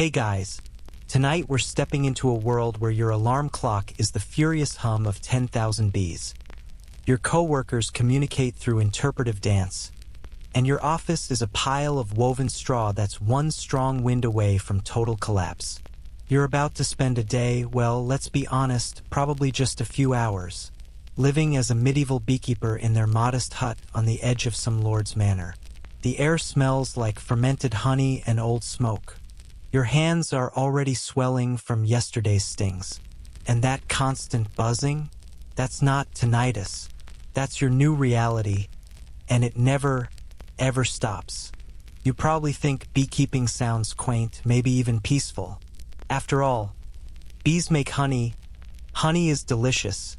Hey guys, tonight we're stepping into a world where your alarm clock is the furious hum of 10,000 bees. Your coworkers communicate through interpretive dance, and your office is a pile of woven straw that's one strong wind away from total collapse. You're about to spend a day, well, let's be honest, probably just a few hours, living as a medieval beekeeper in their modest hut on the edge of some lord's manor. The air smells like fermented honey and old smoke. Your hands are already swelling from yesterday's stings. And that constant buzzing? That's not tinnitus. That's your new reality, and it never, ever stops. You probably think beekeeping sounds quaint, maybe even peaceful. After all, bees make honey. Honey is delicious.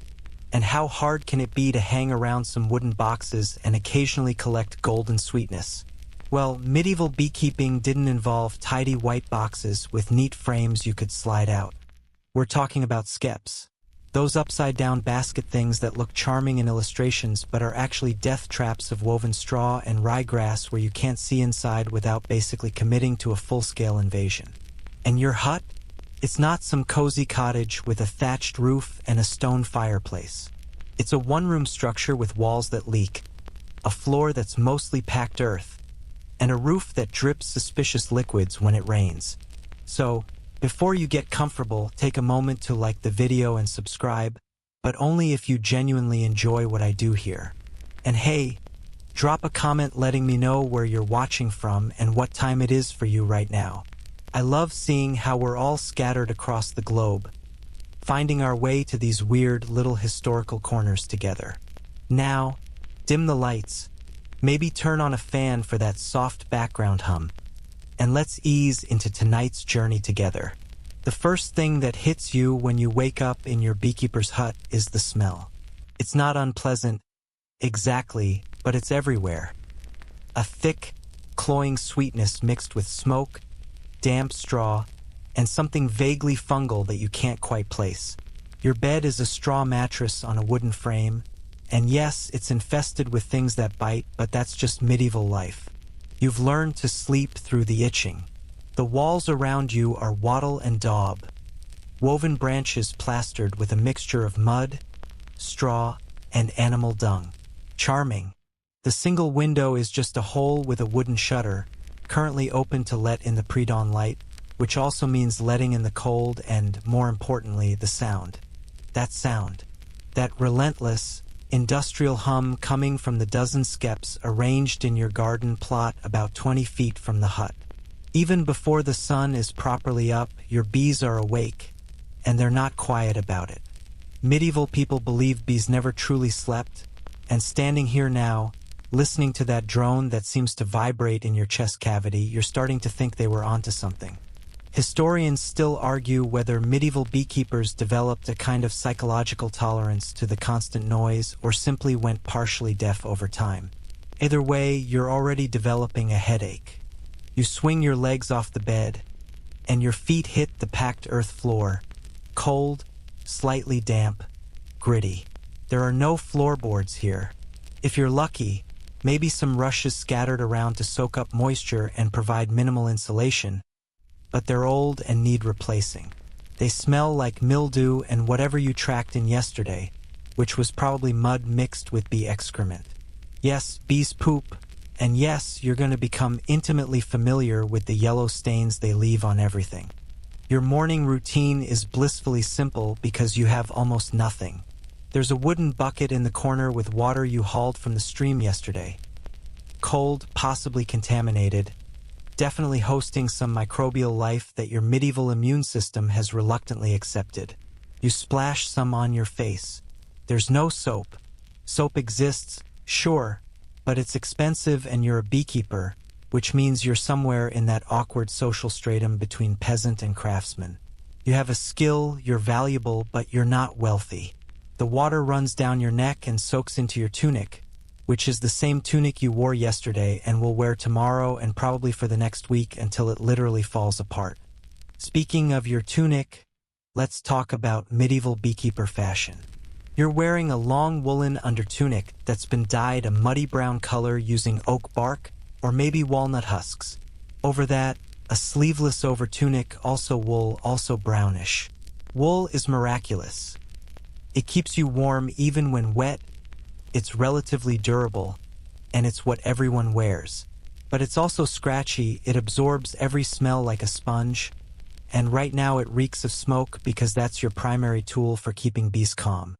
And how hard can it be to hang around some wooden boxes and occasionally collect golden sweetness? Well, medieval beekeeping didn't involve tidy white boxes with neat frames you could slide out. We're talking about skeps. Those upside-down basket things that look charming in illustrations but are actually death traps of woven straw and ryegrass where you can't see inside without basically committing to a full-scale invasion. And your hut? It's not some cozy cottage with a thatched roof and a stone fireplace. It's a one-room structure with walls that leak, a floor that's mostly packed earth, and a roof that drips suspicious liquids when it rains. So, before you get comfortable, take a moment to like the video and subscribe, but only if you genuinely enjoy what I do here. And hey, drop a comment letting me know where you're watching from and what time it is for you right now. I love seeing how we're all scattered across the globe, finding our way to these weird little historical corners together. Now, dim the lights, maybe turn on a fan for that soft background hum, and let's ease into tonight's journey together. The first thing that hits you when you wake up in your beekeeper's hut is the smell. It's not unpleasant, exactly, but it's everywhere. A thick, cloying sweetness mixed with smoke, damp straw, and something vaguely fungal that you can't quite place. Your bed is a straw mattress on a wooden frame, and yes, it's infested with things that bite, but that's just medieval life. You've learned to sleep through the itching. The walls around you are wattle and daub, woven branches plastered with a mixture of mud, straw, and animal dung. Charming. The single window is just a hole with a wooden shutter, currently open to let in the pre-dawn light, which also means letting in the cold and, more importantly, the sound. That sound. That relentless, industrial hum coming from the dozen skeps arranged in your garden plot about 20 feet from the hut. Even before the sun is properly up, your bees are awake, and they're not quiet about it. Medieval people believed bees never truly slept, and standing here now, listening to that drone that seems to vibrate in your chest cavity, you're starting to think they were onto something. Historians still argue whether medieval beekeepers developed a kind of psychological tolerance to the constant noise or simply went partially deaf over time. Either way, you're already developing a headache. You swing your legs off the bed, and your feet hit the packed earth floor, cold, slightly damp, gritty. There are no floorboards here. If you're lucky, maybe some rushes scattered around to soak up moisture and provide minimal insulation, but they're old and need replacing. They smell like mildew and whatever you tracked in yesterday, which was probably mud mixed with bee excrement. Yes, bees poop, and yes, you're going to become intimately familiar with the yellow stains they leave on everything. Your morning routine is blissfully simple because you have almost nothing. There's a wooden bucket in the corner with water you hauled from the stream yesterday. Cold, possibly contaminated, definitely hosting some microbial life that your medieval immune system has reluctantly accepted. You splash some on your face. There's no soap. Soap exists, sure, but it's expensive and you're a beekeeper, which means you're somewhere in that awkward social stratum between peasant and craftsman. You have a skill, you're valuable, but you're not wealthy. The water runs down your neck and soaks into your tunic, which is the same tunic you wore yesterday and will wear tomorrow and probably for the next week until it literally falls apart. Speaking of your tunic, let's talk about medieval beekeeper fashion. You're wearing a long woolen undertunic that's been dyed a muddy brown color using oak bark or maybe walnut husks. Over that, a sleeveless overtunic, also wool, also brownish. Wool is miraculous. It keeps you warm even when wet, it's relatively durable, and it's what everyone wears. But it's also scratchy, it absorbs every smell like a sponge, and right now it reeks of smoke because that's your primary tool for keeping bees calm.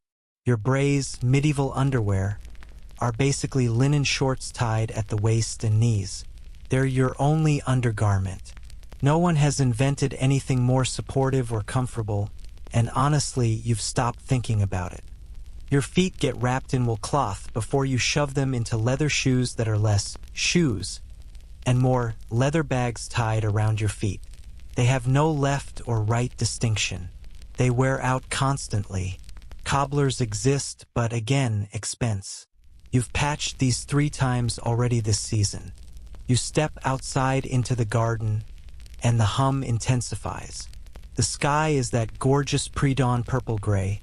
Your braise, medieval underwear, are basically linen shorts tied at the waist and knees. They're your only undergarment. No one has invented anything more supportive or comfortable, and honestly, you've stopped thinking about it. Your feet get wrapped in wool cloth before you shove them into leather shoes that are less shoes and more leather bags tied around your feet. They have no left or right distinction. They wear out constantly. Cobblers exist, but again, expense. You've patched these 3 times already this season. You step outside into the garden, and the hum intensifies. The sky is that gorgeous pre-dawn purple-gray,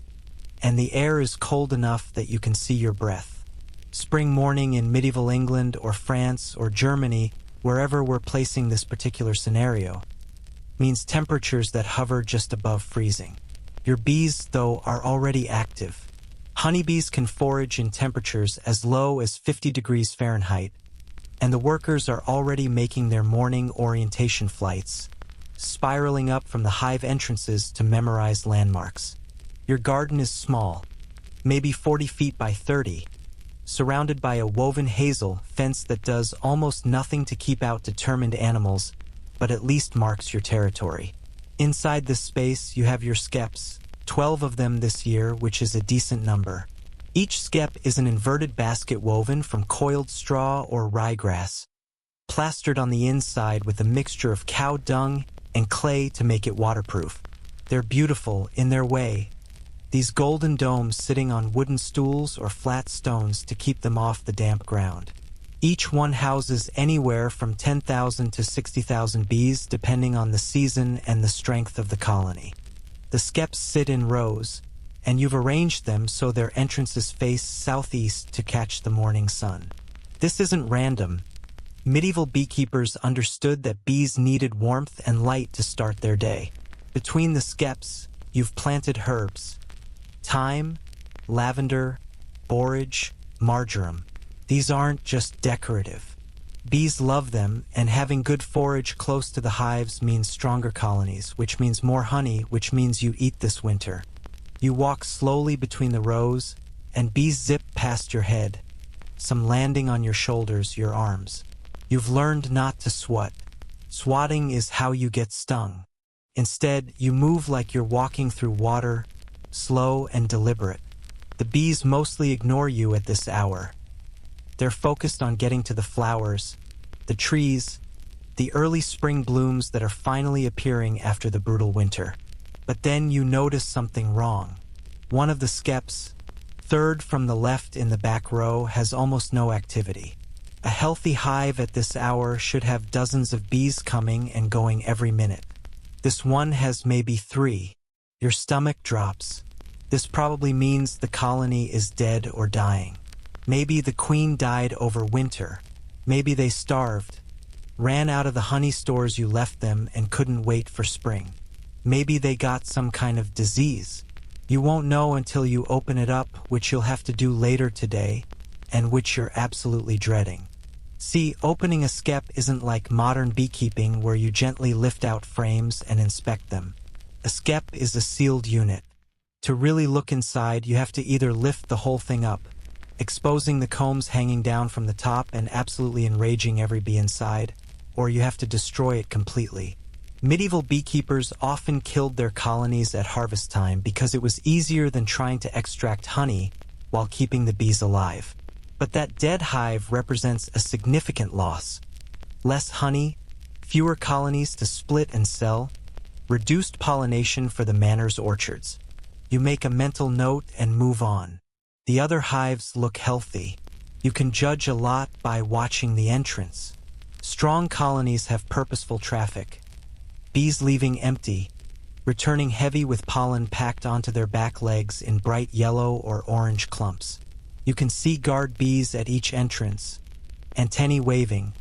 and the air is cold enough that you can see your breath. Spring morning in medieval England or France or Germany, wherever we're placing this particular scenario, means temperatures that hover just above freezing. Your bees, though, are already active. Honeybees can forage in temperatures as low as 50 degrees Fahrenheit, and the workers are already making their morning orientation flights, spiraling up from the hive entrances to memorize landmarks. Your garden is small, maybe 40 feet by 30, surrounded by a woven hazel fence that does almost nothing to keep out determined animals, but at least marks your territory. Inside this space, you have your skeps, 12 of them this year, which is a decent number. Each skep is an inverted basket woven from coiled straw or ryegrass, plastered on the inside with a mixture of cow dung and clay to make it waterproof. They're beautiful in their way, these golden domes sitting on wooden stools or flat stones to keep them off the damp ground. Each one houses anywhere from 10,000 to 60,000 bees depending on the season and the strength of the colony. The skeps sit in rows, and you've arranged them so their entrances face southeast to catch the morning sun. This isn't random. Medieval beekeepers understood that bees needed warmth and light to start their day. Between the skeps, you've planted herbs: thyme, lavender, borage, marjoram. These aren't just decorative. Bees love them, and having good forage close to the hives means stronger colonies, which means more honey, which means you eat this winter. You walk slowly between the rows, and bees zip past your head, some landing on your shoulders, your arms. You've learned not to swat. Swatting is how you get stung. Instead, you move like you're walking through water, slow and deliberate. The bees mostly ignore you at this hour. They're focused on getting to the flowers, the trees, the early spring blooms that are finally appearing after the brutal winter. But then you notice something wrong. One of the skeps, third from the left in the back row, has almost no activity. A healthy hive at this hour should have dozens of bees coming and going every minute. This one has maybe 3. Your stomach drops. This probably means the colony is dead or dying. Maybe the queen died over winter. Maybe they starved, ran out of the honey stores you left them, and couldn't wait for spring. Maybe they got some kind of disease. You won't know until you open it up, which you'll have to do later today, and which you're absolutely dreading. See, opening a skep isn't like modern beekeeping where you gently lift out frames and inspect them. A skep is a sealed unit. To really look inside, you have to either lift the whole thing up, exposing the combs hanging down from the top and absolutely enraging every bee inside, or you have to destroy it completely. Medieval beekeepers often killed their colonies at harvest time because it was easier than trying to extract honey while keeping the bees alive. But that dead hive represents a significant loss. Less honey, fewer colonies to split and sell, reduced pollination for the manor's orchards. You make a mental note and move on. The other hives look healthy. You can judge a lot by watching the entrance. Strong colonies have purposeful traffic. Bees leaving empty, returning heavy with pollen packed onto their back legs in bright yellow or orange clumps. You can see guard bees at each entrance, antennae waving,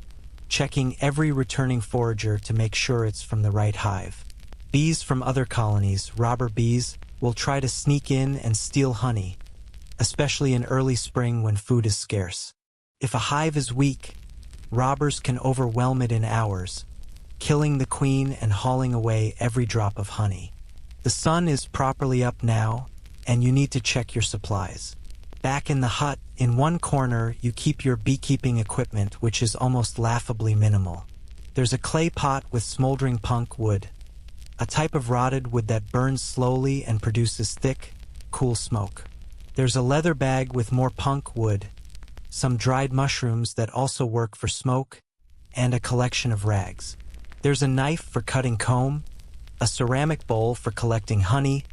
checking every returning forager to make sure it's from the right hive. Bees from other colonies, robber bees, will try to sneak in and steal honey, especially in early spring when food is scarce. If a hive is weak, robbers can overwhelm it in hours, killing the queen and hauling away every drop of honey. The sun is properly up now, and you need to check your supplies. Back in the hut, in one corner, you keep your beekeeping equipment, which is almost laughably minimal. There's a clay pot with smoldering punk wood, a type of rotted wood that burns slowly and produces thick, cool smoke. There's a leather bag with more punk wood, some dried mushrooms that also work for smoke, and a collection of rags. There's a knife for cutting comb, a ceramic bowl for collecting honey,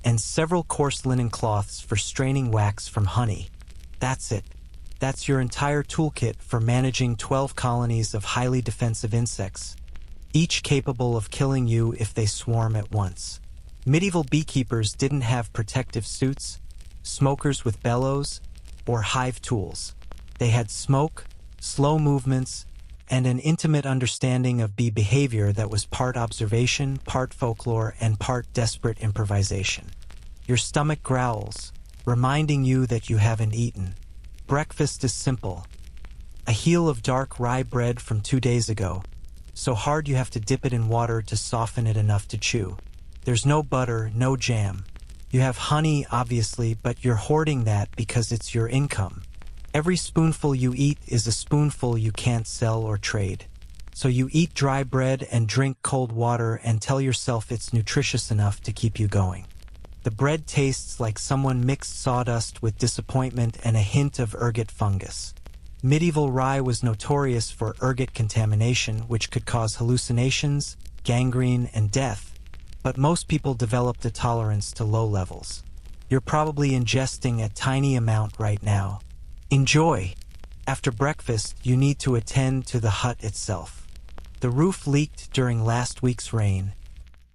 and several coarse linen cloths for straining wax from honey. That's it. That's your entire toolkit for managing 12 colonies of highly defensive insects, each capable of killing you if they swarm at once. Medieval beekeepers didn't have protective suits, smokers with bellows, or hive tools. They had smoke, slow movements, and an intimate understanding of bee behavior that was part observation, part folklore, and part desperate improvisation. Your stomach growls, reminding you that you haven't eaten. Breakfast is simple. A heel of dark rye bread from 2 days ago, so hard you have to dip it in water to soften it enough to chew. There's no butter, no jam. You have honey, obviously, but you're hoarding that because it's your income. Every spoonful you eat is a spoonful you can't sell or trade. So you eat dry bread and drink cold water and tell yourself it's nutritious enough to keep you going. The bread tastes like someone mixed sawdust with disappointment and a hint of ergot fungus. Medieval rye was notorious for ergot contamination, which could cause hallucinations, gangrene, and death, but most people developed a tolerance to low levels. You're probably ingesting a tiny amount right now. Enjoy! After breakfast, you need to attend to the hut itself. The roof leaked during last week's rain,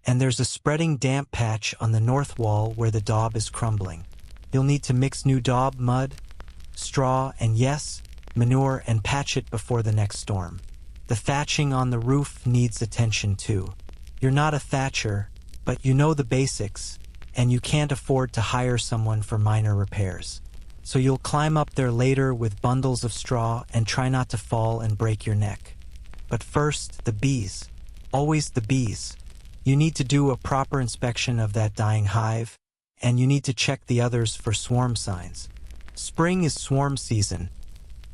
and there's a spreading damp patch on the north wall where the daub is crumbling. You'll need to mix new daub, mud, straw, and yes, manure, and patch it before the next storm. The thatching on the roof needs attention too. You're not a thatcher, but you know the basics, and you can't afford to hire someone for minor repairs. So you'll climb up there later with bundles of straw and try not to fall and break your neck. But first, the bees. Always the bees. You need to do a proper inspection of that dying hive, and you need to check the others for swarm signs. Spring is swarm season,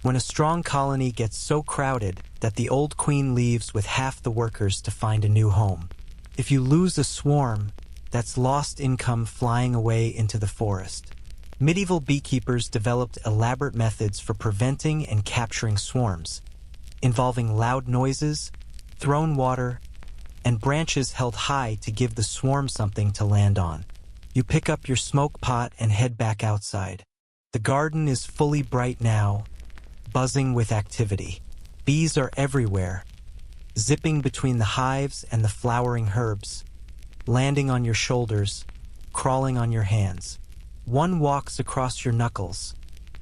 when a strong colony gets so crowded that the old queen leaves with half the workers to find a new home. If you lose a swarm, that's lost income flying away into the forest. Medieval beekeepers developed elaborate methods for preventing and capturing swarms, involving loud noises, thrown water, and branches held high to give the swarm something to land on. You pick up your smoke pot and head back outside. The garden is fully bright now, buzzing with activity. Bees are everywhere, zipping between the hives and the flowering herbs, landing on your shoulders, crawling on your hands. One walks across your knuckles,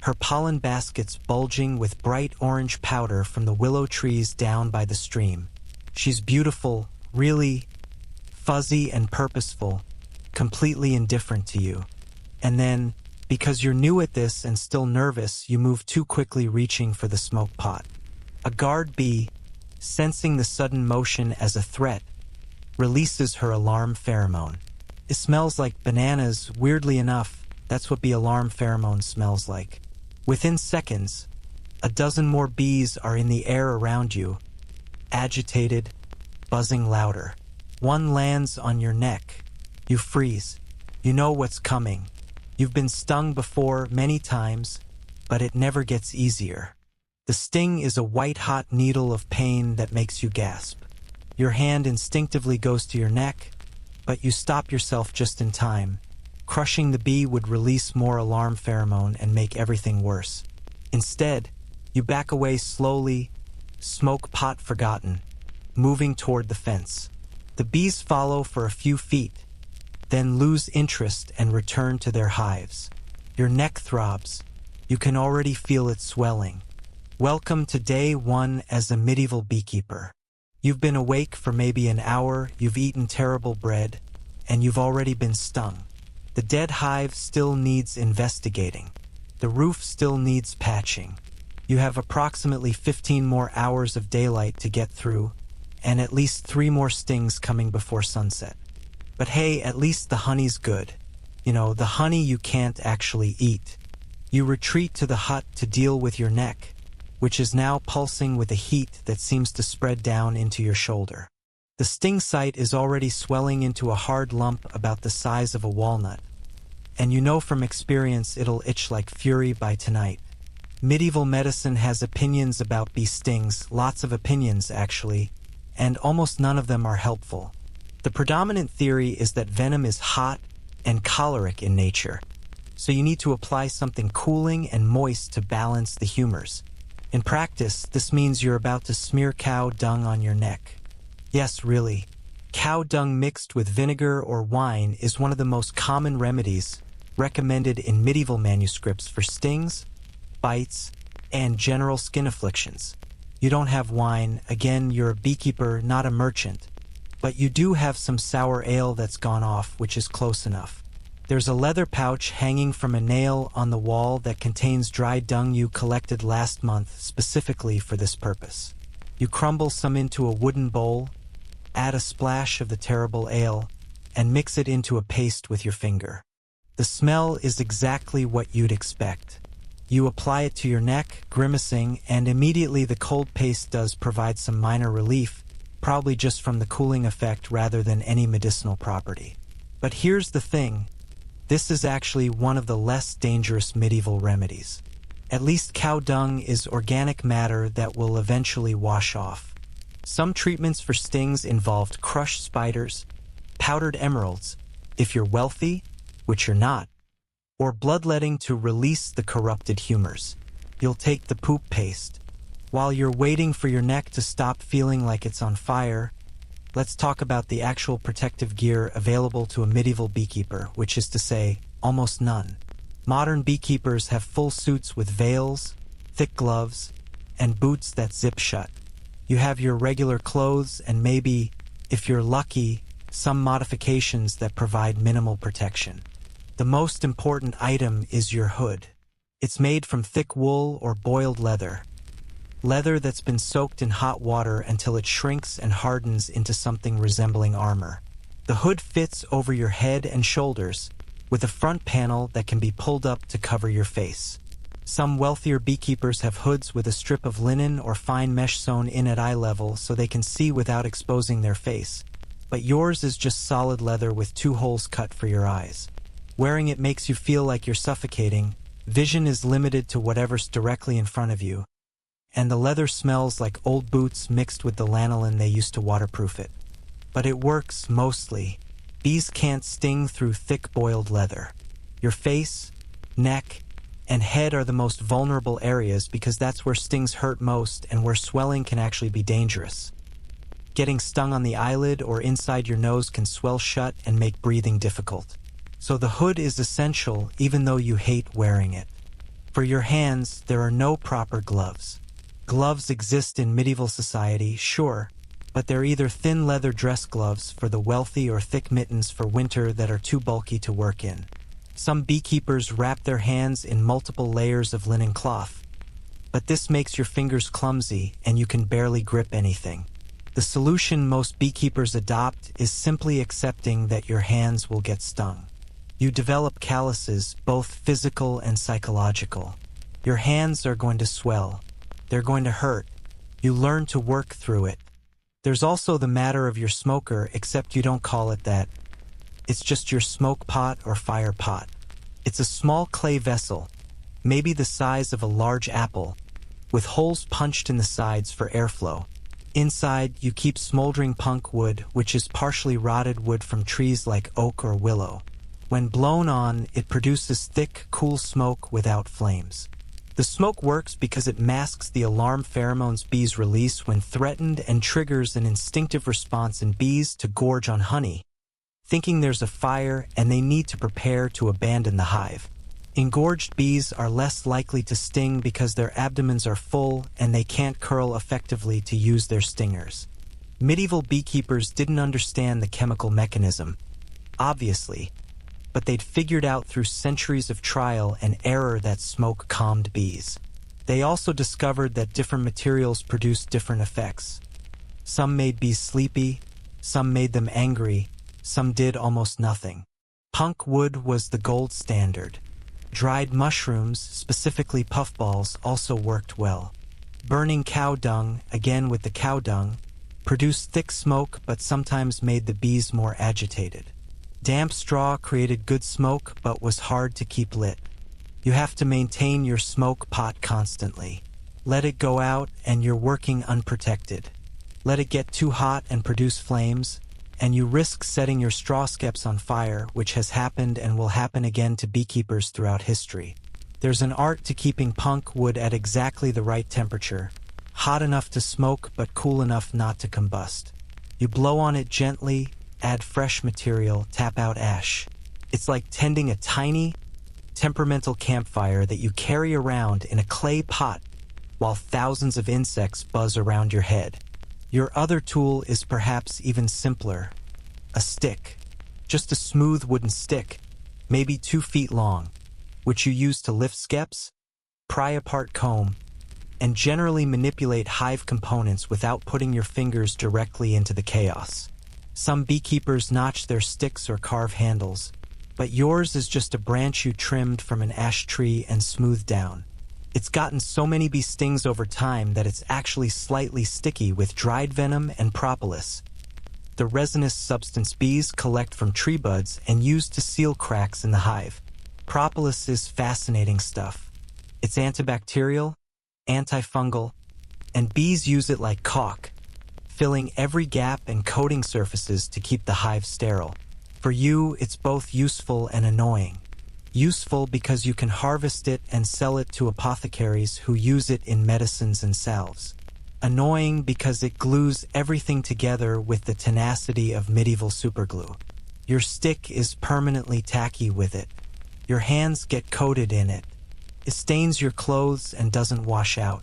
her pollen baskets bulging with bright orange powder from the willow trees down by the stream. She's beautiful, really fuzzy and purposeful, completely indifferent to you. And then, because you're new at this and still nervous, you move too quickly, reaching for the smoke pot. A guard bee, sensing the sudden motion as a threat, releases her alarm pheromone. It smells like bananas, weirdly enough. That's what bee alarm pheromone smells like. Within seconds, a dozen more bees are in the air around you, agitated, buzzing louder. One lands on your neck. You freeze. You know what's coming. You've been stung before many times, but it never gets easier. The sting is a white-hot needle of pain that makes you gasp. Your hand instinctively goes to your neck, but you stop yourself just in time. Crushing the bee would release more alarm pheromone and make everything worse. Instead, you back away slowly, smoke pot forgotten, moving toward the fence. The bees follow for a few feet, then lose interest and return to their hives. Your neck throbs. You can already feel it swelling. Welcome to day 1 as a medieval beekeeper. You've been awake for maybe an hour, you've eaten terrible bread, and you've already been stung. The dead hive still needs investigating. The roof still needs patching. You have approximately 15 more hours of daylight to get through, and at least 3 more stings coming before sunset. But hey, at least the honey's good. You know, the honey you can't actually eat. You retreat to the hut to deal with your neck, which is now pulsing with a heat that seems to spread down into your shoulder. The sting site is already swelling into a hard lump about the size of a walnut, and you know from experience it'll itch like fury by tonight. Medieval medicine has opinions about bee stings, lots of opinions actually, and almost none of them are helpful. The predominant theory is that venom is hot and choleric in nature, so you need to apply something cooling and moist to balance the humors. In practice, this means you're about to smear cow dung on your neck. Yes, really. Cow dung mixed with vinegar or wine is one of the most common remedies recommended in medieval manuscripts for stings, bites, and general skin afflictions. You don't have wine, again, you're a beekeeper, not a merchant, but you do have some sour ale that's gone off, which is close enough. There's a leather pouch hanging from a nail on the wall that contains dry dung you collected last month specifically for this purpose. You crumble some into a wooden bowl, add a splash of the terrible ale, and mix it into a paste with your finger. The smell is exactly what you'd expect. You apply it to your neck, grimacing, and immediately the cold paste does provide some minor relief, probably just from the cooling effect rather than any medicinal property. But here's the thing. This is actually one of the less dangerous medieval remedies. At least cow dung is organic matter that will eventually wash off. Some treatments for stings involved crushed spiders, powdered emeralds, if you're wealthy, which you're not, or bloodletting to release the corrupted humors. You'll take the poop paste. While you're waiting for your neck to stop feeling like it's on fire, let's talk about the actual protective gear available to a medieval beekeeper, which is to say, almost none. Modern beekeepers have full suits with veils, thick gloves, and boots that zip shut. You have your regular clothes and maybe, if you're lucky, some modifications that provide minimal protection. The most important item is your hood. It's made from thick wool or boiled leather. Leather that's been soaked in hot water until it shrinks and hardens into something resembling armor. The hood fits over your head and shoulders, with a front panel that can be pulled up to cover your face. Some wealthier beekeepers have hoods with a strip of linen or fine mesh sewn in at eye level so they can see without exposing their face. But yours is just solid leather with 2 holes cut for your eyes. Wearing it makes you feel like you're suffocating, vision is limited to whatever's directly in front of you, and the leather smells like old boots mixed with the lanolin they used to waterproof it. But it works, mostly. Bees can't sting through thick boiled leather. Your face, neck, and head are the most vulnerable areas because that's where stings hurt most and where swelling can actually be dangerous. Getting stung on the eyelid or inside your nose can swell shut and make breathing difficult. So the hood is essential even though you hate wearing it. For your hands, there are no proper gloves. Gloves exist in medieval society, sure, but they're either thin leather dress gloves for the wealthy or thick mittens for winter that are too bulky to work in. Some beekeepers wrap their hands in multiple layers of linen cloth, but this makes your fingers clumsy and you can barely grip anything. The solution most beekeepers adopt is simply accepting that your hands will get stung. You develop calluses, both physical and psychological. Your hands are going to swell. They're going to hurt. You learn to work through it. There's also the matter of your smoker, except you don't call it that. It's just your smoke pot or fire pot. It's a small clay vessel, maybe the size of a large apple, with holes punched in the sides for airflow. Inside, you keep smoldering punk wood, which is partially rotted wood from trees like oak or willow. When blown on, it produces thick, cool smoke without flames. The smoke works because it masks the alarm pheromones bees release when threatened and triggers an instinctive response in bees to gorge on honey, thinking there's a fire and they need to prepare to abandon the hive. Engorged bees are less likely to sting because their abdomens are full and they can't curl effectively to use their stingers. Medieval beekeepers didn't understand the chemical mechanism, obviously, but they'd figured out through centuries of trial and error that smoke calmed bees. They also discovered that different materials produced different effects. Some made bees sleepy, some made them angry, some did almost nothing. Punk wood was the gold standard. Dried mushrooms, specifically puffballs, also worked well. Burning cow dung, again with the cow dung, produced thick smoke but sometimes made the bees more agitated. Damp straw created good smoke but was hard to keep lit. You have to maintain your smoke pot constantly. Let it go out and you're working unprotected. Let it get too hot and produce flames, and you risk setting your straw skeps on fire, which has happened and will happen again to beekeepers throughout history. There's an art to keeping punk wood at exactly the right temperature, hot enough to smoke but cool enough not to combust. You blow on it gently, add fresh material, tap out ash. It's like tending a tiny, temperamental campfire that you carry around in a clay pot while thousands of insects buzz around your head. Your other tool is perhaps even simpler. A stick. Just a smooth wooden stick, maybe 2 feet long, which you use to lift skeps, pry apart comb, and generally manipulate hive components without putting your fingers directly into the chaos. Some beekeepers notch their sticks or carve handles, but yours is just a branch you trimmed from an ash tree and smoothed down. It's gotten so many bee stings over time that it's actually slightly sticky with dried venom and propolis, the resinous substance bees collect from tree buds and use to seal cracks in the hive. Propolis is fascinating stuff. It's antibacterial, antifungal, and bees use it like caulk, filling every gap and coating surfaces to keep the hive sterile. For you, it's both useful and annoying. Useful because you can harvest it and sell it to apothecaries who use it in medicines and salves. Annoying because it glues everything together with the tenacity of medieval superglue. Your stick is permanently tacky with it. Your hands get coated in it. It stains your clothes and doesn't wash out.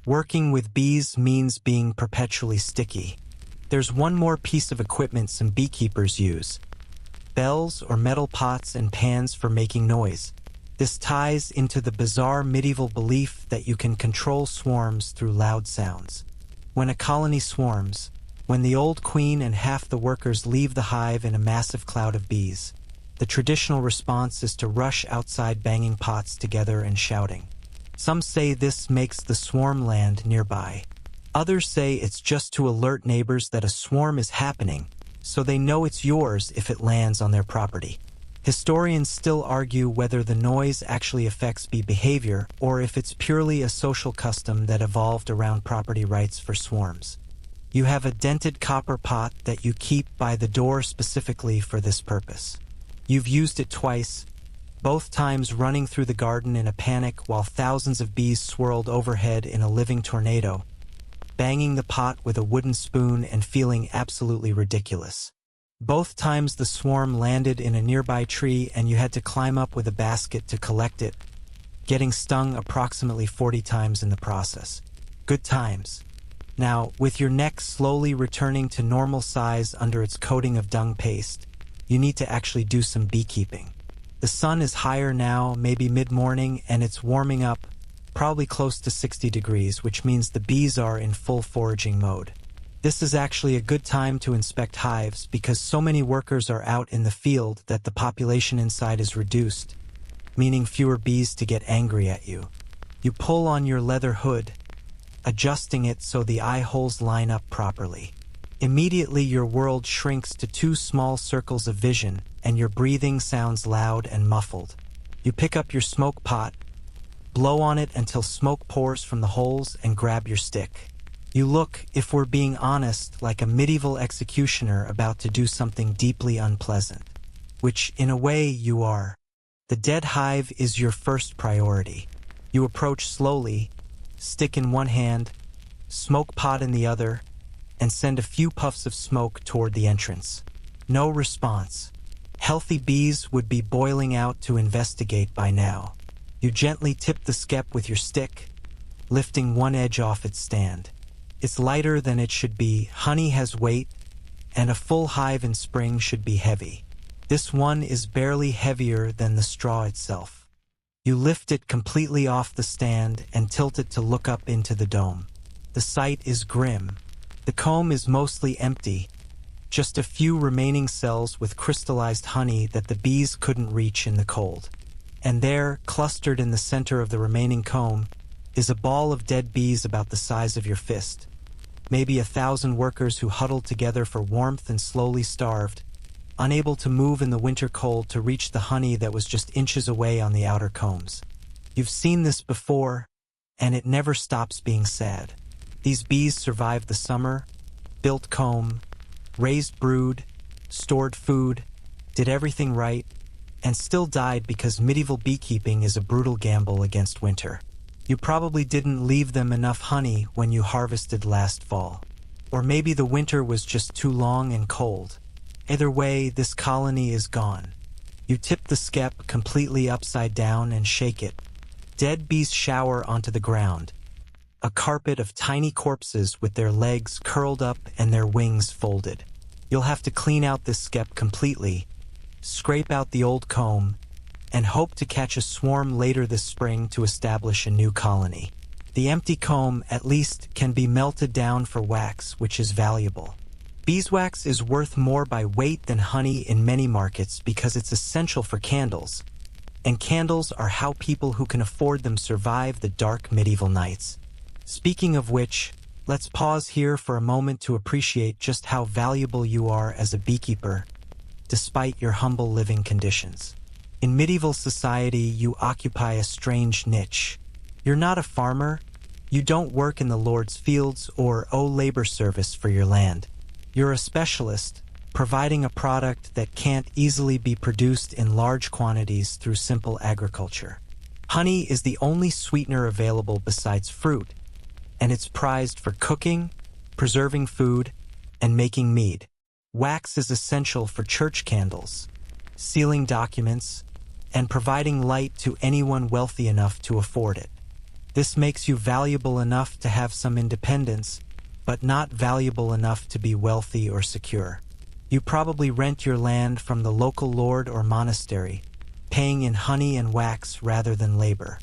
Working with bees means being perpetually sticky. There's one more piece of equipment some beekeepers use. Bells or metal pots and pans for making noise. This ties into the bizarre medieval belief that you can control swarms through loud sounds. When a colony swarms, when the old queen and half the workers leave the hive in a massive cloud of bees, the traditional response is to rush outside banging pots together and shouting. Some say this makes the swarm land nearby. Others say it's just to alert neighbors that a swarm is happening, so they know it's yours if it lands on their property. Historians still argue whether the noise actually affects bee behavior or if it's purely a social custom that evolved around property rights for swarms. You have a dented copper pot that you keep by the door specifically for this purpose. You've used it twice, both times running through the garden in a panic while thousands of bees swirled overhead in a living tornado, banging the pot with a wooden spoon and feeling absolutely ridiculous. Both times the swarm landed in a nearby tree and you had to climb up with a basket to collect it, getting stung approximately 40 times in the process. Good times. Now, with your neck slowly returning to normal size under its coating of dung paste, you need to actually do some beekeeping. The sun is higher now, maybe mid-morning, and it's warming up, probably close to 60 degrees, which means the bees are in full foraging mode. This is actually a good time to inspect hives because so many workers are out in the field that the population inside is reduced, meaning fewer bees to get angry at you. You pull on your leather hood, adjusting it so the eye holes line up properly. Immediately your world shrinks to 2 small circles of vision and your breathing sounds loud and muffled. You pick up your smoke pot, blow on it until smoke pours from the holes, and grab your stick. You look, if we're being honest, like a medieval executioner about to do something deeply unpleasant. Which, in a way, you are. The dead hive is your first priority. You approach slowly, stick in one hand, smoke pot in the other, and send a few puffs of smoke toward the entrance. No response. Healthy bees would be boiling out to investigate by now. You gently tip the skep with your stick, lifting one edge off its stand. It's lighter than it should be, honey has weight, and a full hive in spring should be heavy. This one is barely heavier than the straw itself. You lift it completely off the stand and tilt it to look up into the dome. The sight is grim. The comb is mostly empty, just a few remaining cells with crystallized honey that the bees couldn't reach in the cold. And there, clustered in the center of the remaining comb, is a ball of dead bees about the size of your fist. Maybe 1,000 workers who huddled together for warmth and slowly starved, unable to move in the winter cold to reach the honey that was just inches away on the outer combs. You've seen this before, and it never stops being sad. These bees survived the summer, built comb, raised brood, stored food, did everything right, and still died because medieval beekeeping is a brutal gamble against winter. You probably didn't leave them enough honey when you harvested last fall. Or maybe the winter was just too long and cold. Either way, this colony is gone. You tip the skep completely upside down and shake it. Dead bees shower onto the ground, a carpet of tiny corpses with their legs curled up and their wings folded. You'll have to clean out this skep completely, scrape out the old comb, and hope to catch a swarm later this spring to establish a new colony. The empty comb, at least, can be melted down for wax, which is valuable. Beeswax is worth more by weight than honey in many markets because it's essential for candles, and candles are how people who can afford them survive the dark medieval nights. Speaking of which, let's pause here for a moment to appreciate just how valuable you are as a beekeeper, despite your humble living conditions. In medieval society, you occupy a strange niche. You're not a farmer, you don't work in the Lord's fields or owe labor service for your land. You're a specialist, providing a product that can't easily be produced in large quantities through simple agriculture. Honey is the only sweetener available besides fruit, and it's prized for cooking, preserving food, and making mead. Wax is essential for church candles, sealing documents, and providing light to anyone wealthy enough to afford it. This makes you valuable enough to have some independence, but not valuable enough to be wealthy or secure. You probably rent your land from the local lord or monastery, paying in honey and wax rather than labor.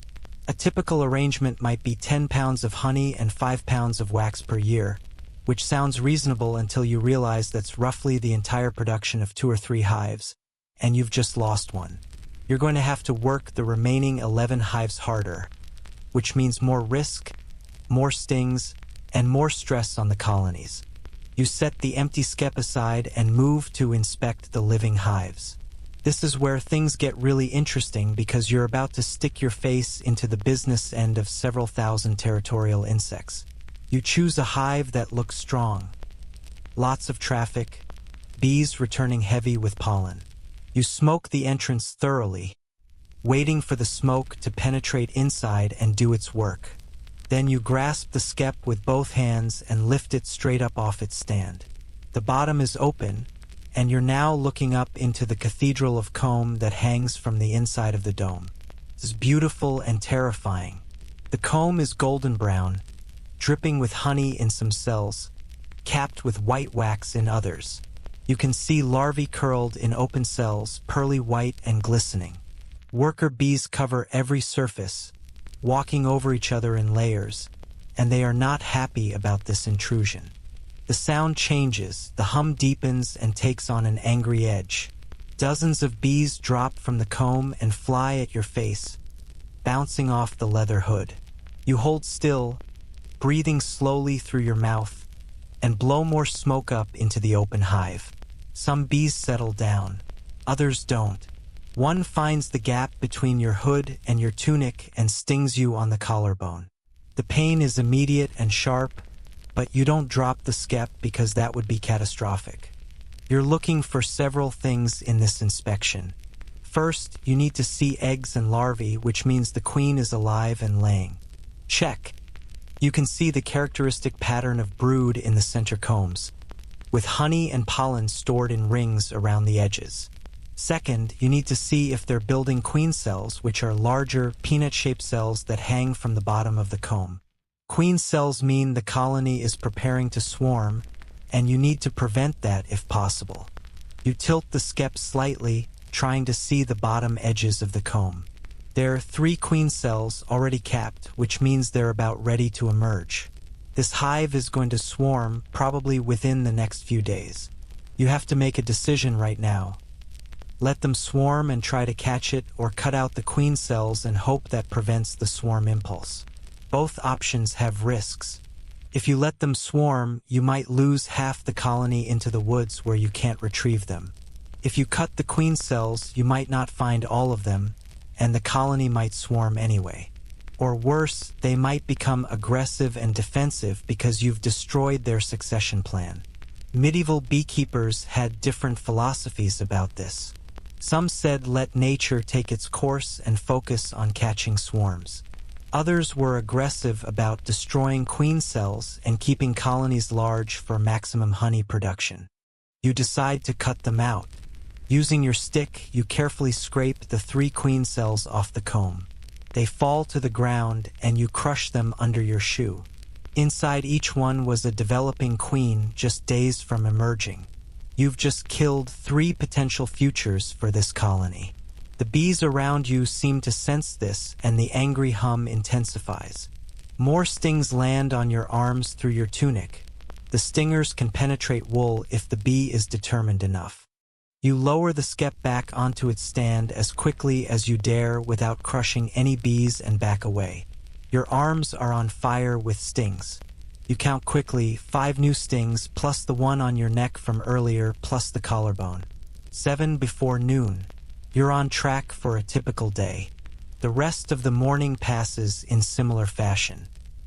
A typical arrangement might be 10 pounds of honey and 5 pounds of wax per year, which sounds reasonable until you realize that's roughly the entire production of 2 or 3 hives, and you've just lost one. You're going to have to work the remaining 11 hives harder, which means more risk, more stings, and more stress on the colonies. You set the empty skep aside and move to inspect the living hives. This is where things get really interesting because you're about to stick your face into the business end of several thousand territorial insects. You choose a hive that looks strong. Lots of traffic, bees returning heavy with pollen. You smoke the entrance thoroughly, waiting for the smoke to penetrate inside and do its work. Then you grasp the skep with both hands and lift it straight up off its stand. The bottom is open, and you're now looking up into the cathedral of comb that hangs from the inside of the dome. It's beautiful and terrifying. The comb is golden brown, dripping with honey in some cells, capped with white wax in others. You can see larvae curled in open cells, pearly white and glistening. Worker bees cover every surface, walking over each other in layers, and they are not happy about this intrusion. The sound changes, the hum deepens and takes on an angry edge. Dozens of bees drop from the comb and fly at your face, bouncing off the leather hood. You hold still, breathing slowly through your mouth, and blow more smoke up into the open hive. Some bees settle down, others don't. One finds the gap between your hood and your tunic and stings you on the collarbone. The pain is immediate and sharp, but you don't drop the skep because that would be catastrophic. You're looking for several things in this inspection. First, you need to see eggs and larvae, which means the queen is alive and laying. Check. You can see the characteristic pattern of brood in the center combs, with honey and pollen stored in rings around the edges. Second, you need to see if they're building queen cells, which are larger, peanut-shaped cells that hang from the bottom of the comb. Queen cells mean the colony is preparing to swarm, and you need to prevent that if possible. You tilt the skep slightly, trying to see the bottom edges of the comb. There are 3 queen cells already capped, which means they're about ready to emerge. This hive is going to swarm probably within the next few days. You have to make a decision right now. Let them swarm and try to catch it, or cut out the queen cells and hope that prevents the swarm impulse. Both options have risks. If you let them swarm, you might lose half the colony into the woods where you can't retrieve them. If you cut the queen cells, you might not find all of them, and the colony might swarm anyway. Or worse, they might become aggressive and defensive because you've destroyed their succession plan. Medieval beekeepers had different philosophies about this. Some said let nature take its course and focus on catching swarms. Others were aggressive about destroying queen cells and keeping colonies large for maximum honey production. You decide to cut them out. Using your stick, you carefully scrape the 3 queen cells off the comb. They fall to the ground and you crush them under your shoe. Inside each one was a developing queen just days from emerging. You've just killed 3 potential futures for this colony. The bees around you seem to sense this, and the angry hum intensifies. More stings land on your arms through your tunic. The stingers can penetrate wool if the bee is determined enough. You lower the skep back onto its stand as quickly as you dare without crushing any bees and back away. Your arms are on fire with stings. You count quickly, 5 new stings plus the one on your neck from earlier plus the collarbone. 7 before noon. You're on track for a typical day. The rest of the morning passes in similar fashion.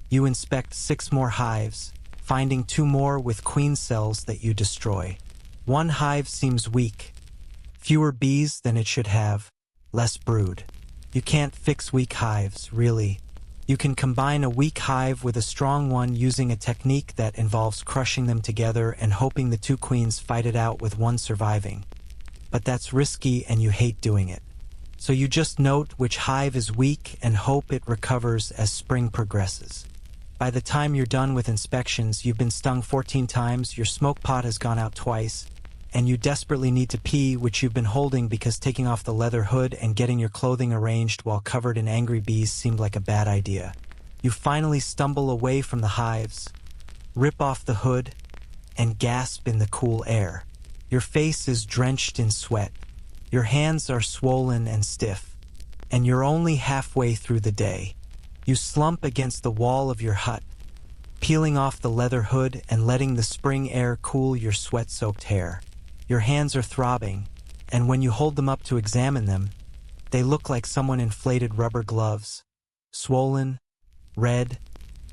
You inspect 6 more hives, finding 2 more with queen cells that you destroy. 1 hive seems weak. Fewer bees than it should have, less brood. You can't fix weak hives, really. You can combine a weak hive with a strong one using a technique that involves crushing them together and hoping the 2 queens fight it out with one surviving. But that's risky and you hate doing it. So you just note which hive is weak and hope it recovers as spring progresses. By the time you're done with inspections, you've been stung 14 times, your smoke pot has gone out twice, and you desperately need to pee, which you've been holding because taking off the leather hood and getting your clothing arranged while covered in angry bees seemed like a bad idea. You finally stumble away from the hives, rip off the hood, and gasp in the cool air. Your face is drenched in sweat. Your hands are swollen and stiff, and you're only halfway through the day. You slump against the wall of your hut, peeling off the leather hood and letting the spring air cool your sweat-soaked hair. Your hands are throbbing, and when you hold them up to examine them, they look like someone inflated rubber gloves. Swollen, red,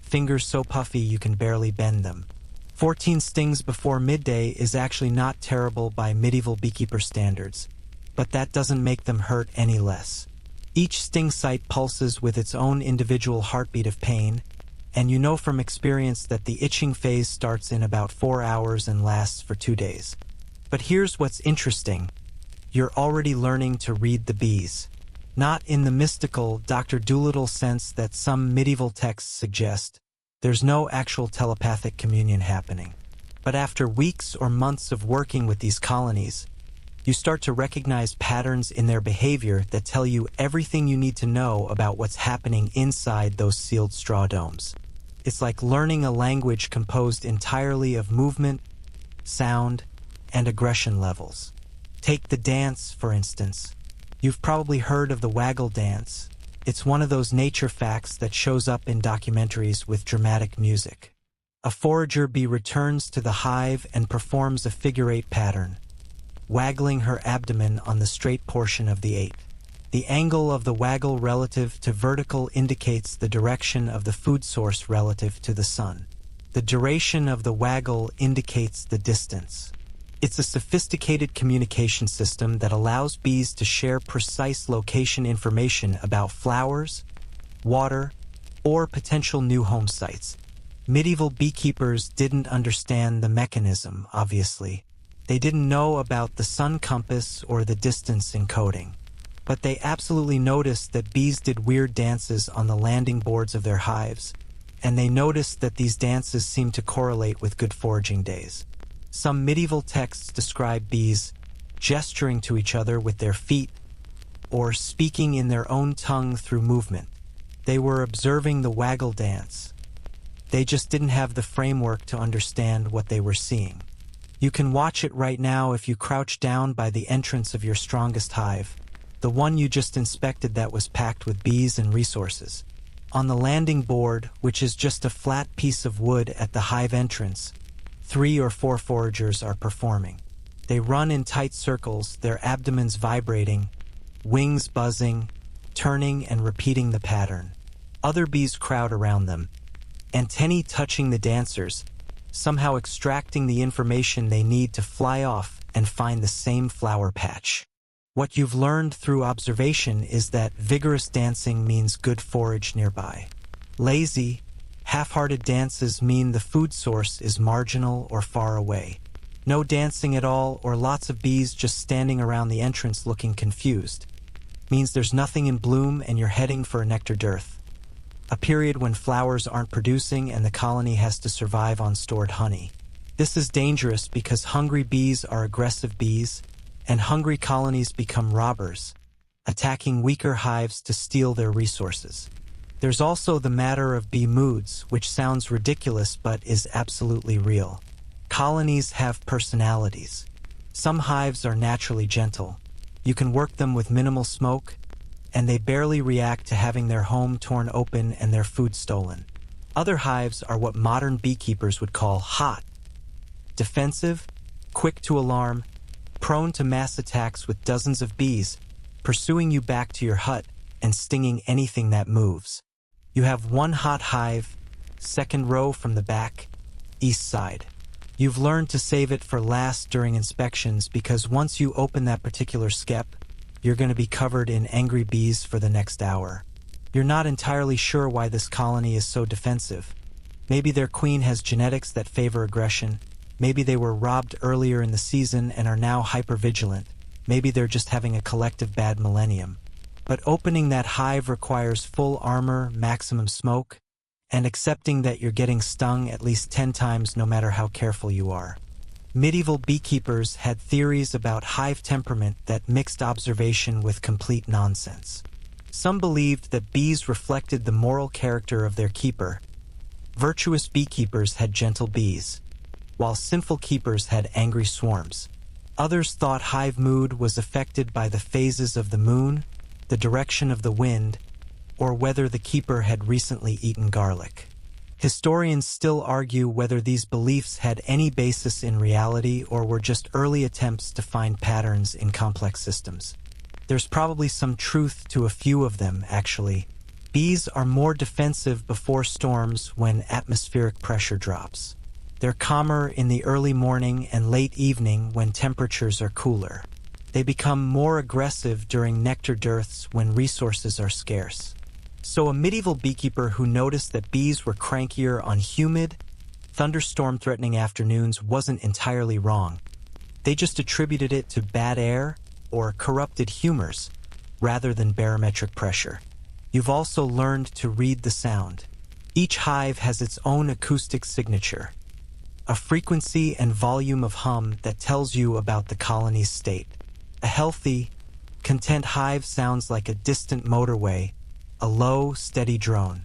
fingers so puffy you can barely bend them. 14 stings before midday is actually not terrible by medieval beekeeper standards, but that doesn't make them hurt any less. Each sting site pulses with its own individual heartbeat of pain, and you know from experience that the itching phase starts in about 4 hours and lasts for 2 days. But here's what's interesting. You're already learning to read the bees. Not in the mystical Dr. Dolittle sense that some medieval texts suggest. There's no actual telepathic communion happening. But after weeks or months of working with these colonies, you start to recognize patterns in their behavior that tell you everything you need to know about what's happening inside those sealed straw domes. It's like learning a language composed entirely of movement, sound, and aggression levels. Take the dance, for instance. You've probably heard of the waggle dance. It's one of those nature facts that shows up in documentaries with dramatic music. A forager bee returns to the hive and performs a figure-8 pattern, waggling her abdomen on the straight portion of the 8. The angle of the waggle relative to vertical indicates the direction of the food source relative to the sun. The duration of the waggle indicates the distance. It's a sophisticated communication system that allows bees to share precise location information about flowers, water, or potential new home sites. Medieval beekeepers didn't understand the mechanism, obviously. They didn't know about the sun compass or the distance encoding. But they absolutely noticed that bees did weird dances on the landing boards of their hives, and they noticed that these dances seemed to correlate with good foraging days. Some medieval texts describe bees gesturing to each other with their feet or speaking in their own tongue through movement. They were observing the waggle dance. They just didn't have the framework to understand what they were seeing. You can watch it right now if you crouch down by the entrance of your strongest hive, the one you just inspected that was packed with bees and resources. On the landing board, which is just a flat piece of wood at the hive entrance, 3 or 4 foragers are performing. They run in tight circles, their abdomens vibrating, wings buzzing, turning and repeating the pattern. Other bees crowd around them, antennae touching the dancers, somehow extracting the information they need to fly off and find the same flower patch. What you've learned through observation is that vigorous dancing means good forage nearby. Lazy, half-hearted dances mean the food source is marginal or far away. No dancing at all or lots of bees just standing around the entrance looking confused means there's nothing in bloom and you're heading for a nectar dearth, a period when flowers aren't producing and the colony has to survive on stored honey. This is dangerous because hungry bees are aggressive bees, and hungry colonies become robbers, attacking weaker hives to steal their resources. There's also the matter of bee moods, which sounds ridiculous but is absolutely real. Colonies have personalities. Some hives are naturally gentle. You can work them with minimal smoke, and they barely react to having their home torn open and their food stolen. Other hives are what modern beekeepers would call hot, defensive, quick to alarm, prone to mass attacks with dozens of bees, pursuing you back to your hut and stinging anything that moves. You have one hot hive, second row from the back, east side. You've learned to save it for last during inspections because once you open that particular skep, you're going to be covered in angry bees for the next hour. You're not entirely sure why this colony is so defensive. Maybe their queen has genetics that favor aggression. Maybe they were robbed earlier in the season and are now hypervigilant. Maybe they're just having a collective bad millennium. But opening that hive requires full armor, maximum smoke, and accepting that you're getting stung at least 10 times no matter how careful you are. Medieval beekeepers had theories about hive temperament that mixed observation with complete nonsense. Some believed that bees reflected the moral character of their keeper. Virtuous beekeepers had gentle bees, while sinful keepers had angry swarms. Others thought hive mood was affected by the phases of the moon, the direction of the wind, or whether the keeper had recently eaten garlic. Historians still argue whether these beliefs had any basis in reality or were just early attempts to find patterns in complex systems. There's probably some truth to a few of them, actually. Bees are more defensive before storms when atmospheric pressure drops. They're calmer in the early morning and late evening when temperatures are cooler. They become more aggressive during nectar dearths when resources are scarce. So a medieval beekeeper who noticed that bees were crankier on humid, thunderstorm-threatening afternoons wasn't entirely wrong. They just attributed it to bad air or corrupted humors rather than barometric pressure. You've also learned to read the sound. Each hive has its own acoustic signature, a frequency and volume of hum that tells you about the colony's state. A healthy, content hive sounds like a distant motorway, a low, steady drone.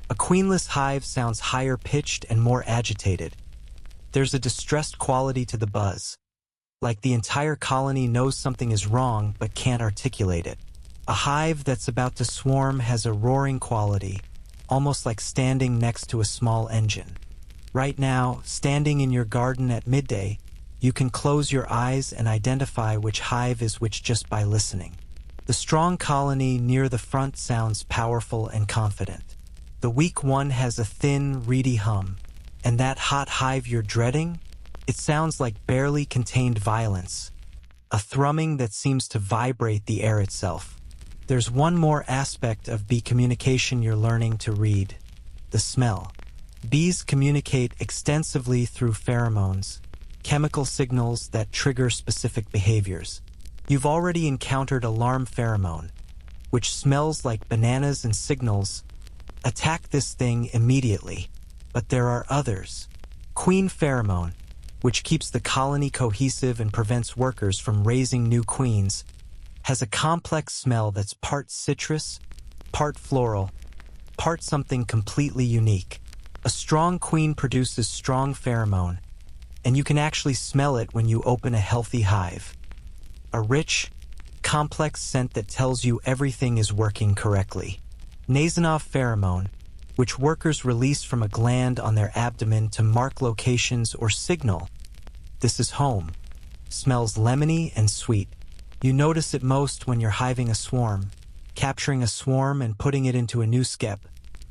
A queenless hive sounds higher-pitched and more agitated. There's a distressed quality to the buzz, like the entire colony knows something is wrong but can't articulate it. A hive that's about to swarm has a roaring quality, almost like standing next to a small engine. Right now, standing in your garden at midday, you can close your eyes and identify which hive is which just by listening. The strong colony near the front sounds powerful and confident. The weak one has a thin, reedy hum. And that hot hive you're dreading? It sounds like barely contained violence, a thrumming that seems to vibrate the air itself. There's one more aspect of bee communication you're learning to read: the smell. Bees communicate extensively through pheromones, chemical signals that trigger specific behaviors. You've already encountered alarm pheromone, which smells like bananas and signals, attack this thing immediately. But there are others. Queen pheromone, which keeps the colony cohesive and prevents workers from raising new queens, has a complex smell that's part citrus, part floral, part something completely unique. A strong queen produces strong pheromone, and you can actually smell it when you open a healthy hive. A rich, complex scent that tells you everything is working correctly. Nasonov pheromone, which workers release from a gland on their abdomen to mark locations or signal this is home, smells lemony and sweet. You notice it most when you're hiving a swarm, capturing a swarm and putting it into a new skep,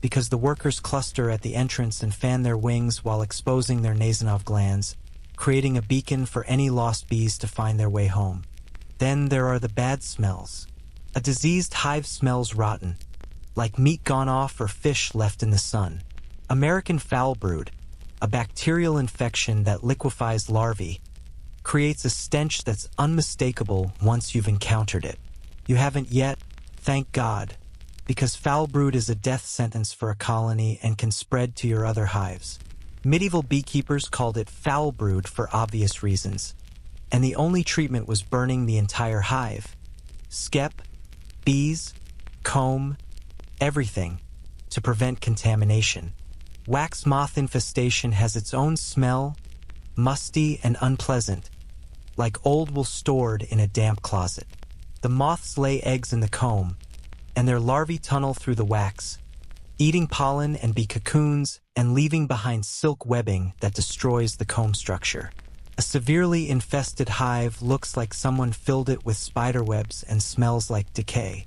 because the workers cluster at the entrance and fan their wings while exposing their Nasonov glands, creating a beacon for any lost bees to find their way home. Then there are the bad smells. A diseased hive smells rotten, like meat gone off or fish left in the sun. American foul brood, a bacterial infection that liquefies larvae, creates a stench that's unmistakable once you've encountered it. You haven't yet, thank God, because foul brood is a death sentence for a colony and can spread to your other hives. Medieval beekeepers called it foul brood for obvious reasons, and the only treatment was burning the entire hive. Skep, bees, comb, everything, to prevent contamination. Wax moth infestation has its own smell, musty and unpleasant, like old wool stored in a damp closet. The moths lay eggs in the comb, and their larvae tunnel through the wax, eating pollen and bee cocoons and leaving behind silk webbing that destroys the comb structure. A severely infested hive looks like someone filled it with spider webs and smells like decay.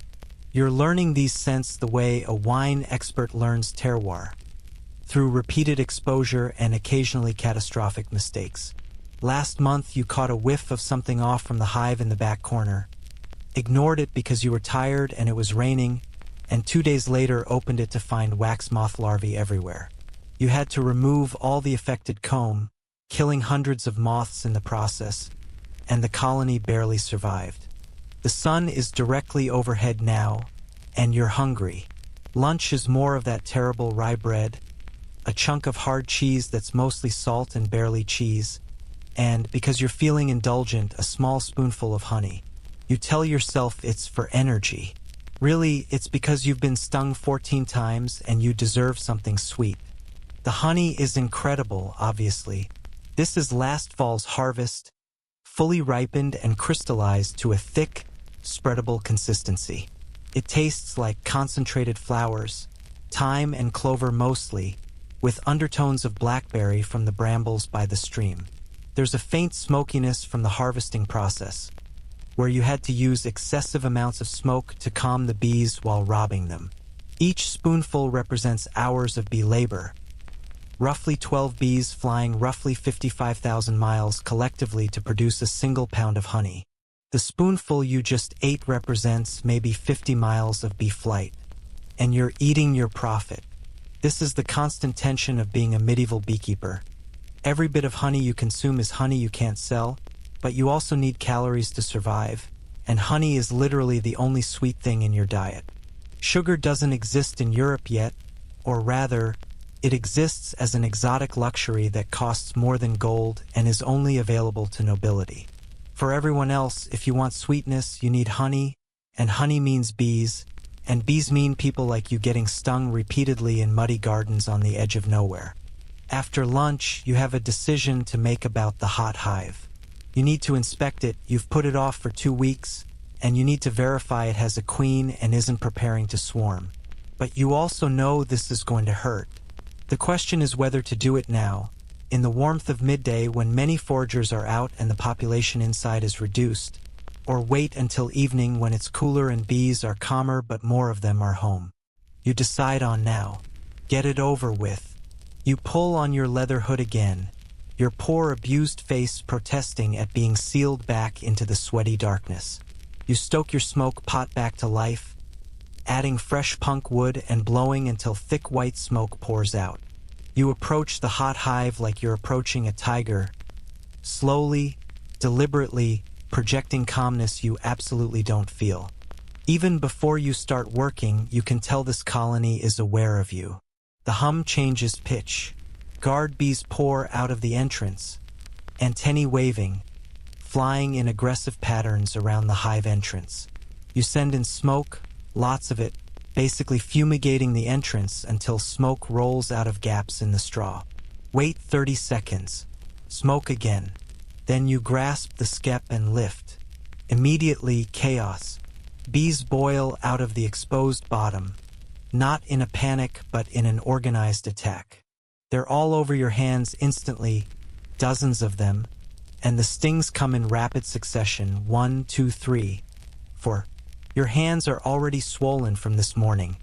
You're learning these scents the way a wine expert learns terroir, through repeated exposure and occasionally catastrophic mistakes. Last month you caught a whiff of something off from the hive in the back corner, ignored it because you were tired and it was raining, and 2 days later opened it to find wax moth larvae everywhere. You had to remove all the affected comb, killing hundreds of moths in the process, and the colony barely survived. The sun is directly overhead now, and you're hungry. Lunch is more of that terrible rye bread, a chunk of hard cheese that's mostly salt and barely cheese, and, because you're feeling indulgent, a small spoonful of honey. You tell yourself it's for energy. Really, it's because you've been stung 14 times and you deserve something sweet. The honey is incredible, obviously. This is last fall's harvest, fully ripened and crystallized to a thick, spreadable consistency. It tastes like concentrated flowers, thyme and clover mostly, with undertones of blackberry from the brambles by the stream. There's a faint smokiness from the harvesting process, where you had to use excessive amounts of smoke to calm the bees while robbing them. Each spoonful represents hours of bee labor, roughly 12 bees flying roughly 55,000 miles collectively to produce a single pound of honey. The spoonful you just ate represents maybe 50 miles of bee flight, and you're eating your profit. This is the constant tension of being a medieval beekeeper. Every bit of honey you consume is honey you can't sell, but you also need calories to survive, and honey is literally the only sweet thing in your diet. Sugar doesn't exist in Europe yet, or rather, it exists as an exotic luxury that costs more than gold and is only available to nobility. For everyone else, if you want sweetness, you need honey, and honey means bees, and bees mean people like you getting stung repeatedly in muddy gardens on the edge of nowhere. After lunch, you have a decision to make about the hot hive. You need to inspect it, you've put it off for 2 weeks, and you need to verify it has a queen and isn't preparing to swarm. But you also know this is going to hurt. The question is whether to do it now, in the warmth of midday when many foragers are out and the population inside is reduced, or wait until evening when it's cooler and bees are calmer but more of them are home. You decide on now. Get it over with. You pull on your leather hood again, your poor abused face protesting at being sealed back into the sweaty darkness. You stoke your smoke pot back to life, adding fresh punk wood and blowing until thick white smoke pours out. You approach the hot hive like you're approaching a tiger, slowly, deliberately, projecting calmness you absolutely don't feel. Even before you start working, you can tell this colony is aware of you. The hum changes pitch. Guard bees pour out of the entrance, antennae waving, flying in aggressive patterns around the hive entrance. You send in smoke, lots of it, basically fumigating the entrance until smoke rolls out of gaps in the straw. Wait 30 seconds. Smoke again. Then you grasp the skep and lift. Immediately, chaos. Bees boil out of the exposed bottom, not in a panic but in an organized attack. They're all over your hands instantly, dozens of them, and the stings come in rapid succession, 1, 2, 3, 4. Your hands are already swollen from this morning,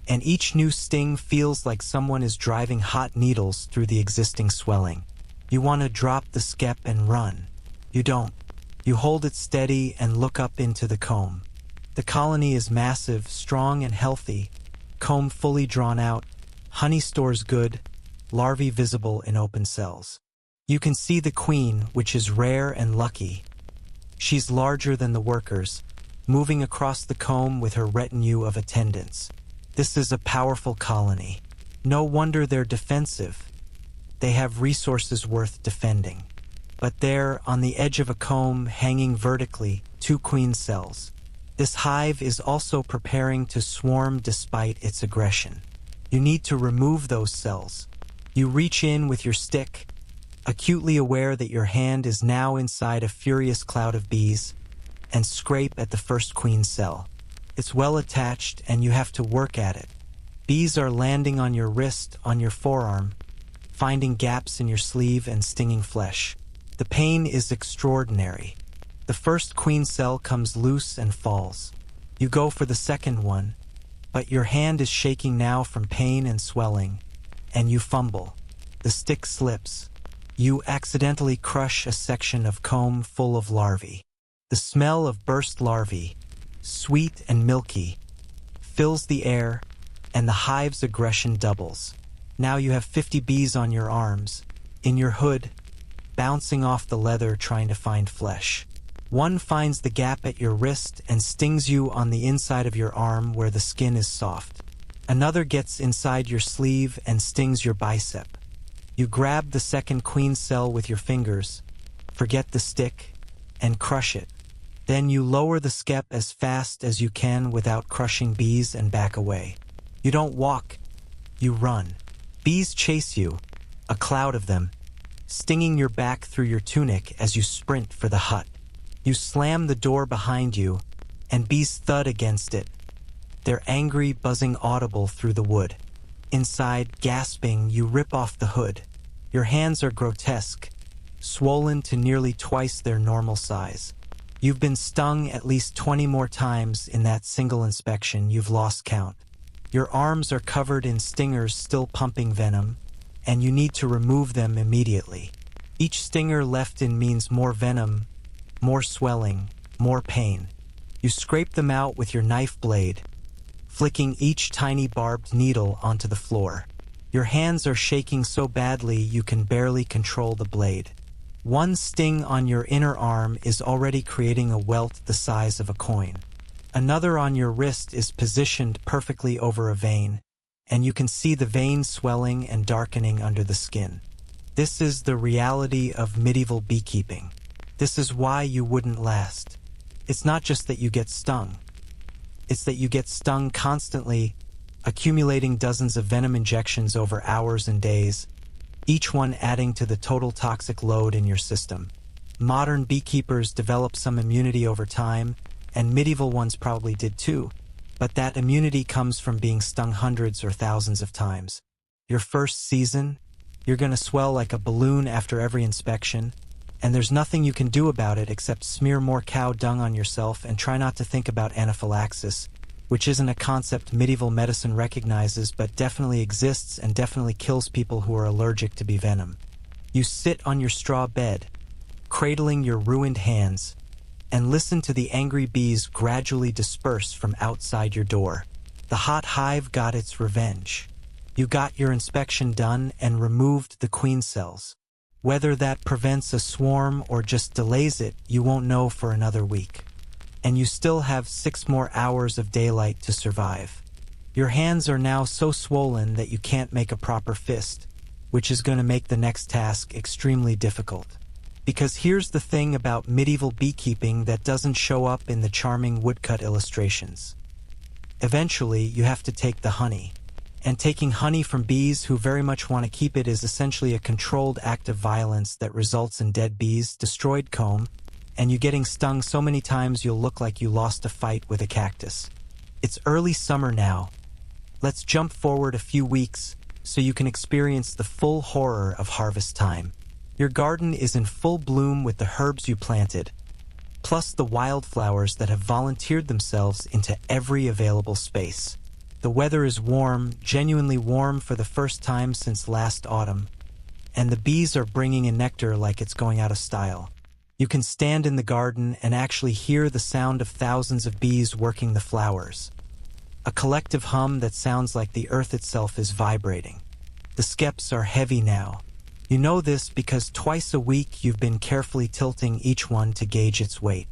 and each new sting feels like someone is driving hot needles through the existing swelling. You want to drop the skep and run. You don't. You hold it steady and look up into the comb. The colony is massive, strong and healthy, comb fully drawn out, honey stores good, larvae visible in open cells. You can see the queen, which is rare and lucky. She's larger than the workers, moving across the comb with her retinue of attendants. This is a powerful colony. No wonder they're defensive. They have resources worth defending. But there, on the edge of a comb, hanging vertically, 2 queen cells. This hive is also preparing to swarm despite its aggression. You need to remove those cells. You reach in with your stick, acutely aware that your hand is now inside a furious cloud of bees, and scrape at the first queen cell. It's well attached and you have to work at it. Bees are landing on your wrist, on your forearm, finding gaps in your sleeve and stinging flesh. The pain is extraordinary. The first queen cell comes loose and falls. You go for the second one, but your hand is shaking now from pain and swelling, and you fumble. The stick slips. You accidentally crush a section of comb full of larvae. The smell of burst larvae, sweet and milky, fills the air, and the hive's aggression doubles. Now you have 50 bees on your arms, in your hood, bouncing off the leather trying to find flesh. One finds the gap at your wrist and stings you on the inside of your arm where the skin is soft. Another gets inside your sleeve and stings your bicep. You grab the second queen cell with your fingers, forget the stick, and crush it. Then you lower the skep as fast as you can without crushing bees and back away. You don't walk, you run. Bees chase you, a cloud of them, stinging your back through your tunic as you sprint for the hut. You slam the door behind you, and bees thud against it, their angry buzzing audible through the wood. Inside, gasping, you rip off the hood. Your hands are grotesque, swollen to nearly twice their normal size. You've been stung at least 20 more times in that single inspection, you've lost count. Your arms are covered in stingers still pumping venom, and you need to remove them immediately. Each stinger left in means more venom, more swelling, more pain. You scrape them out with your knife blade, flicking each tiny barbed needle onto the floor. Your hands are shaking so badly you can barely control the blade. One sting on your inner arm is already creating a welt the size of a coin. Another on your wrist is positioned perfectly over a vein, and you can see the vein swelling and darkening under the skin. This is the reality of medieval beekeeping. This is why you wouldn't last. It's not just that you get stung. It's that you get stung constantly, accumulating dozens of venom injections over hours and days, each one adding to the total toxic load in your system. Modern beekeepers develop some immunity over time, and medieval ones probably did too, but that immunity comes from being stung hundreds or thousands of times. Your first season, you're gonna swell like a balloon after every inspection, and there's nothing you can do about it except smear more cow dung on yourself and try not to think about anaphylaxis, which isn't a concept medieval medicine recognizes but definitely exists and definitely kills people who are allergic to bee venom. You sit on your straw bed, cradling your ruined hands, and listen to the angry bees gradually disperse from outside your door. The hot hive got its revenge. You got your inspection done and removed the queen cells. Whether that prevents a swarm or just delays it, you won't know for another week. And you still have 6 more hours of daylight to survive. Your hands are now so swollen that you can't make a proper fist, which is going to make the next task extremely difficult. Because here's the thing about medieval beekeeping that doesn't show up in the charming woodcut illustrations. Eventually, you have to take the honey. And taking honey from bees who very much want to keep it is essentially a controlled act of violence that results in dead bees, destroyed comb, and you getting stung so many times you'll look like you lost a fight with a cactus. It's early summer now. Let's jump forward a few weeks so you can experience the full horror of harvest time. Your garden is in full bloom with the herbs you planted, plus the wildflowers that have volunteered themselves into every available space. The weather is warm, genuinely warm for the first time since last autumn, and the bees are bringing in nectar like it's going out of style. You can stand in the garden and actually hear the sound of thousands of bees working the flowers. A collective hum that sounds like the earth itself is vibrating. The skeps are heavy now. You know this because twice a week you've been carefully tilting each one to gauge its weight.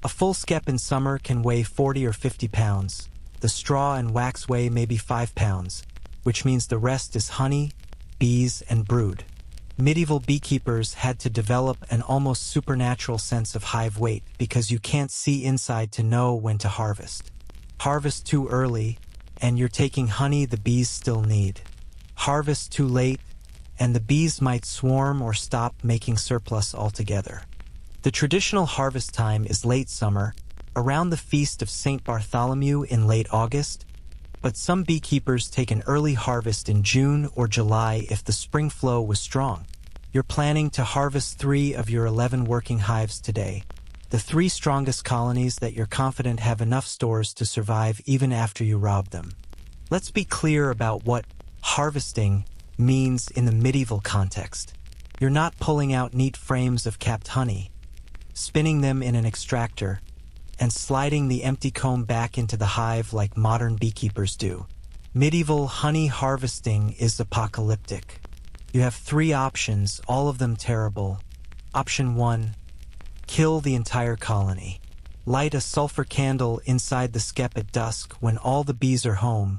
A full skep in summer can weigh 40 or 50 pounds. The straw and wax weigh maybe 5 pounds, which means the rest is honey, bees, and brood. Medieval beekeepers had to develop an almost supernatural sense of hive weight because you can't see inside to know when to harvest. Harvest too early, and you're taking honey the bees still need. Harvest too late, and the bees might swarm or stop making surplus altogether. The traditional harvest time is late summer, around the feast of St. Bartholomew in late August, but some beekeepers take an early harvest in June or July if the spring flow was strong. You're planning to harvest 3 of your 11 working hives today, the 3 strongest colonies that you're confident have enough stores to survive even after you rob them. Let's be clear about what harvesting means in the medieval context. You're not pulling out neat frames of capped honey, spinning them in an extractor, and sliding the empty comb back into the hive like modern beekeepers do. Medieval honey harvesting is apocalyptic. You have 3 options, all of them terrible. Option 1, kill the entire colony. Light a sulfur candle inside the skep at dusk when all the bees are home,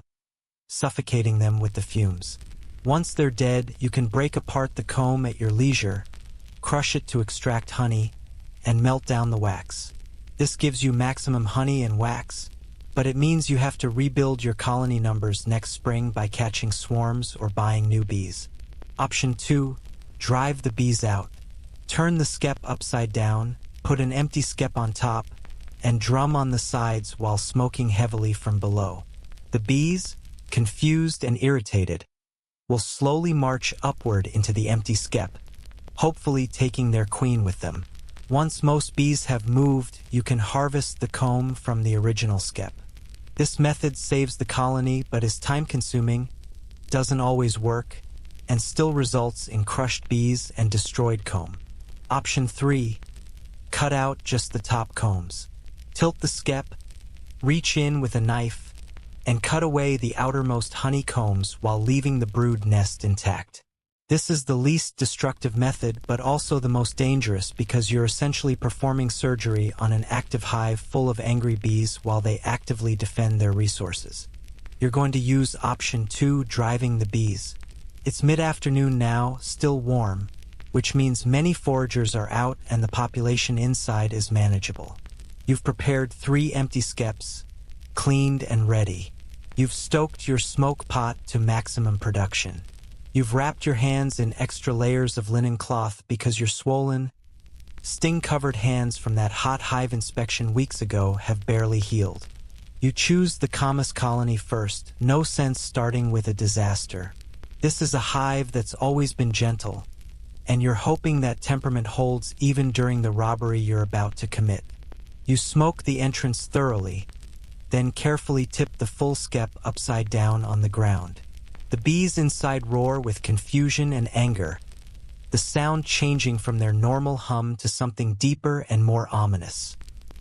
suffocating them with the fumes. Once they're dead, you can break apart the comb at your leisure, crush it to extract honey, and melt down the wax. This gives you maximum honey and wax, but it means you have to rebuild your colony numbers next spring by catching swarms or buying new bees. Option 2, drive the bees out. Turn the skep upside down, put an empty skep on top, and drum on the sides while smoking heavily from below. The bees, confused and irritated, will slowly march upward into the empty skep, hopefully taking their queen with them. Once most bees have moved, you can harvest the comb from the original skep. This method saves the colony but is time-consuming, doesn't always work, and still results in crushed bees and destroyed comb. Option 3, cut out just the top combs. Tilt the skep, reach in with a knife, and cut away the outermost honeycombs while leaving the brood nest intact. This is the least destructive method, but also the most dangerous because you're essentially performing surgery on an active hive full of angry bees while they actively defend their resources. You're going to use option 2, driving the bees. It's mid-afternoon now, still warm, which means many foragers are out and the population inside is manageable. You've prepared 3 empty skeps, cleaned and ready. You've stoked your smoke pot to maximum production. You've wrapped your hands in extra layers of linen cloth because your swollen, sting-covered hands from that hot hive inspection weeks ago have barely healed. You choose the calmest colony first, no sense starting with a disaster. This is a hive that's always been gentle, and you're hoping that temperament holds even during the robbery you're about to commit. You smoke the entrance thoroughly, then carefully tip the full skep upside down on the ground. The bees inside roar with confusion and anger, the sound changing from their normal hum to something deeper and more ominous.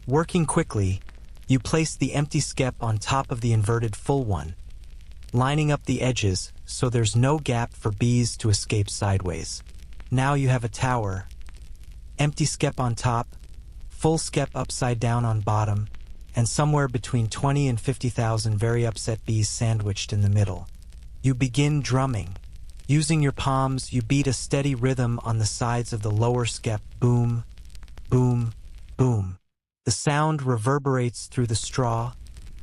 Working quickly, you place the empty skep on top of the inverted full one, lining up the edges so there's no gap for bees to escape sideways. Now you have a tower. Empty skep on top, full skep upside down on bottom, and somewhere between 20 and 50,000 very upset bees sandwiched in the middle. You begin drumming. Using your palms, you beat a steady rhythm on the sides of the lower skep. Boom, boom, boom. The sound reverberates through the straw,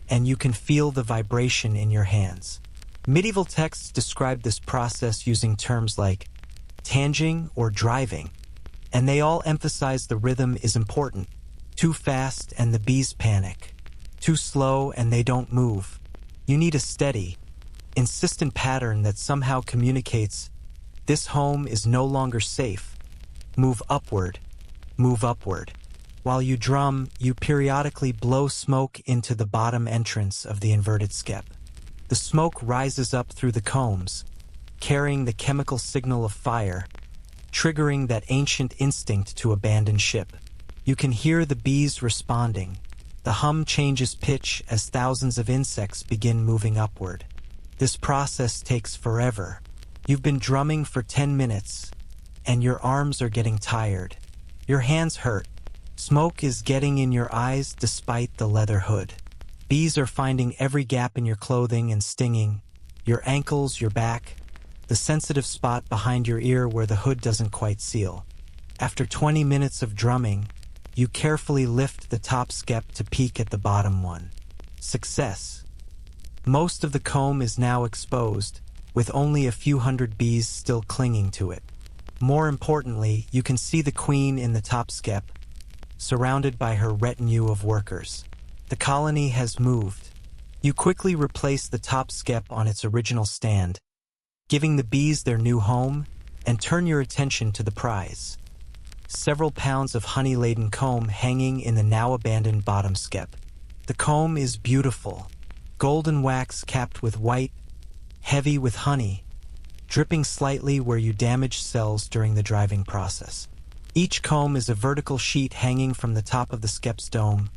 and you can feel the vibration in your hands. Medieval texts describe this process using terms like tanging or driving, and they all emphasize the rhythm is important. Too fast and the bees panic. Too slow and they don't move. You need a steady, insistent pattern that somehow communicates, this home is no longer safe. Move upward, move upward. While you drum, you periodically blow smoke into the bottom entrance of the inverted skep. The smoke rises up through the combs, carrying the chemical signal of fire, triggering that ancient instinct to abandon ship. You can hear the bees responding. The hum changes pitch as thousands of insects begin moving upward. This process takes forever. You've been drumming for 10 minutes, and your arms are getting tired. Your hands hurt. Smoke is getting in your eyes despite the leather hood. Bees are finding every gap in your clothing and stinging. Your ankles, your back, the sensitive spot behind your ear where the hood doesn't quite seal. After 20 minutes of drumming, you carefully lift the top skep to peek at the bottom one. Success. Most of the comb is now exposed, with only a few hundred bees still clinging to it. More importantly, you can see the queen in the top skep, surrounded by her retinue of workers. The colony has moved. You quickly replace the top skep on its original stand, giving the bees their new home, and turn your attention to the prize. Several pounds of honey-laden comb hanging in the now-abandoned bottom skep. The comb is beautiful, golden wax capped with white, heavy with honey, dripping slightly where you damaged cells during the driving process. Each comb is a vertical sheet hanging from the top of the skep's dome,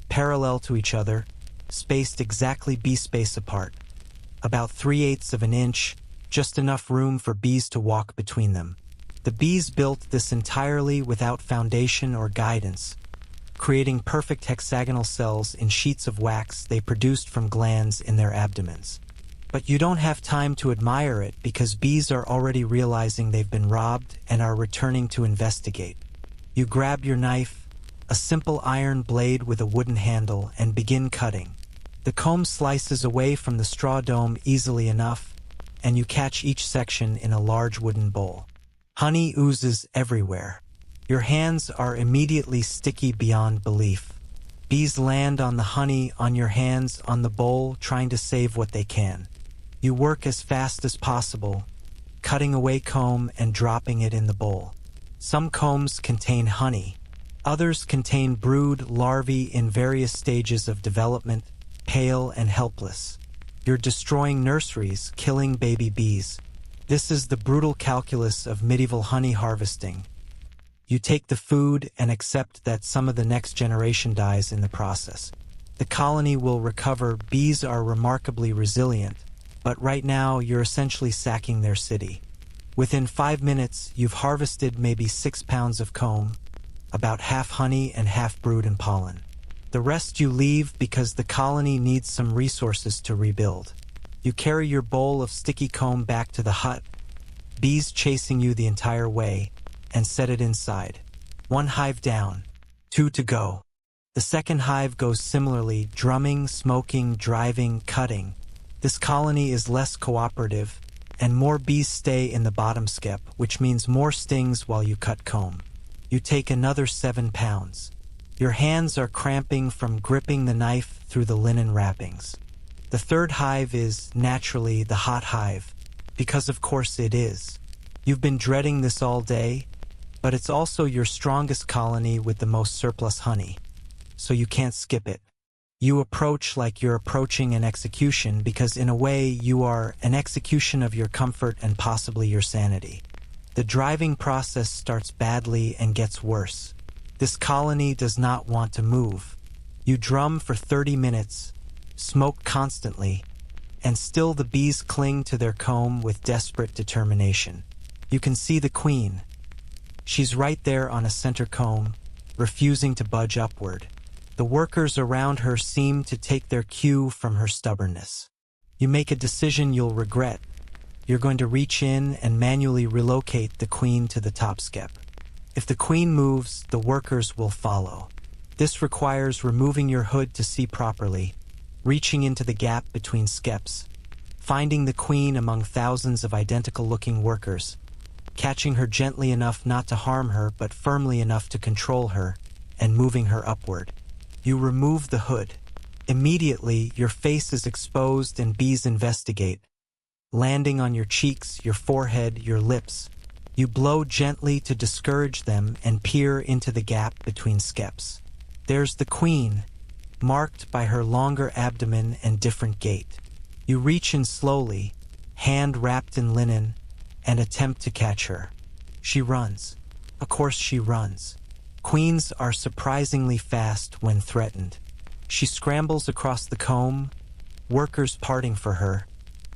parallel to each other, spaced exactly bee space apart. About 3/8 of an inch, just enough room for bees to walk between them. The bees built this entirely without foundation or guidance, creating perfect hexagonal cells in sheets of wax they produced from glands in their abdomens. But you don't have time to admire it because bees are already realizing they've been robbed and are returning to investigate. You grab your knife, a simple iron blade with a wooden handle, and begin cutting. The comb slices away from the straw dome easily enough, and you catch each section in a large wooden bowl. Honey oozes everywhere. Your hands are immediately sticky beyond belief. Bees land on the honey, on your hands, on the bowl, trying to save what they can. You work as fast as possible, cutting away comb and dropping it in the bowl. Some combs contain honey. Others contain brood larvae in various stages of development, pale and helpless. You're destroying nurseries, killing baby bees. This is the brutal calculus of medieval honey harvesting. You take the food and accept that some of the next generation dies in the process. The colony will recover. Bees are remarkably resilient, but right now you're essentially sacking their city. Within 5 minutes, you've harvested maybe 6 pounds of comb, about half honey and half brood and pollen. The rest you leave because the colony needs some resources to rebuild. You carry your bowl of sticky comb back to the hut, bees chasing you the entire way, and set it inside. 1 hive down, 2 to go. The second hive goes similarly, drumming, smoking, driving, cutting. This colony is less cooperative, and more bees stay in the bottom skep, which means more stings while you cut comb. You take another 7 pounds. Your hands are cramping from gripping the knife through the linen wrappings. The third hive is, naturally, the hot hive, because of course it is. You've been dreading this all day, but it's also your strongest colony with the most surplus honey, so you can't skip it. You approach like you're approaching an execution because in a way you are an execution of your comfort and possibly your sanity. The driving process starts badly and gets worse. This colony does not want to move. You drum for 30 minutes, smoke constantly, and still the bees cling to their comb with desperate determination. You can see the queen, She's right there on a center comb, refusing to budge upward. The workers around her seem to take their cue from her stubbornness. You make a decision you'll regret. You're going to reach in and manually relocate the queen to the top skep. If the queen moves, the workers will follow. This requires removing your hood to see properly, reaching into the gap between skeps, finding the queen among thousands of identical-looking workers, catching her gently enough not to harm her but firmly enough to control her, and moving her upward. You remove the hood. Immediately, your face is exposed and bees investigate, landing on your cheeks, your forehead, your lips. You blow gently to discourage them and peer into the gap between skeps. There's the queen, marked by her longer abdomen and different gait. You reach in slowly, hand wrapped in linen, and attempt to catch her. She runs. Of course she runs. Queens are surprisingly fast when threatened. She scrambles across the comb, workers parting for her,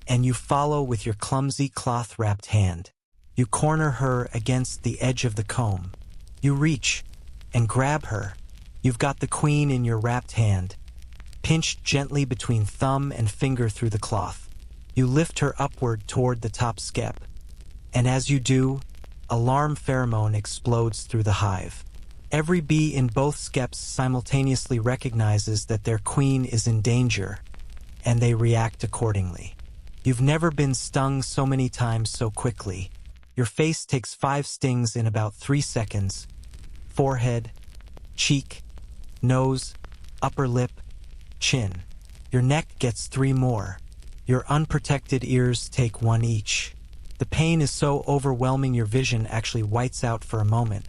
and you follow with your clumsy cloth-wrapped hand. You corner her against the edge of the comb. You reach and grab her. You've got the queen in your wrapped hand, pinched gently between thumb and finger through the cloth. You lift her upward toward the top skep, and as you do, alarm pheromone explodes through the hive. Every bee in both skeps simultaneously recognizes that their queen is in danger, and they react accordingly. You've never been stung so many times so quickly. Your face takes 5 stings in about 3 seconds. Forehead, cheek, nose, upper lip, chin. Your neck gets 3 more. Your unprotected ears take 1 each. The pain is so overwhelming your vision actually whites out for a moment.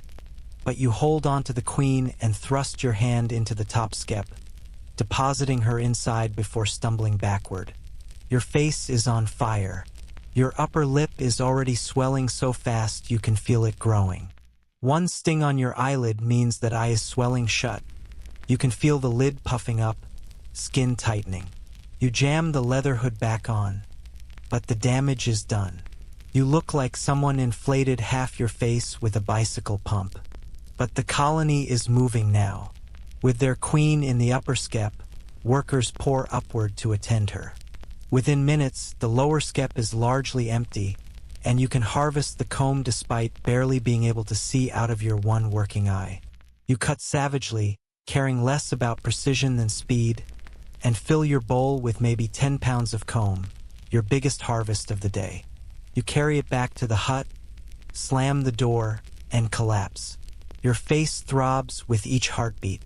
But you hold on to the queen and thrust your hand into the top skep, depositing her inside before stumbling backward. Your face is on fire. Your upper lip is already swelling so fast you can feel it growing. 1 sting on your eyelid means that eye is swelling shut. You can feel the lid puffing up, skin tightening. You jam the leather hood back on, but the damage is done. You look like someone inflated half your face with a bicycle pump. But the colony is moving now. With their queen in the upper skep, workers pour upward to attend her. Within minutes, the lower skep is largely empty, and you can harvest the comb despite barely being able to see out of your 1 working eye. You cut savagely, caring less about precision than speed, and fill your bowl with maybe 10 pounds of comb, your biggest harvest of the day. You carry it back to the hut, slam the door, and collapse. Your face throbs with each heartbeat.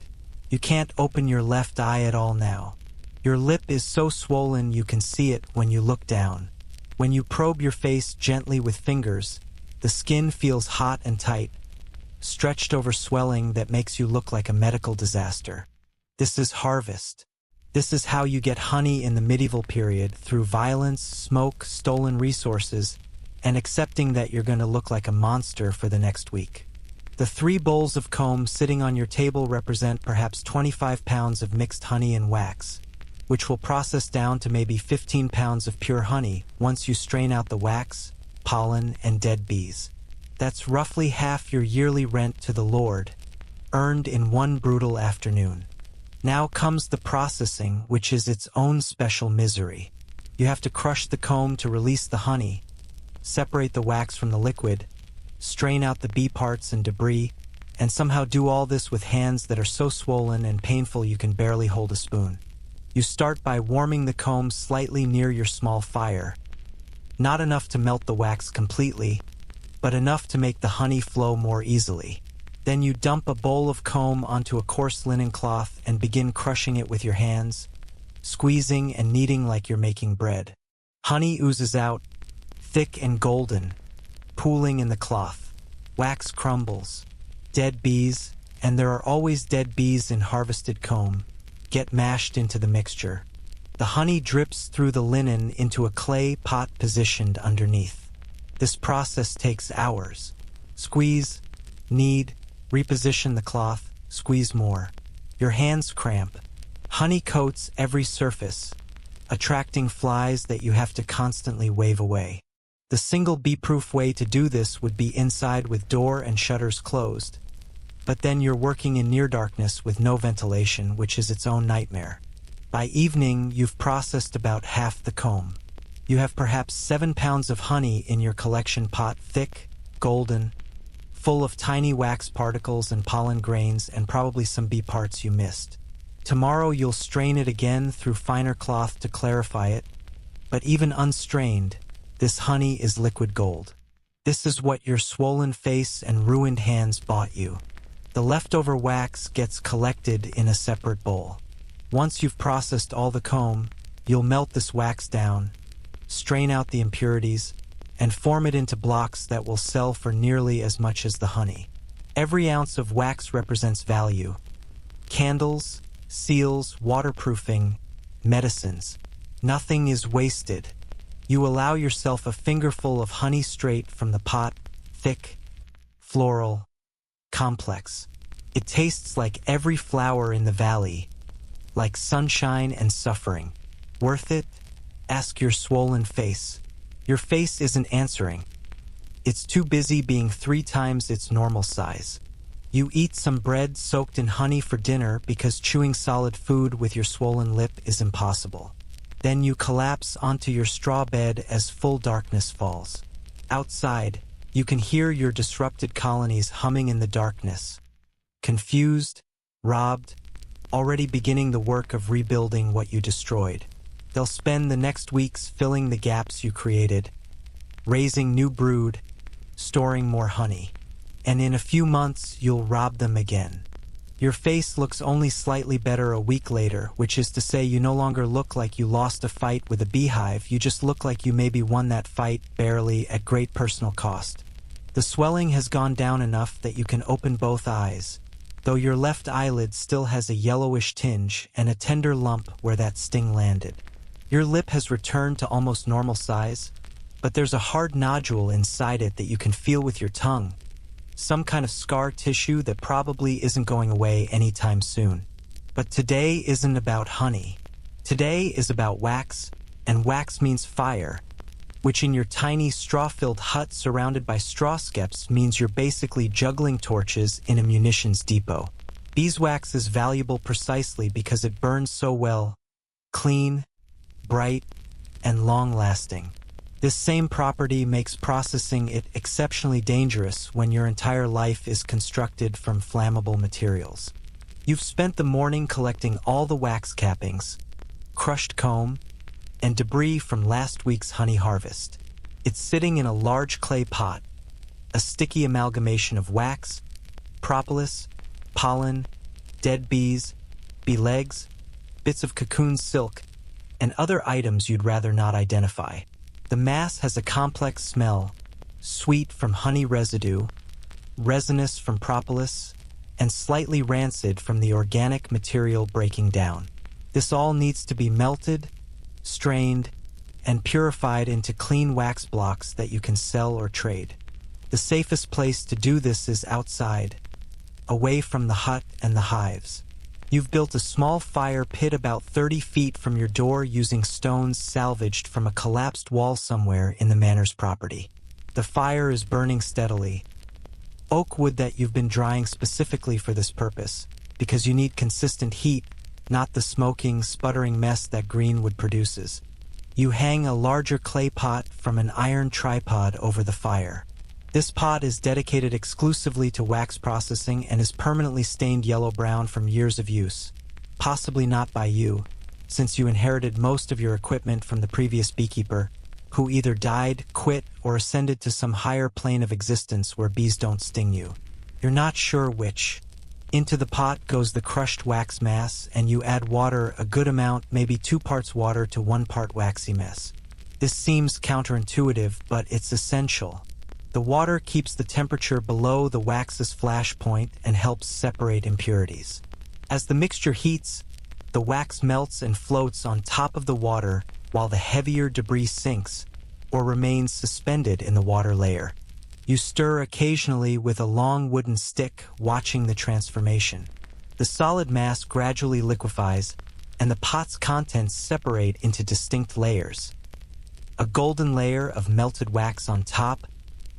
You can't open your left eye at all now. Your lip is so swollen you can see it when you look down. When you probe your face gently with fingers, the skin feels hot and tight, stretched over swelling that makes you look like a medical disaster. This is harvest. This is how you get honey in the medieval period, through violence, smoke, stolen resources, and accepting that you're going to look like a monster for the next week. The 3 bowls of comb sitting on your table represent perhaps 25 pounds of mixed honey and wax, which will process down to maybe 15 pounds of pure honey once you strain out the wax, pollen, and dead bees. That's roughly half your yearly rent to the Lord, earned in 1 brutal afternoon. Now comes the processing, which is its own special misery. You have to crush the comb to release the honey, separate the wax from the liquid, strain out the bee parts and debris, and somehow do all this with hands that are so swollen and painful you can barely hold a spoon. You start by warming the comb slightly near your small fire. Not enough to melt the wax completely, but enough to make the honey flow more easily. Then you dump a bowl of comb onto a coarse linen cloth and begin crushing it with your hands, squeezing and kneading like you're making bread. Honey oozes out, thick and golden, pooling in the cloth. Wax crumbles. Dead bees, and there are always dead bees in harvested comb, get mashed into the mixture. The honey drips through the linen into a clay pot positioned underneath. This process takes hours. Squeeze, knead, reposition the cloth, squeeze more. Your hands cramp. Honey coats every surface, attracting flies that you have to constantly wave away. The single bee-proof way to do this would be inside with door and shutters closed. But then you're working in near darkness with no ventilation, which is its own nightmare. By evening, you've processed about half the comb. You have perhaps 7 pounds of honey in your collection pot, thick, golden, full of tiny wax particles and pollen grains and probably some bee parts you missed. Tomorrow you'll strain it again through finer cloth to clarify it, but even unstrained, this honey is liquid gold. This is what your swollen face and ruined hands bought you. The leftover wax gets collected in a separate bowl. Once you've processed all the comb, you'll melt this wax down, strain out the impurities, and form it into blocks that will sell for nearly as much as the honey. Every ounce of wax represents value. Candles, seals, waterproofing, medicines. Nothing is wasted. You allow yourself a fingerful of honey straight from the pot, thick, floral, complex. It tastes like every flower in the valley, like sunshine and suffering. Worth it? Ask your swollen face. Your face isn't answering. It's too busy being 3 times its normal size. You eat some bread soaked in honey for dinner because chewing solid food with your swollen lip is impossible. Then you collapse onto your straw bed as full darkness falls. Outside, you can hear your disrupted colonies humming in the darkness. Confused, robbed, already beginning the work of rebuilding what you destroyed. They'll spend the next weeks filling the gaps you created, raising new brood, storing more honey. And in a few months, you'll rob them again. Your face looks only slightly better a week later, which is to say you no longer look like you lost a fight with a beehive, you just look like you maybe won that fight, barely, at great personal cost. The swelling has gone down enough that you can open both eyes, though your left eyelid still has a yellowish tinge and a tender lump where that sting landed. Your lip has returned to almost normal size, but there's a hard nodule inside it that you can feel with your tongue. Some kind of scar tissue that probably isn't going away anytime soon. But today isn't about honey. Today is about wax, and wax means fire, which in your tiny straw-filled hut surrounded by straw skeps means you're basically juggling torches in a munitions depot. Beeswax is valuable precisely because it burns so well, clean, bright, and long-lasting. This same property makes processing it exceptionally dangerous when your entire life is constructed from flammable materials. You've spent the morning collecting all the wax cappings, crushed comb, and debris from last week's honey harvest. It's sitting in a large clay pot, a sticky amalgamation of wax, propolis, pollen, dead bees, bee legs, bits of cocoon silk, and other items you'd rather not identify. The mass has a complex smell, sweet from honey residue, resinous from propolis, and slightly rancid from the organic material breaking down. This all needs to be melted, strained, and purified into clean wax blocks that you can sell or trade. The safest place to do this is outside, away from the hut and the hives. You've built a small fire pit about 30 feet from your door using stones salvaged from a collapsed wall somewhere in the manor's property. The fire is burning steadily. Oak wood that you've been drying specifically for this purpose, because you need consistent heat, not the smoking, sputtering mess that green wood produces. You hang a larger clay pot from an iron tripod over the fire. This pot is dedicated exclusively to wax processing and is permanently stained yellow-brown from years of use. Possibly not by you, since you inherited most of your equipment from the previous beekeeper, who either died, quit, or ascended to some higher plane of existence where bees don't sting you. You're not sure which. Into the pot goes the crushed wax mass, and you add water, a good amount, maybe 2 parts water to 1 part waxy mess. This seems counterintuitive, but it's essential. The water keeps the temperature below the wax's flash point and helps separate impurities. As the mixture heats, the wax melts and floats on top of the water while the heavier debris sinks or remains suspended in the water layer. You stir occasionally with a long wooden stick, watching the transformation. The solid mass gradually liquefies, and the pot's contents separate into distinct layers. A golden layer of melted wax on top,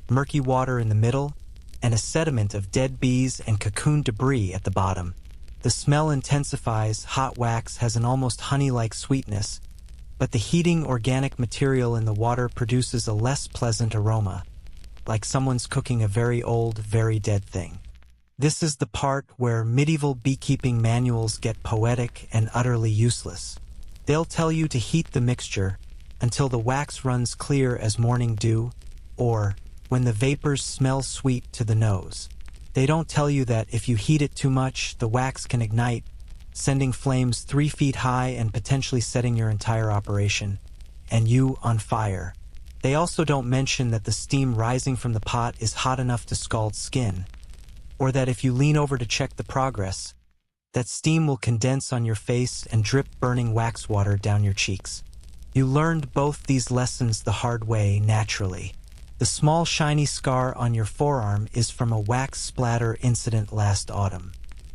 murky water in the middle, and a sediment of dead bees and cocoon debris at the bottom. The smell intensifies. Hot wax has an almost honey-like sweetness, but the heating organic material in the water produces a less pleasant aroma, like someone's cooking a very old, very dead thing. This is the part where medieval beekeeping manuals get poetic and utterly useless. They'll tell you to heat the mixture until the wax runs clear as morning dew, or when the vapors smell sweet to the nose. They don't tell you that if you heat it too much, the wax can ignite, sending flames 3 feet high and potentially setting your entire operation, and you on fire. They also don't mention that the steam rising from the pot is hot enough to scald skin, or that if you lean over to check the progress, that steam will condense on your face and drip burning wax water down your cheeks. You learned both these lessons the hard way, naturally. The small shiny scar on your forearm is from a wax splatter incident last autumn.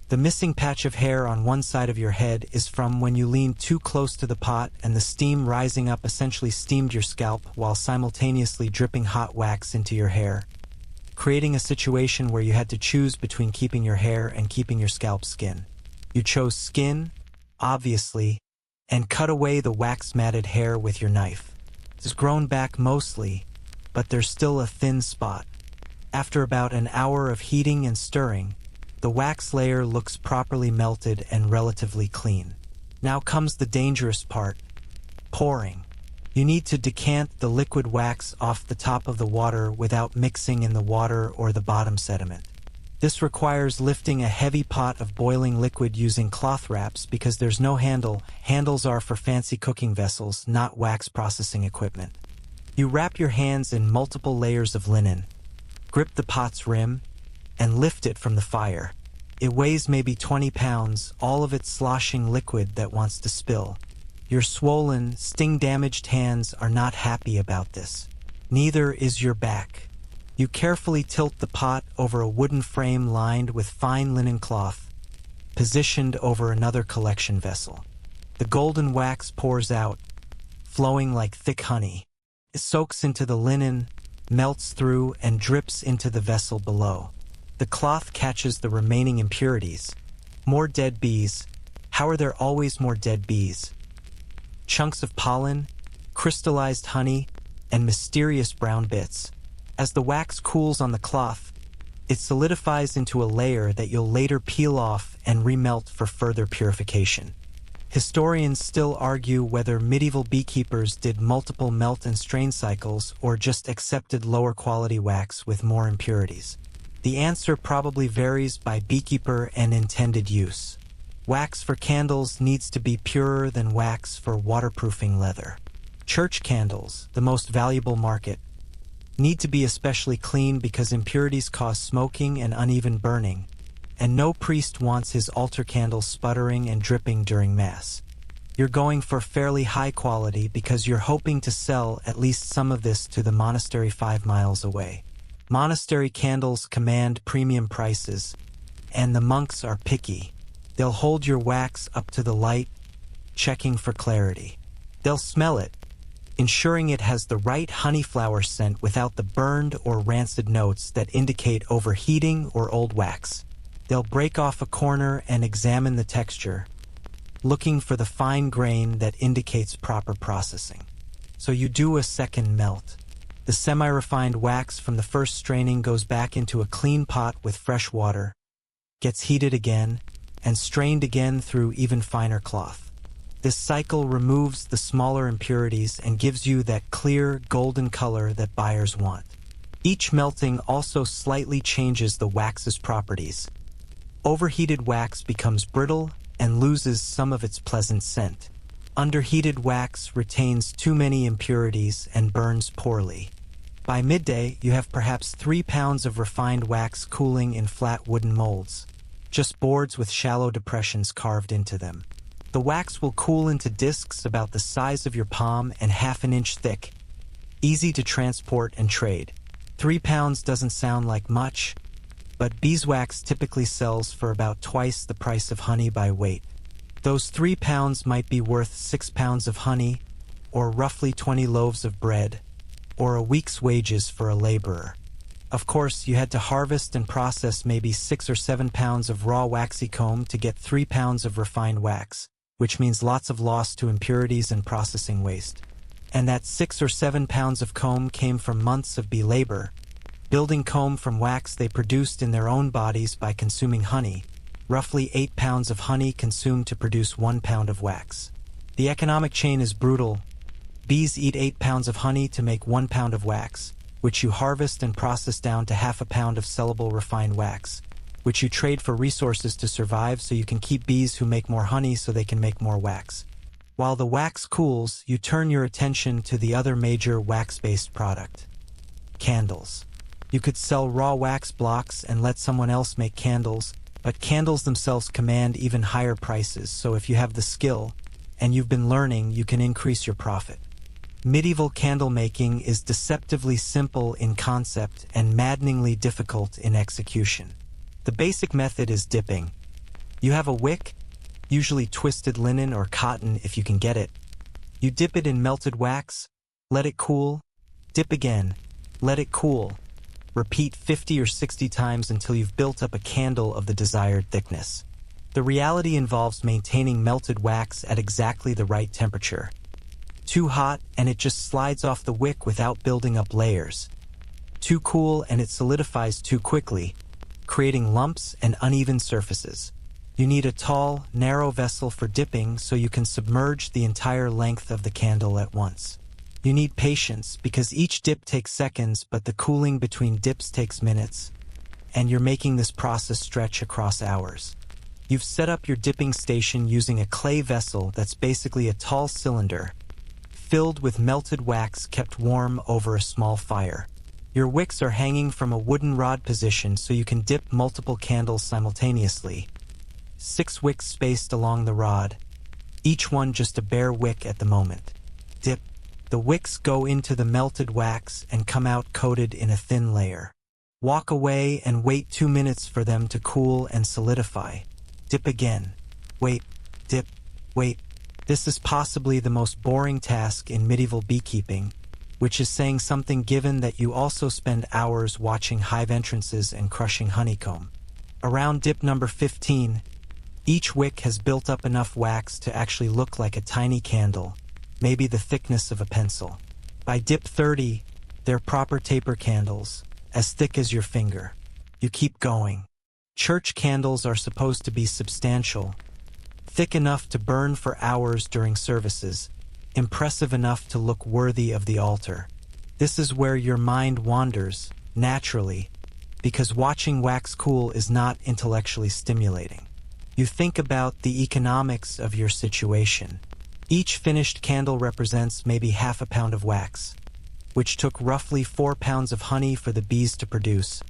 The missing patch of hair on one side of your head is from when you leaned too close to the pot and the steam rising up essentially steamed your scalp while simultaneously dripping hot wax into your hair, creating a situation where you had to choose between keeping your hair and keeping your scalp skin. You chose skin, obviously, and cut away the wax-matted hair with your knife. It's grown back mostly, but there's still a thin spot. After about an hour of heating and stirring, the wax layer looks properly melted and relatively clean. Now comes the dangerous part, pouring. You need to decant the liquid wax off the top of the water without mixing in the water or the bottom sediment. This requires lifting a heavy pot of boiling liquid using cloth wraps because there's no handle. Handles are for fancy cooking vessels, not wax processing equipment. You wrap your hands in multiple layers of linen, grip the pot's rim, and lift it from the fire. It weighs maybe 20 pounds, all of it sloshing liquid that wants to spill. Your swollen, sting-damaged hands are not happy about this. Neither is your back. You carefully tilt the pot over a wooden frame lined with fine linen cloth, positioned over another collection vessel. The golden wax pours out, flowing like thick honey. It soaks into the linen, melts through, and drips into the vessel below. The cloth catches the remaining impurities. More dead bees. How are there always more dead bees? Chunks of pollen, crystallized honey, and mysterious brown bits. As the wax cools on the cloth, it solidifies into a layer that you'll later peel off and remelt for further purification. Historians still argue whether medieval beekeepers did multiple melt and strain cycles or just accepted lower quality wax with more impurities. The answer probably varies by beekeeper and intended use. Wax for candles needs to be purer than wax for waterproofing leather. Church candles, the most valuable market, need to be especially clean because impurities cause smoking and uneven burning, and no priest wants his altar candles sputtering and dripping during Mass. You're going for fairly high quality because you're hoping to sell at least some of this to the monastery 5 miles away. Monastery candles command premium prices, and the monks are picky. They'll hold your wax up to the light, checking for clarity. They'll smell it, ensuring it has the right honeyflower scent without the burned or rancid notes that indicate overheating or old wax. They'll break off a corner and examine the texture, looking for the fine grain that indicates proper processing. So you do a second melt. The semi-refined wax from the first straining goes back into a clean pot with fresh water, gets heated again, and strained again through even finer cloth. This cycle removes the smaller impurities and gives you that clear, golden color that buyers want. Each melting also slightly changes the wax's properties. Overheated wax becomes brittle and loses some of its pleasant scent. Underheated wax retains too many impurities and burns poorly. By midday, you have perhaps 3 pounds of refined wax cooling in flat wooden molds, just boards with shallow depressions carved into them. The wax will cool into discs about the size of your palm and ½ inch thick, easy to transport and trade. 3 pounds doesn't sound like much, but beeswax typically sells for about twice the price of honey by weight. Those 3 pounds might be worth 6 pounds of honey, or roughly 20 loaves of bread, or a week's wages for a laborer. Of course, you had to harvest and process maybe 6 or 7 pounds of raw waxy comb to get 3 pounds of refined wax, which means lots of loss to impurities and processing waste. And that 6 or 7 pounds of comb came from months of bee labor, building comb from wax they produced in their own bodies by consuming honey, roughly 8 pounds of honey consumed to produce 1 pound of wax. The economic chain is brutal. Bees eat 8 pounds of honey to make 1 pound of wax, which you harvest and process down to half a pound of sellable refined wax, which you trade for resources to survive so you can keep bees who make more honey so they can make more wax. While the wax cools, you turn your attention to the other major wax-based product: candles. You could sell raw wax blocks and let someone else make candles, but candles themselves command even higher prices, so if you have the skill, and you've been learning, you can increase your profit. Medieval candle making is deceptively simple in concept and maddeningly difficult in execution. The basic method is dipping. You have a wick, usually twisted linen or cotton if you can get it. You dip it in melted wax, let it cool, dip again, let it cool. Repeat 50 or 60 times until you've built up a candle of the desired thickness. The reality involves maintaining melted wax at exactly the right temperature. Too hot and it just slides off the wick without building up layers. Too cool and it solidifies too quickly, creating lumps and uneven surfaces. You need a tall, narrow vessel for dipping so you can submerge the entire length of the candle at once. You need patience because each dip takes seconds, but the cooling between dips takes minutes, and you're making this process stretch across hours. You've set up your dipping station using a clay vessel that's basically a tall cylinder, filled with melted wax kept warm over a small fire. Your wicks are hanging from a wooden rod position so you can dip multiple candles simultaneously. 6 wicks spaced along the rod, each one just a bare wick at the moment. Dip. The wicks go into the melted wax and come out coated in a thin layer. Walk away and wait 2 minutes for them to cool and solidify. Dip again. Wait. Dip. Wait. This is possibly the most boring task in medieval beekeeping, which is saying something given that you also spend hours watching hive entrances and crushing honeycomb. Around dip number 15, each wick has built up enough wax to actually look like a tiny candle, maybe the thickness of a pencil. By dip 30, they're proper taper candles, as thick as your finger. You keep going. Church candles are supposed to be substantial, thick enough to burn for hours during services, impressive enough to look worthy of the altar. This is where your mind wanders, naturally, because watching wax cool is not intellectually stimulating. You think about the economics of your situation. Each finished candle represents maybe half a pound of wax, which took roughly 4 pounds of honey for the bees to produce,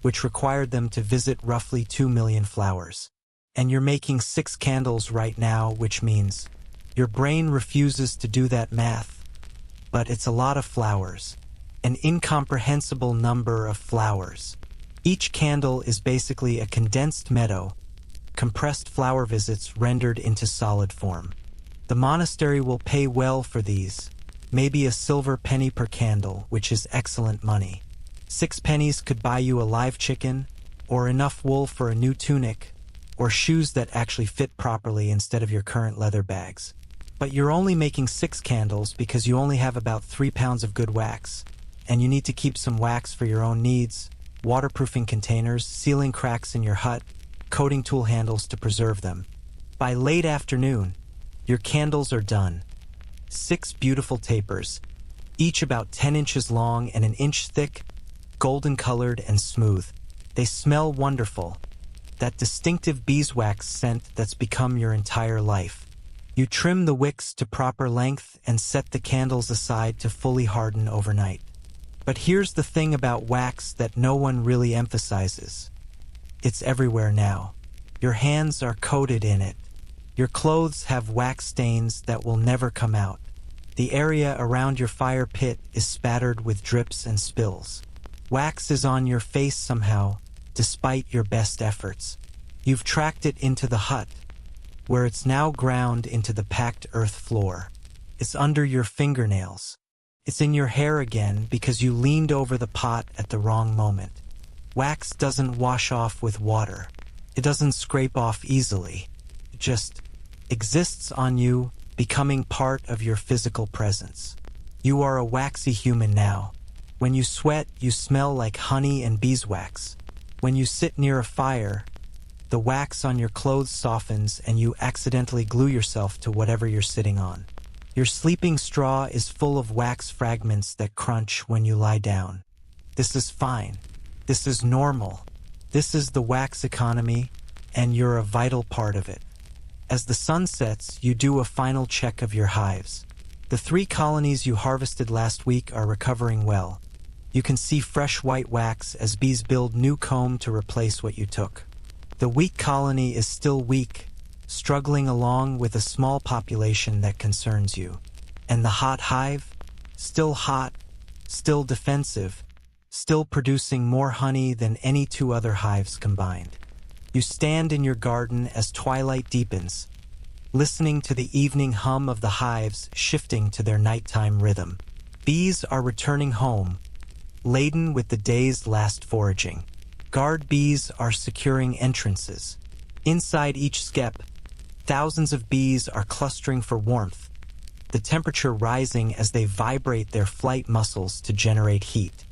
which required them to visit roughly 2 million flowers. And you're making 6 candles right now, which means your brain refuses to do that math, but it's a lot of flowers, an incomprehensible number of flowers. Each candle is basically a condensed meadow, compressed flower visits rendered into solid form. The monastery will pay well for these, maybe a silver penny per candle, which is excellent money. 6 pennies could buy you a live chicken, or enough wool for a new tunic, or shoes that actually fit properly instead of your current leather bags. But you're only making 6 candles because you only have about 3 pounds of good wax, and you need to keep some wax for your own needs, waterproofing containers, sealing cracks in your hut, coating tool handles to preserve them. By late afternoon, your candles are done. 6 beautiful tapers, each about 10 inches long and an inch thick, golden colored and smooth. They smell wonderful, that distinctive beeswax scent that's become your entire life. You trim the wicks to proper length and set the candles aside to fully harden overnight. But here's the thing about wax that no one really emphasizes. It's everywhere now. Your hands are coated in it. Your clothes have wax stains that will never come out. The area around your fire pit is spattered with drips and spills. Wax is on your face somehow, despite your best efforts. You've tracked it into the hut, where it's now ground into the packed earth floor. It's under your fingernails. It's in your hair again because you leaned over the pot at the wrong moment. Wax doesn't wash off with water. It doesn't scrape off easily. It just exists on you, becoming part of your physical presence. You are a waxy human now. When you sweat, you smell like honey and beeswax. When you sit near a fire, the wax on your clothes softens and you accidentally glue yourself to whatever you're sitting on. Your sleeping straw is full of wax fragments that crunch when you lie down. This is fine. This is normal. This is the wax economy, and you're a vital part of it. As the sun sets, you do a final check of your hives. The 3 colonies you harvested last week are recovering well. You can see fresh white wax as bees build new comb to replace what you took. The weak colony is still weak, struggling along with a small population that concerns you. And the hot hive? Still hot, still defensive, still producing more honey than any 2 other hives combined. You stand in your garden as twilight deepens, listening to the evening hum of the hives shifting to their nighttime rhythm. Bees are returning home, laden with the day's last foraging. Guard bees are securing entrances. Inside each skep, thousands of bees are clustering for warmth, the temperature rising as they vibrate their flight muscles to generate heat.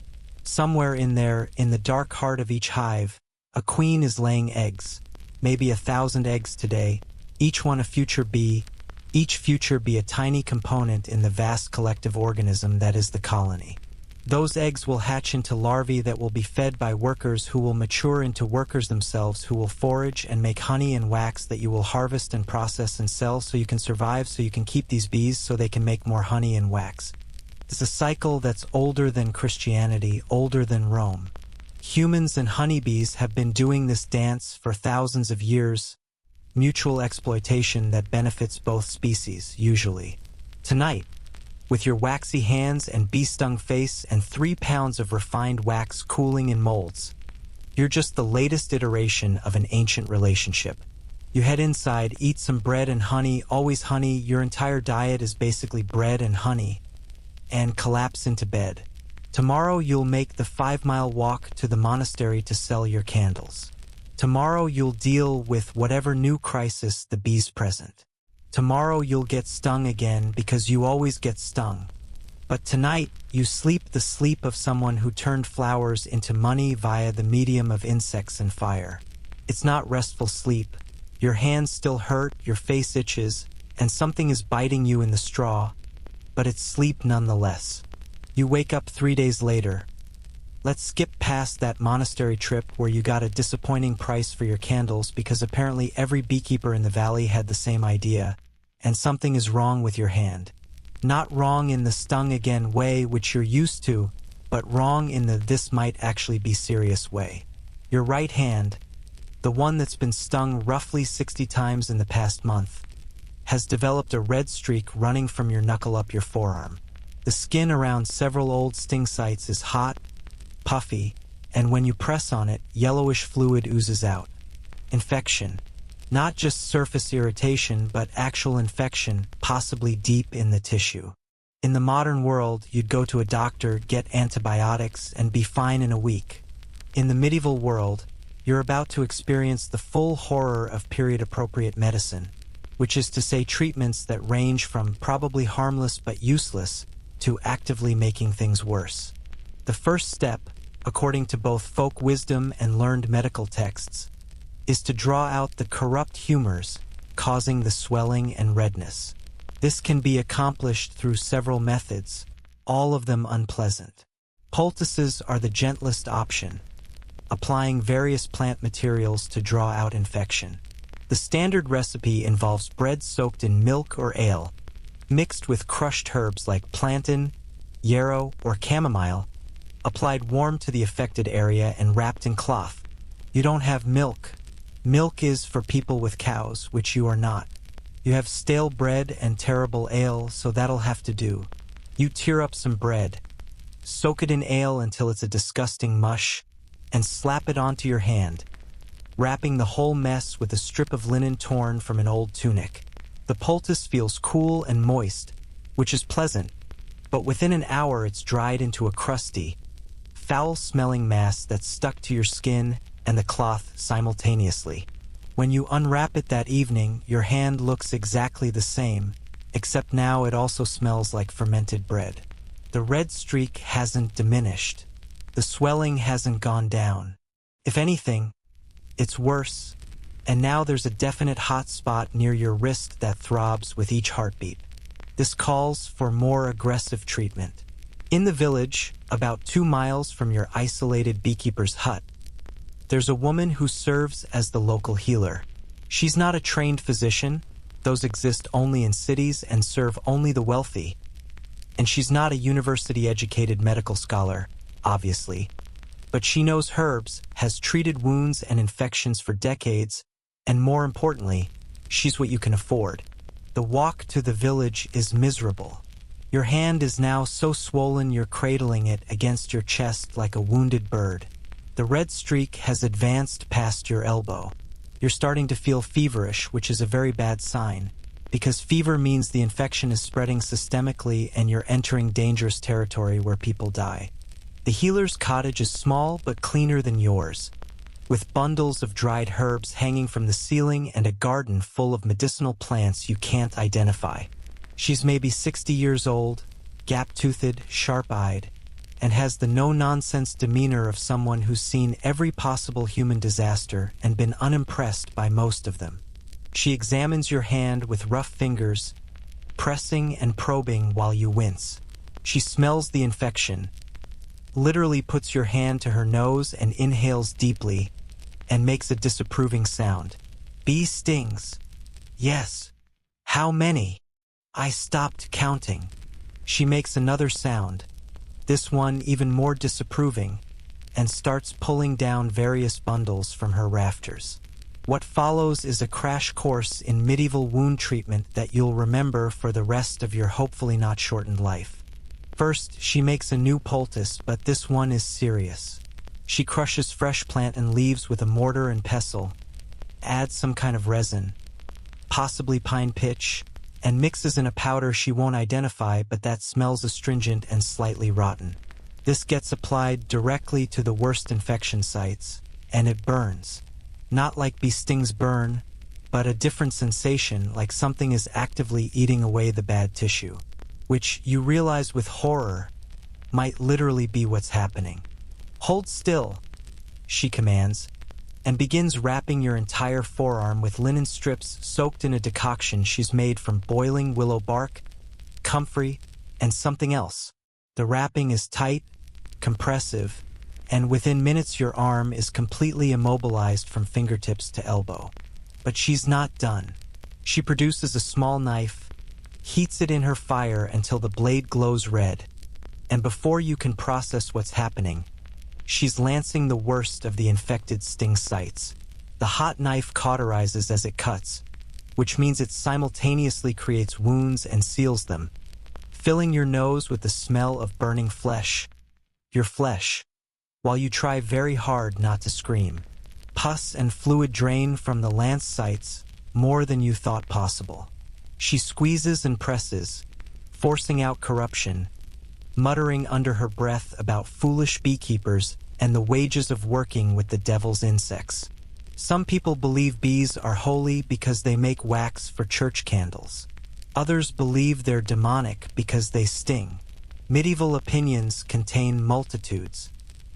Somewhere in there, in the dark heart of each hive, a queen is laying eggs, maybe 1,000 eggs today, each one a future bee, each future bee a tiny component in the vast collective organism that is the colony. Those eggs will hatch into larvae that will be fed by workers who will mature into workers themselves who will forage and make honey and wax that you will harvest and process and sell so you can survive, so you can keep these bees so they can make more honey and wax. It's a cycle that's older than Christianity, older than Rome. Humans and honeybees have been doing this dance for thousands of years, mutual exploitation that benefits both species, usually. Tonight, with your waxy hands and bee-stung face and 3 pounds of refined wax cooling in molds, you're just the latest iteration of an ancient relationship. You head inside, eat some bread and honey, always honey, your entire diet is basically bread and honey, and collapse into bed. Tomorrow you'll make the 5-mile walk to the monastery to sell your candles. Tomorrow you'll deal with whatever new crisis the bees present. Tomorrow you'll get stung again because you always get stung. But tonight you sleep the sleep of someone who turned flowers into money via the medium of insects and fire. It's not restful sleep. Your hands still hurt, your face itches, and something is biting you in the straw, but it's sleep nonetheless. You wake up 3 days later. Let's skip past that monastery trip where you got a disappointing price for your candles because apparently every beekeeper in the valley had the same idea, and something is wrong with your hand. Not wrong in the stung again way which you're used to, but wrong in the this might actually be serious way. Your right hand, the one that's been stung roughly 60 times in the past month, has developed a red streak running from your knuckle up your forearm. The skin around several old sting sites is hot, puffy, and when you press on it, yellowish fluid oozes out. Infection. Not just surface irritation, but actual infection, possibly deep in the tissue. In the modern world, you'd go to a doctor, get antibiotics, and be fine in a week. In the medieval world, you're about to experience the full horror of period-appropriate medicine, which is to say treatments that range from probably harmless but useless to actively making things worse. The first step, according to both folk wisdom and learned medical texts, is to draw out the corrupt humors causing the swelling and redness. This can be accomplished through several methods, all of them unpleasant. Poultices are the gentlest option, applying various plant materials to draw out infection. The standard recipe involves bread soaked in milk or ale, mixed with crushed herbs like plantain, yarrow, or chamomile, applied warm to the affected area and wrapped in cloth. You don't have milk. Milk is for people with cows, which you are not. You have stale bread and terrible ale, so that'll have to do. You tear up some bread, soak it in ale until it's a disgusting mush, and slap it onto your hand, wrapping the whole mess with a strip of linen torn from an old tunic. The poultice feels cool and moist, which is pleasant, but within an hour it's dried into a crusty, foul-smelling mass that's stuck to your skin and the cloth simultaneously. When you unwrap it that evening, your hand looks exactly the same, except now it also smells like fermented bread. The red streak hasn't diminished. The swelling hasn't gone down. If anything, it's worse, and now there's a definite hot spot near your wrist that throbs with each heartbeat. This calls for more aggressive treatment. In the village, about 2 miles from your isolated beekeeper's hut, there's a woman who serves as the local healer. She's not a trained physician, those exist only in cities and serve only the wealthy. And she's not a university-educated medical scholar, obviously. But she knows herbs, has treated wounds and infections for decades, and more importantly, she's what you can afford. The walk to the village is miserable. Your hand is now so swollen you're cradling it against your chest like a wounded bird. The red streak has advanced past your elbow. You're starting to feel feverish, which is a very bad sign, because fever means the infection is spreading systemically and you're entering dangerous territory where people die. The healer's cottage is small but cleaner than yours, with bundles of dried herbs hanging from the ceiling and a garden full of medicinal plants you can't identify. She's maybe 60 years old, gap-toothed, sharp-eyed, and has the no-nonsense demeanor of someone who's seen every possible human disaster and been unimpressed by most of them. She examines your hand with rough fingers, pressing and probing while you wince. She smells the infection, literally puts your hand to her nose and inhales deeply, and makes a disapproving sound. Bee stings. Yes. How many? I stopped counting. She makes another sound, this one even more disapproving, and starts pulling down various bundles from her rafters. What follows is a crash course in medieval wound treatment that you'll remember for the rest of your hopefully not shortened life. First, she makes a new poultice, but this one is serious. She crushes fresh plant and leaves with a mortar and pestle, adds some kind of resin, possibly pine pitch, and mixes in a powder she won't identify but that smells astringent and slightly rotten. This gets applied directly to the worst infection sites, and it burns. Not like bee stings burn, but a different sensation, like something is actively eating away the bad tissue, which you realize with horror might literally be what's happening. Hold still, she commands, and begins wrapping your entire forearm with linen strips soaked in a decoction she's made from boiling willow bark, comfrey, and something else. The wrapping is tight, compressive, and within minutes your arm is completely immobilized from fingertips to elbow. But she's not done. She produces a small knife, heats it in her fire until the blade glows red, and before you can process what's happening, she's lancing the worst of the infected sting sites. The hot knife cauterizes as it cuts, which means it simultaneously creates wounds and seals them, filling your nose with the smell of burning flesh. Your flesh, while you try very hard not to scream. Pus and fluid drain from the lance sites, more than you thought possible. She squeezes and presses, forcing out corruption, muttering under her breath about foolish beekeepers and the wages of working with the devil's insects. Some people believe bees are holy because they make wax for church candles. Others believe they're demonic because they sting. Medieval opinions contain multitudes.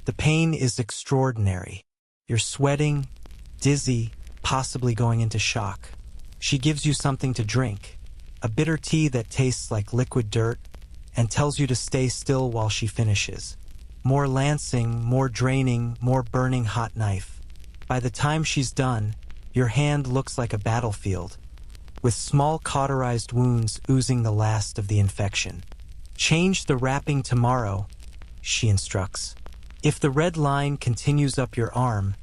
The pain is extraordinary. You're sweating, dizzy, possibly going into shock. She gives you something to drink, a bitter tea that tastes like liquid dirt, and tells you to stay still while she finishes. More lancing, more draining, more burning hot knife. By the time she's done, your hand looks like a battlefield, with small cauterized wounds oozing the last of the infection. Change the wrapping tomorrow, she instructs. If the red line continues up your arm,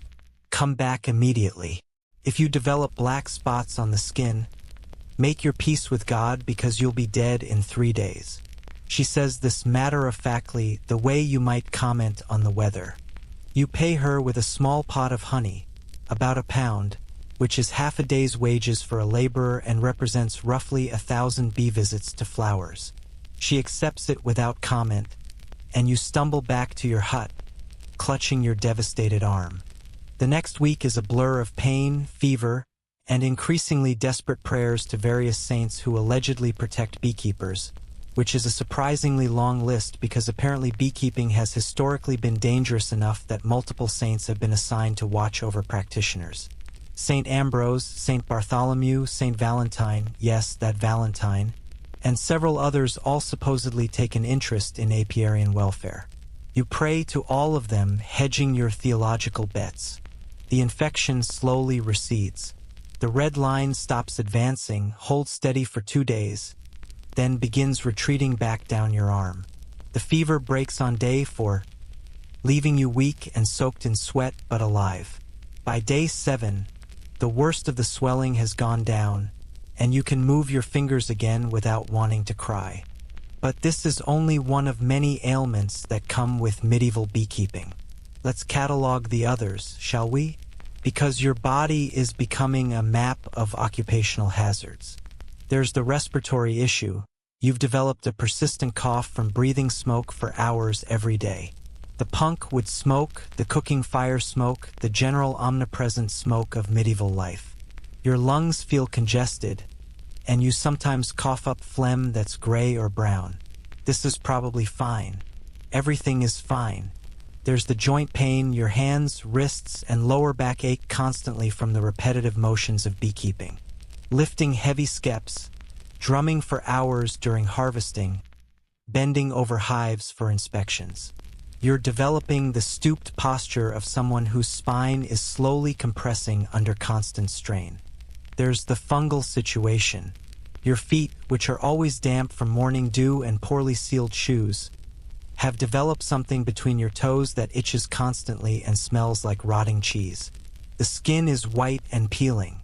come back immediately. If you develop black spots on the skin, make your peace with God because you'll be dead in 3 days. She says this matter-of-factly, the way you might comment on the weather. You pay her with a small pot of honey, about £1 pound, which is half a day's wages for a laborer and represents roughly 1,000 bee visits to flowers. She accepts it without comment, and you stumble back to your hut, clutching your devastated arm. The next week is a blur of pain, fever, and increasingly desperate prayers to various saints who allegedly protect beekeepers, which is a surprisingly long list because apparently beekeeping has historically been dangerous enough that multiple saints have been assigned to watch over practitioners. Saint Ambrose, Saint Bartholomew, Saint Valentine, yes, that Valentine, and several others all supposedly take an interest in apiarian welfare. You pray to all of them, hedging your theological bets. The infection slowly recedes. The red line stops advancing, holds steady for 2 days, then begins retreating back down your arm. The fever breaks on day 4, leaving you weak and soaked in sweat but alive. By day 7, the worst of the swelling has gone down, and you can move your fingers again without wanting to cry. But this is only one of many ailments that come with medieval beekeeping. Let's catalog the others, shall we? Because your body is becoming a map of occupational hazards. There's the respiratory issue. You've developed a persistent cough from breathing smoke for hours every day. The punk wood smoke, the cooking fire smoke, the general omnipresent smoke of medieval life. Your lungs feel congested, and you sometimes cough up phlegm that's gray or brown. This is probably fine. Everything is fine. There's the joint pain, your hands, wrists, and lower back ache constantly from the repetitive motions of beekeeping. Lifting heavy skeps, drumming for hours during harvesting, bending over hives for inspections. You're developing the stooped posture of someone whose spine is slowly compressing under constant strain. There's the fungal situation. Your feet, which are always damp from morning dew and poorly sealed shoes, have developed something between your toes that itches constantly and smells like rotting cheese. The skin is white and peeling.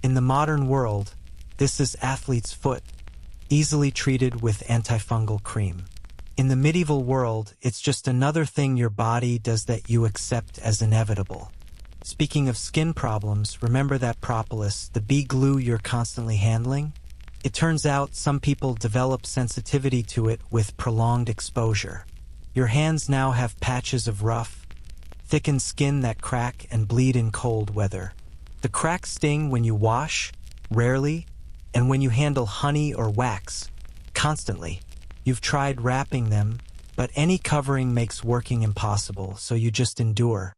In the modern world, this is athlete's foot, easily treated with antifungal cream. In the medieval world, it's just another thing your body does that you accept as inevitable. Speaking of skin problems, remember that propolis, the bee glue you're constantly handling? It turns out some people develop sensitivity to it with prolonged exposure. Your hands now have patches of rough, thickened skin that crack and bleed in cold weather. The cracks sting when you wash, rarely, and when you handle honey or wax, constantly. You've tried wrapping them, but any covering makes working impossible, so you just endure.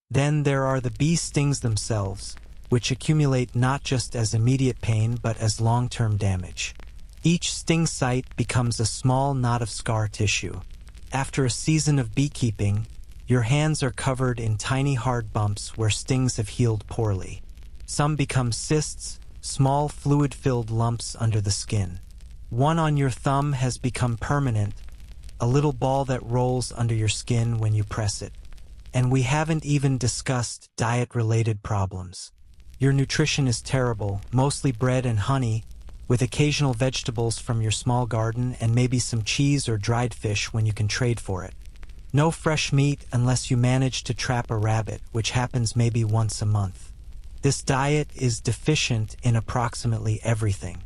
Then there are the bee stings themselves, which accumulate not just as immediate pain but as long-term damage. Each sting site becomes a small knot of scar tissue. After a season of beekeeping, your hands are covered in tiny hard bumps where stings have healed poorly. Some become cysts, small fluid-filled lumps under the skin. One on your thumb has become permanent, a little ball that rolls under your skin when you press it. And we haven't even discussed diet-related problems. Your nutrition is terrible, mostly bread and honey, with occasional vegetables from your small garden and maybe some cheese or dried fish when you can trade for it. No fresh meat unless you manage to trap a rabbit, which happens maybe once a month. This diet is deficient in approximately everything.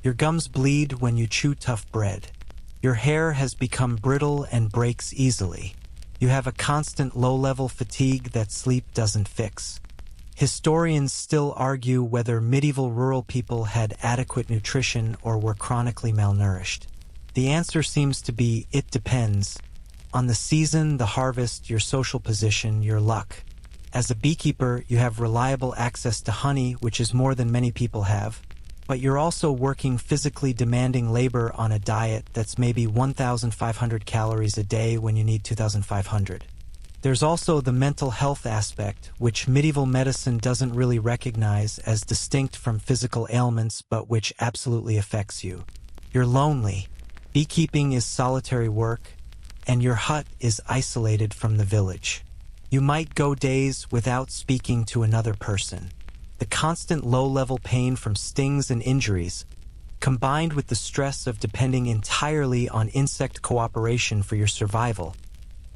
Your gums bleed when you chew tough bread. Your hair has become brittle and breaks easily. You have a constant low-level fatigue that sleep doesn't fix. Historians still argue whether medieval rural people had adequate nutrition or were chronically malnourished. The answer seems to be it depends on the season, the harvest, your social position, your luck. As a beekeeper, you have reliable access to honey, which is more than many people have, but you're also working physically demanding labor on a diet that's maybe 1,500 calories a day when you need 2,500. There's also the mental health aspect, which medieval medicine doesn't really recognize as distinct from physical ailments, but which absolutely affects you. You're lonely. Beekeeping is solitary work, and your hut is isolated from the village. You might go days without speaking to another person. The constant low-level pain from stings and injuries, combined with the stress of depending entirely on insect cooperation for your survival,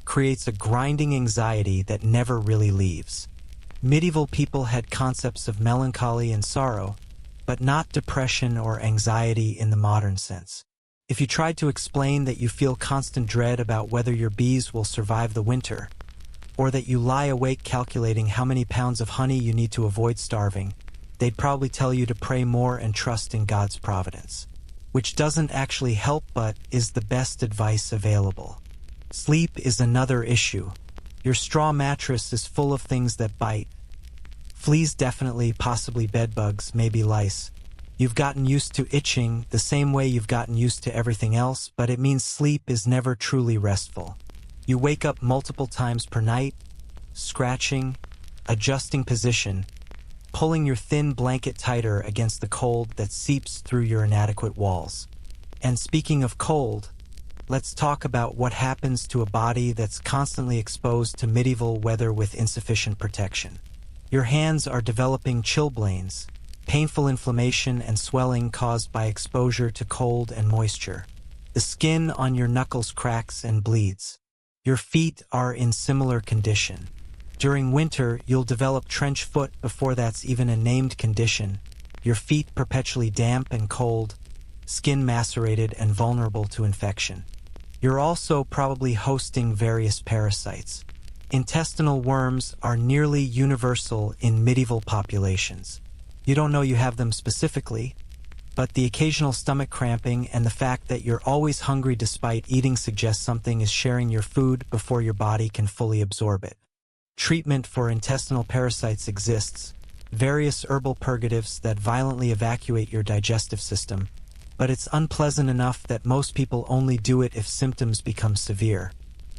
creates a grinding anxiety that never really leaves. Medieval people had concepts of melancholy and sorrow, but not depression or anxiety in the modern sense. If you tried to explain that you feel constant dread about whether your bees will survive the winter, or that you lie awake calculating how many pounds of honey you need to avoid starving, they'd probably tell you to pray more and trust in God's providence. Which doesn't actually help but is the best advice available. Sleep is another issue. Your straw mattress is full of things that bite. Fleas definitely, possibly bedbugs, maybe lice. You've gotten used to itching the same way you've gotten used to everything else, but it means sleep is never truly restful. You wake up multiple times per night, scratching, adjusting position, pulling your thin blanket tighter against the cold that seeps through your inadequate walls. And speaking of cold, let's talk about what happens to a body that's constantly exposed to medieval weather with insufficient protection. Your hands are developing chilblains, painful inflammation and swelling caused by exposure to cold and moisture. The skin on your knuckles cracks and bleeds. Your feet are in similar condition. During winter, you'll develop trench foot before that's even a named condition. Your feet perpetually damp and cold, skin macerated and vulnerable to infection. You're also probably hosting various parasites. Intestinal worms are nearly universal in medieval populations. You don't know you have them specifically, but the occasional stomach cramping and the fact that you're always hungry despite eating suggests something is sharing your food before your body can fully absorb it. Treatment for intestinal parasites exists, various herbal purgatives that violently evacuate your digestive system, but it's unpleasant enough that most people only do it if symptoms become severe.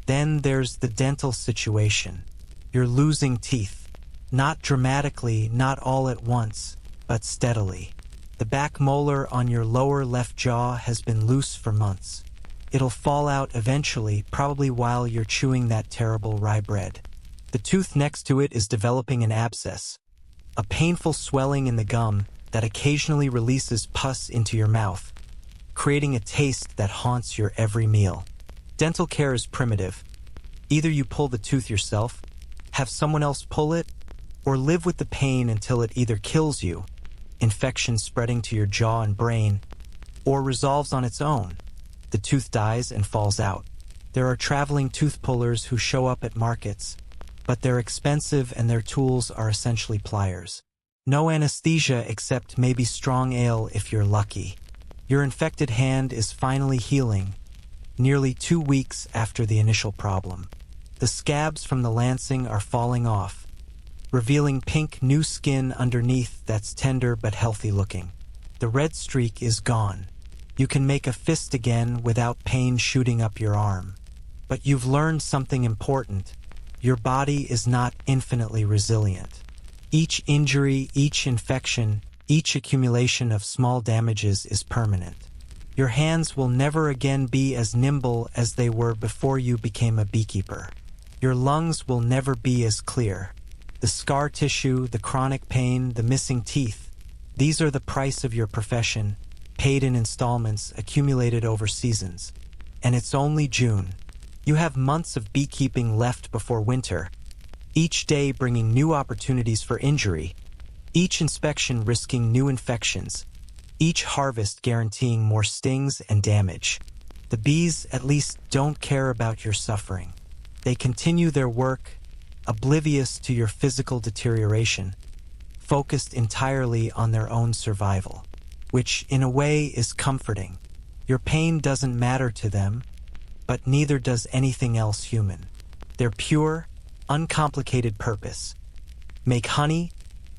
Then there's the dental situation. You're losing teeth. Not dramatically, not all at once, but steadily. The back molar on your lower left jaw has been loose for months. It'll fall out eventually, probably while you're chewing that terrible rye bread. The tooth next to it is developing an abscess, a painful swelling in the gum that occasionally releases pus into your mouth, creating a taste that haunts your every meal. Dental care is primitive. Either you pull the tooth yourself, have someone else pull it, or live with the pain until it either kills you, infection spreading to your jaw and brain, or resolves on its own. The tooth dies and falls out. There are traveling tooth pullers who show up at markets, but they're expensive and their tools are essentially pliers. No anesthesia except maybe strong ale if you're lucky. Your infected hand is finally healing, nearly 2 weeks after the initial problem. The scabs from the lancing are falling off, revealing pink new skin underneath that's tender but healthy looking. The red streak is gone. You can make a fist again without pain shooting up your arm. But you've learned something important. Your body is not infinitely resilient. Each injury, each infection, each accumulation of small damages is permanent. Your hands will never again be as nimble as they were before you became a beekeeper. Your lungs will never be as clear. The scar tissue, the chronic pain, the missing teeth, these are the price of your profession, paid in installments accumulated over seasons. And it's only June. You have months of beekeeping left before winter, each day bringing new opportunities for injury, each inspection risking new infections, each harvest guaranteeing more stings and damage. The bees at least don't care about your suffering. They continue their work, oblivious to your physical deterioration, focused entirely on their own survival, which in a way is comforting. Your pain doesn't matter to them, but neither does anything else human. Their pure, uncomplicated purpose: make honey,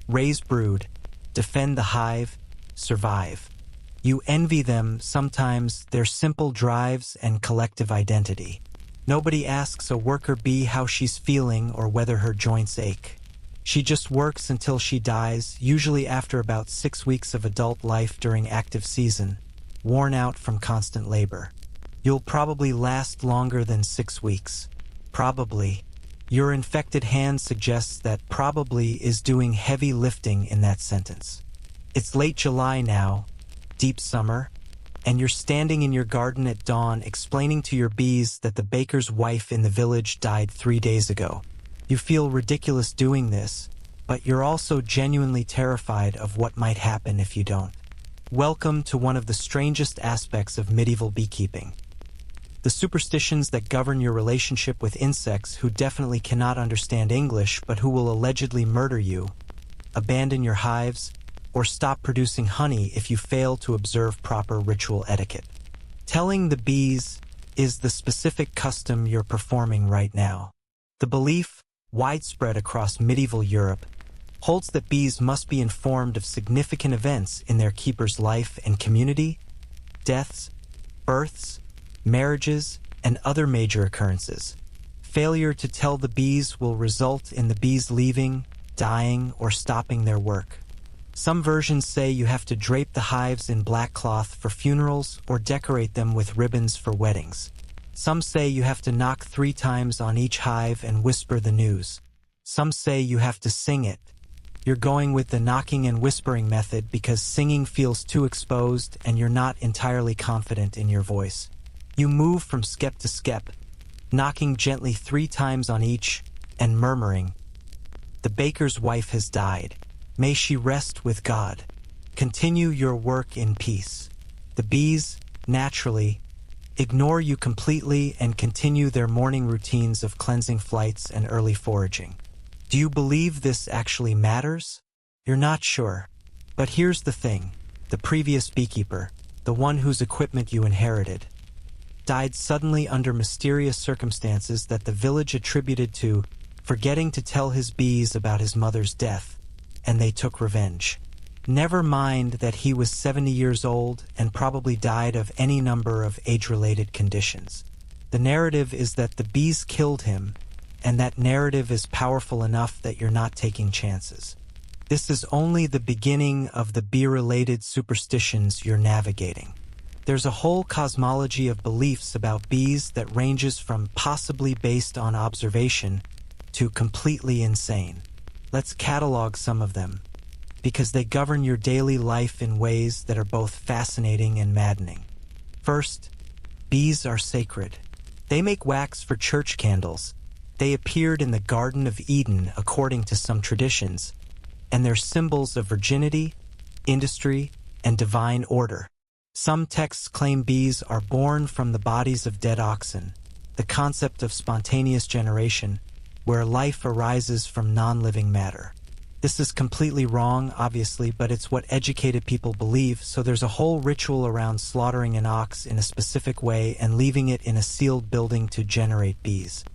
raise brood, defend the hive, survive. You envy them sometimes, their simple drives and collective identity. Nobody asks a worker bee how she's feeling or whether her joints ache. She just works until she dies, usually after about 6 weeks of adult life during active season, worn out from constant labor. You'll probably last longer than 6 weeks. Probably. Your infected hand suggests that probably is doing heavy lifting in that sentence. It's late July now, deep summer, and you're standing in your garden at dawn explaining to your bees that the baker's wife in the village died 3 days ago. You feel ridiculous doing this, but you're also genuinely terrified of what might happen if you don't. Welcome to one of the strangest aspects of medieval beekeeping. The superstitions that govern your relationship with insects who definitely cannot understand English but who will allegedly murder you, abandon your hives, or stop producing honey if you fail to observe proper ritual etiquette. Telling the bees is the specific custom you're performing right now. The belief, widespread across medieval Europe, holds that bees must be informed of significant events in their keeper's life and community, deaths, births, marriages, and other major occurrences. Failure to tell the bees will result in the bees leaving, dying, or stopping their work. Some versions say you have to drape the hives in black cloth for funerals or decorate them with ribbons for weddings. Some say you have to knock 3 times on each hive and whisper the news. Some say you have to sing it. You're going with the knocking and whispering method because singing feels too exposed and you're not entirely confident in your voice. You move from skep to skep, knocking gently 3 times on each and murmuring, "The baker's wife has died. May she rest with God. Continue your work in peace." The bees, naturally, ignore you completely and continue their morning routines of cleansing flights and early foraging. Do you believe this actually matters? You're not sure. But here's the thing. The previous beekeeper, the one whose equipment you inherited, died suddenly under mysterious circumstances that the village attributed to forgetting to tell his bees about his mother's death, and they took revenge. Never mind that he was 70 years old and probably died of any number of age-related conditions. The narrative is that the bees killed him, and that narrative is powerful enough that you're not taking chances. This is only the beginning of the bee-related superstitions you're navigating. There's a whole cosmology of beliefs about bees that ranges from possibly based on observation to completely insane. Let's catalog some of them, because they govern your daily life in ways that are both fascinating and maddening. First, bees are sacred. They make wax for church candles. They appeared in the Garden of Eden according to some traditions, and they're symbols of virginity, industry, and divine order. Some texts claim bees are born from the bodies of dead oxen, the concept of spontaneous generation, where life arises from non-living matter. This is completely wrong, obviously, but it's what educated people believe, so there's a whole ritual around slaughtering an ox in a specific way and leaving it in a sealed building to generate bees.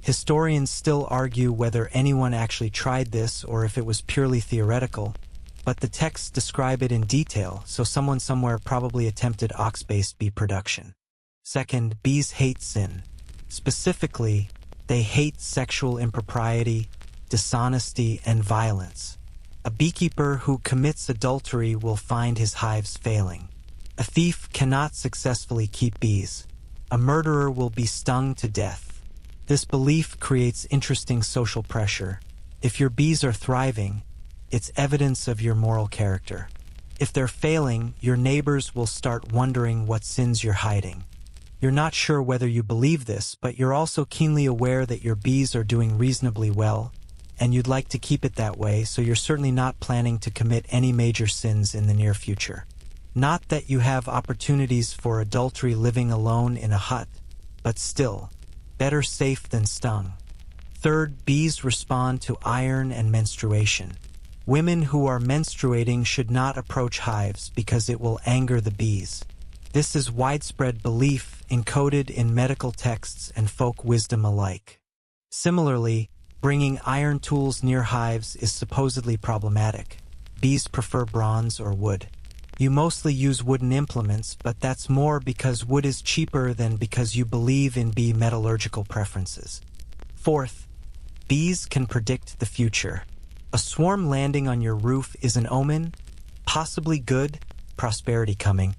Historians still argue whether anyone actually tried this or if it was purely theoretical, but the texts describe it in detail, so someone somewhere probably attempted ox-based bee production. Second, bees hate sin. Specifically, they hate sexual impropriety, dishonesty, and violence. A beekeeper who commits adultery will find his hives failing. A thief cannot successfully keep bees. A murderer will be stung to death. This belief creates interesting social pressure. If your bees are thriving, it's evidence of your moral character. If they're failing, your neighbors will start wondering what sins you're hiding. You're not sure whether you believe this, but you're also keenly aware that your bees are doing reasonably well, and you'd like to keep it that way, so you're certainly not planning to commit any major sins in the near future. Not that you have opportunities for adultery living alone in a hut, but still, better safe than stung. Third, bees respond to iron and menstruation. Women who are menstruating should not approach hives because it will anger the bees. This is widespread belief encoded in medical texts and folk wisdom alike. Similarly, bringing iron tools near hives is supposedly problematic. Bees prefer bronze or wood. You mostly use wooden implements, but that's more because wood is cheaper than because you believe in bee metallurgical preferences. Fourth, bees can predict the future. A swarm landing on your roof is an omen, possibly good, prosperity coming,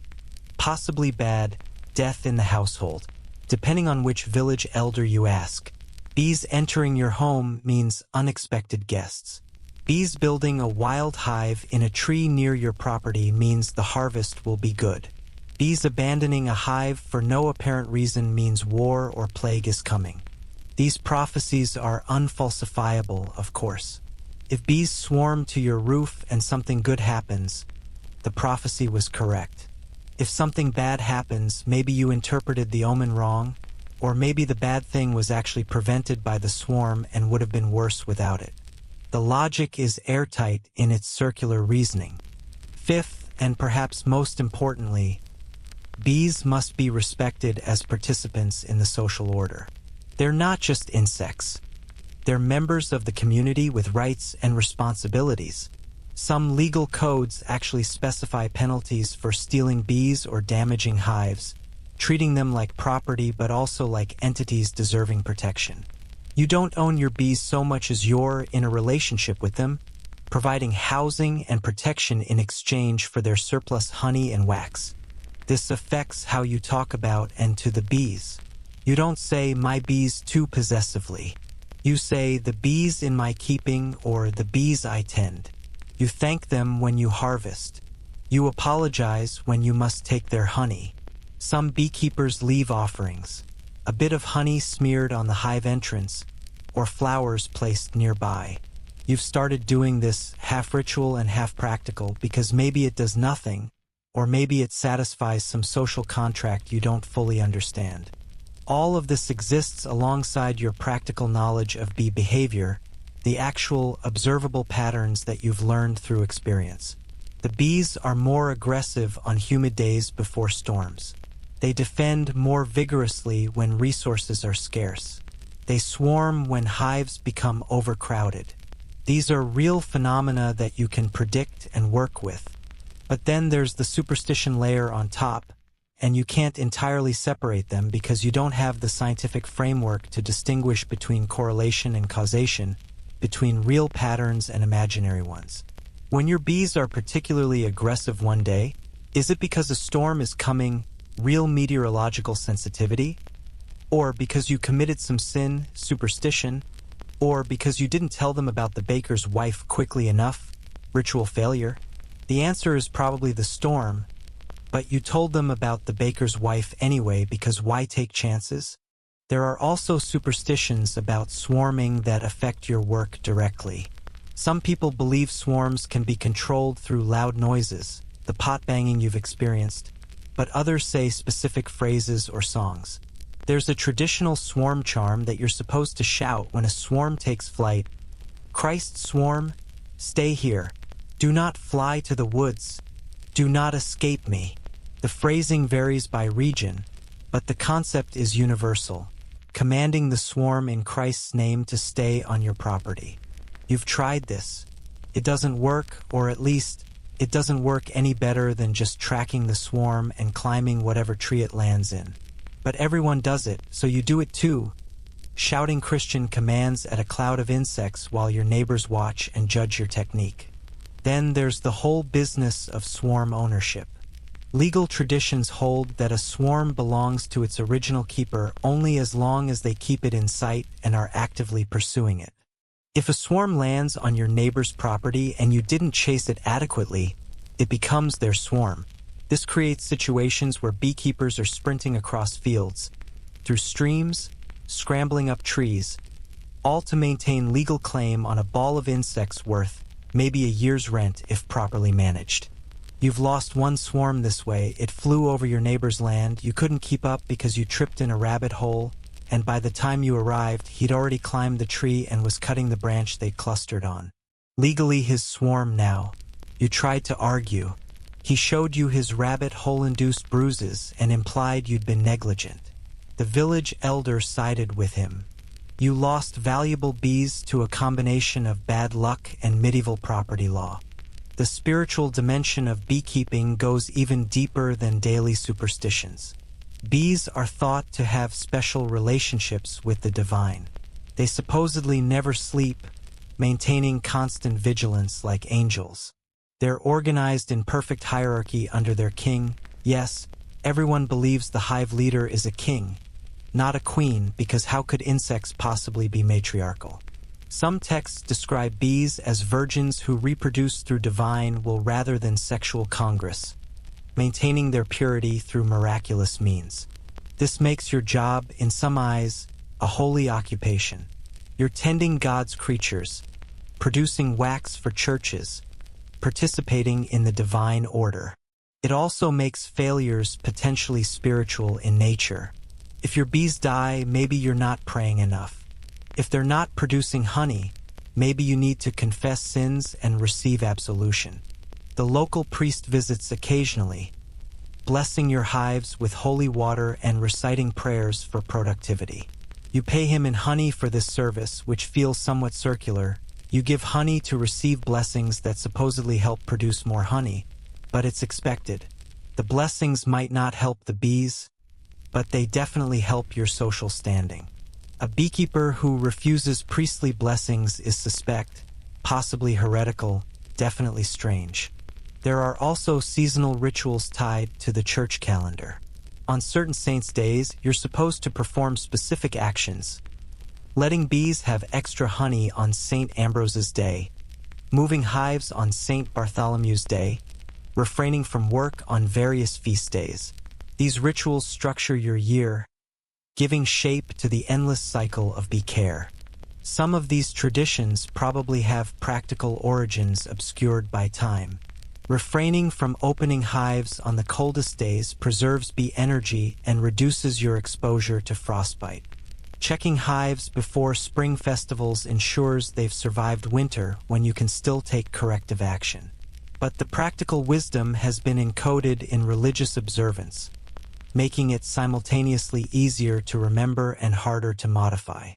possibly bad, death in the household, depending on which village elder you ask. Bees entering your home means unexpected guests. Bees building a wild hive in a tree near your property means the harvest will be good. Bees abandoning a hive for no apparent reason means war or plague is coming. These prophecies are unfalsifiable, of course. If bees swarm to your roof and something good happens, the prophecy was correct. If something bad happens, maybe you interpreted the omen wrong, or maybe the bad thing was actually prevented by the swarm and would have been worse without it. The logic is airtight in its circular reasoning. Fifth, and perhaps most importantly, bees must be respected as participants in the social order. They're not just insects. They're members of the community with rights and responsibilities. Some legal codes actually specify penalties for stealing bees or damaging hives, treating them like property but also like entities deserving protection. You don't own your bees so much as you're in a relationship with them, providing housing and protection in exchange for their surplus honey and wax. This affects how you talk about and to the bees. You don't say, "my bees," too possessively. You say, "the bees in my keeping," or "the bees I tend." You thank them when you harvest. You apologize when you must take their honey. Some beekeepers leave offerings, a bit of honey smeared on the hive entrance, or flowers placed nearby. You've started doing this half ritual and half practical because maybe it does nothing, or maybe it satisfies some social contract you don't fully understand. All of this exists alongside your practical knowledge of bee behavior, the actual observable patterns that you've learned through experience. The bees are more aggressive on humid days before storms. They defend more vigorously when resources are scarce. They swarm when hives become overcrowded. These are real phenomena that you can predict and work with. But then there's the superstition layer on top, and you can't entirely separate them because you don't have the scientific framework to distinguish between correlation and causation, between real patterns and imaginary ones. When your bees are particularly aggressive one day, is it because a storm is coming, real meteorological sensitivity? Or because you committed some sin, superstition? Or because you didn't tell them about the baker's wife quickly enough, ritual failure? The answer is probably the storm, but you told them about the baker's wife anyway because why take chances? There are also superstitions about swarming that affect your work directly. Some people believe swarms can be controlled through loud noises, the pot banging you've experienced, but others say specific phrases or songs. There's a traditional swarm charm that you're supposed to shout when a swarm takes flight. "Christ swarm, stay here. Do not fly to the woods. Do not escape me." The phrasing varies by region, but the concept is universal, commanding the swarm in Christ's name to stay on your property. You've tried this. It doesn't work, or at least, it doesn't work any better than just tracking the swarm and climbing whatever tree it lands in. But everyone does it, so you do it too, shouting Christian commands at a cloud of insects while your neighbors watch and judge your technique. Then there's the whole business of swarm ownership. Legal traditions hold that a swarm belongs to its original keeper only as long as they keep it in sight and are actively pursuing it. If a swarm lands on your neighbor's property and you didn't chase it adequately, it becomes their swarm. This creates situations where beekeepers are sprinting across fields, through streams, scrambling up trees, all to maintain legal claim on a ball of insects worth maybe a year's rent if properly managed. You've lost one swarm this way. It flew over your neighbor's land, you couldn't keep up because you tripped in a rabbit hole, and by the time you arrived, he'd already climbed the tree and was cutting the branch they'd clustered on. Legally his swarm now. You tried to argue. He showed you his rabbit hole-induced bruises and implied you'd been negligent. The village elder sided with him. You lost valuable bees to a combination of bad luck and medieval property law. The spiritual dimension of beekeeping goes even deeper than daily superstitions. Bees are thought to have special relationships with the divine. They supposedly never sleep, maintaining constant vigilance like angels. They're organized in perfect hierarchy under their king. Yes, everyone believes the hive leader is a king, not a queen, because how could insects possibly be matriarchal? Some texts describe bees as virgins who reproduce through divine will rather than sexual congress, maintaining their purity through miraculous means. This makes your job, in some eyes, a holy occupation. You're tending God's creatures, producing wax for churches, participating in the divine order. It also makes failures potentially spiritual in nature. If your bees die, maybe you're not praying enough. If they're not producing honey, maybe you need to confess sins and receive absolution. The local priest visits occasionally, blessing your hives with holy water and reciting prayers for productivity. You pay him in honey for this service, which feels somewhat circular. You give honey to receive blessings that supposedly help produce more honey, but it's expected. The blessings might not help the bees, but they definitely help your social standing. A beekeeper who refuses priestly blessings is suspect, possibly heretical, definitely strange. There are also seasonal rituals tied to the church calendar. On certain saints' days, you're supposed to perform specific actions. Letting bees have extra honey on St. Ambrose's Day, moving hives on St. Bartholomew's Day, refraining from work on various feast days. These rituals structure your year, giving shape to the endless cycle of bee care. Some of these traditions probably have practical origins obscured by time. Refraining from opening hives on the coldest days preserves bee energy and reduces your exposure to frostbite. Checking hives before spring festivals ensures they've survived winter when you can still take corrective action. But the practical wisdom has been encoded in religious observance, making it simultaneously easier to remember and harder to modify.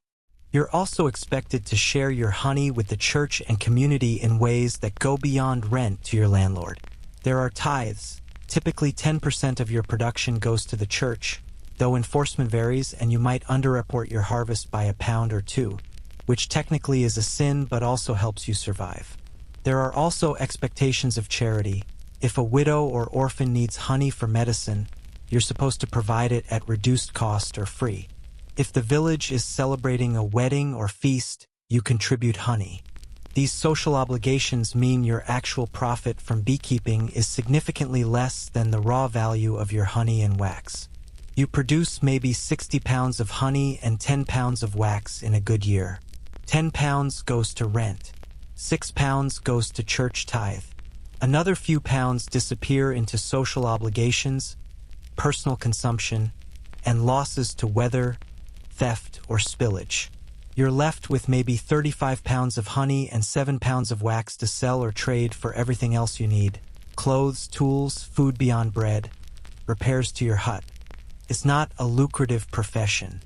You're also expected to share your honey with the church and community in ways that go beyond rent to your landlord. There are tithes. Typically 10% of your production goes to the church, though enforcement varies and you might underreport your harvest by a pound or two, which technically is a sin but also helps you survive. There are also expectations of charity. If a widow or orphan needs honey for medicine, you're supposed to provide it at reduced cost or free. If the village is celebrating a wedding or feast, you contribute honey. These social obligations mean your actual profit from beekeeping is significantly less than the raw value of your honey and wax. You produce maybe 60 pounds of honey and 10 pounds of wax in a good year. 10 pounds goes to rent. 6 pounds goes to church tithe. Another few pounds disappear into social obligations, personal consumption, and losses to weather, theft, or spillage. You're left with maybe 35 pounds of honey and 7 pounds of wax to sell or trade for everything else you need: clothes, tools, food beyond bread, repairs to your hut. It's not a lucrative profession.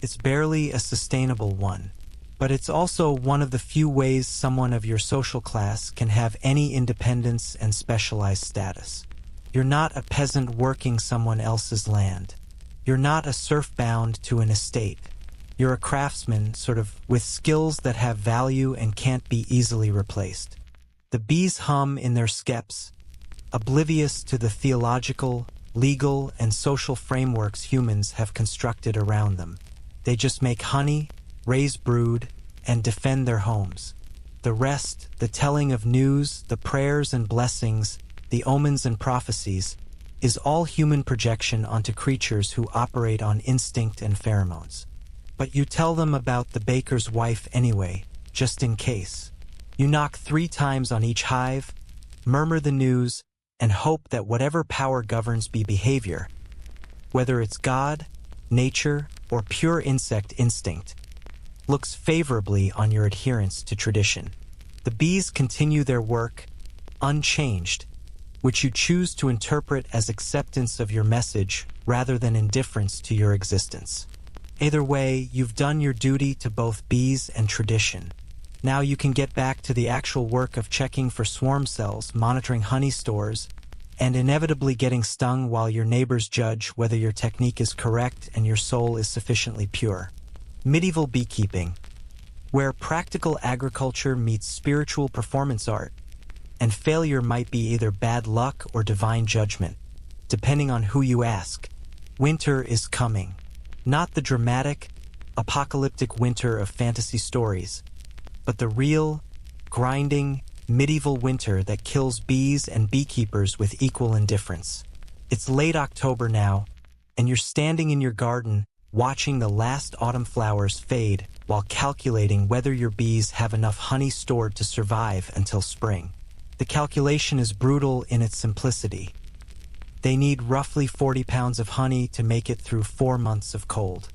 It's barely a sustainable one. But it's also one of the few ways someone of your social class can have any independence and specialized status. You're not a peasant working someone else's land. You're not a serf bound to an estate. You're a craftsman, sort of, with skills that have value and can't be easily replaced. The bees hum in their skeps, oblivious to the theological, legal, and social frameworks humans have constructed around them. They just make honey, raise brood, and defend their homes. The rest, the telling of news, the prayers and blessings, the omens and prophecies, is all human projection onto creatures who operate on instinct and pheromones. But you tell them about the baker's wife anyway, just in case. You knock 3 times on each hive, murmur the news, and hope that whatever power governs bee behavior, whether it's God, nature, or pure insect instinct, looks favorably on your adherence to tradition. The bees continue their work, unchanged, which you choose to interpret as acceptance of your message rather than indifference to your existence. Either way, you've done your duty to both bees and tradition. Now you can get back to the actual work of checking for swarm cells, monitoring honey stores, and inevitably getting stung while your neighbors judge whether your technique is correct and your soul is sufficiently pure. Medieval beekeeping, where practical agriculture meets spiritual performance art, and failure might be either bad luck or divine judgment, depending on who you ask. Winter is coming. Not the dramatic, apocalyptic winter of fantasy stories, but the real, grinding, medieval winter that kills bees and beekeepers with equal indifference. It's late October now, and you're standing in your garden watching the last autumn flowers fade while calculating whether your bees have enough honey stored to survive until spring. The calculation is brutal in its simplicity. They need roughly 40 pounds of honey to make it through 4 months of cold.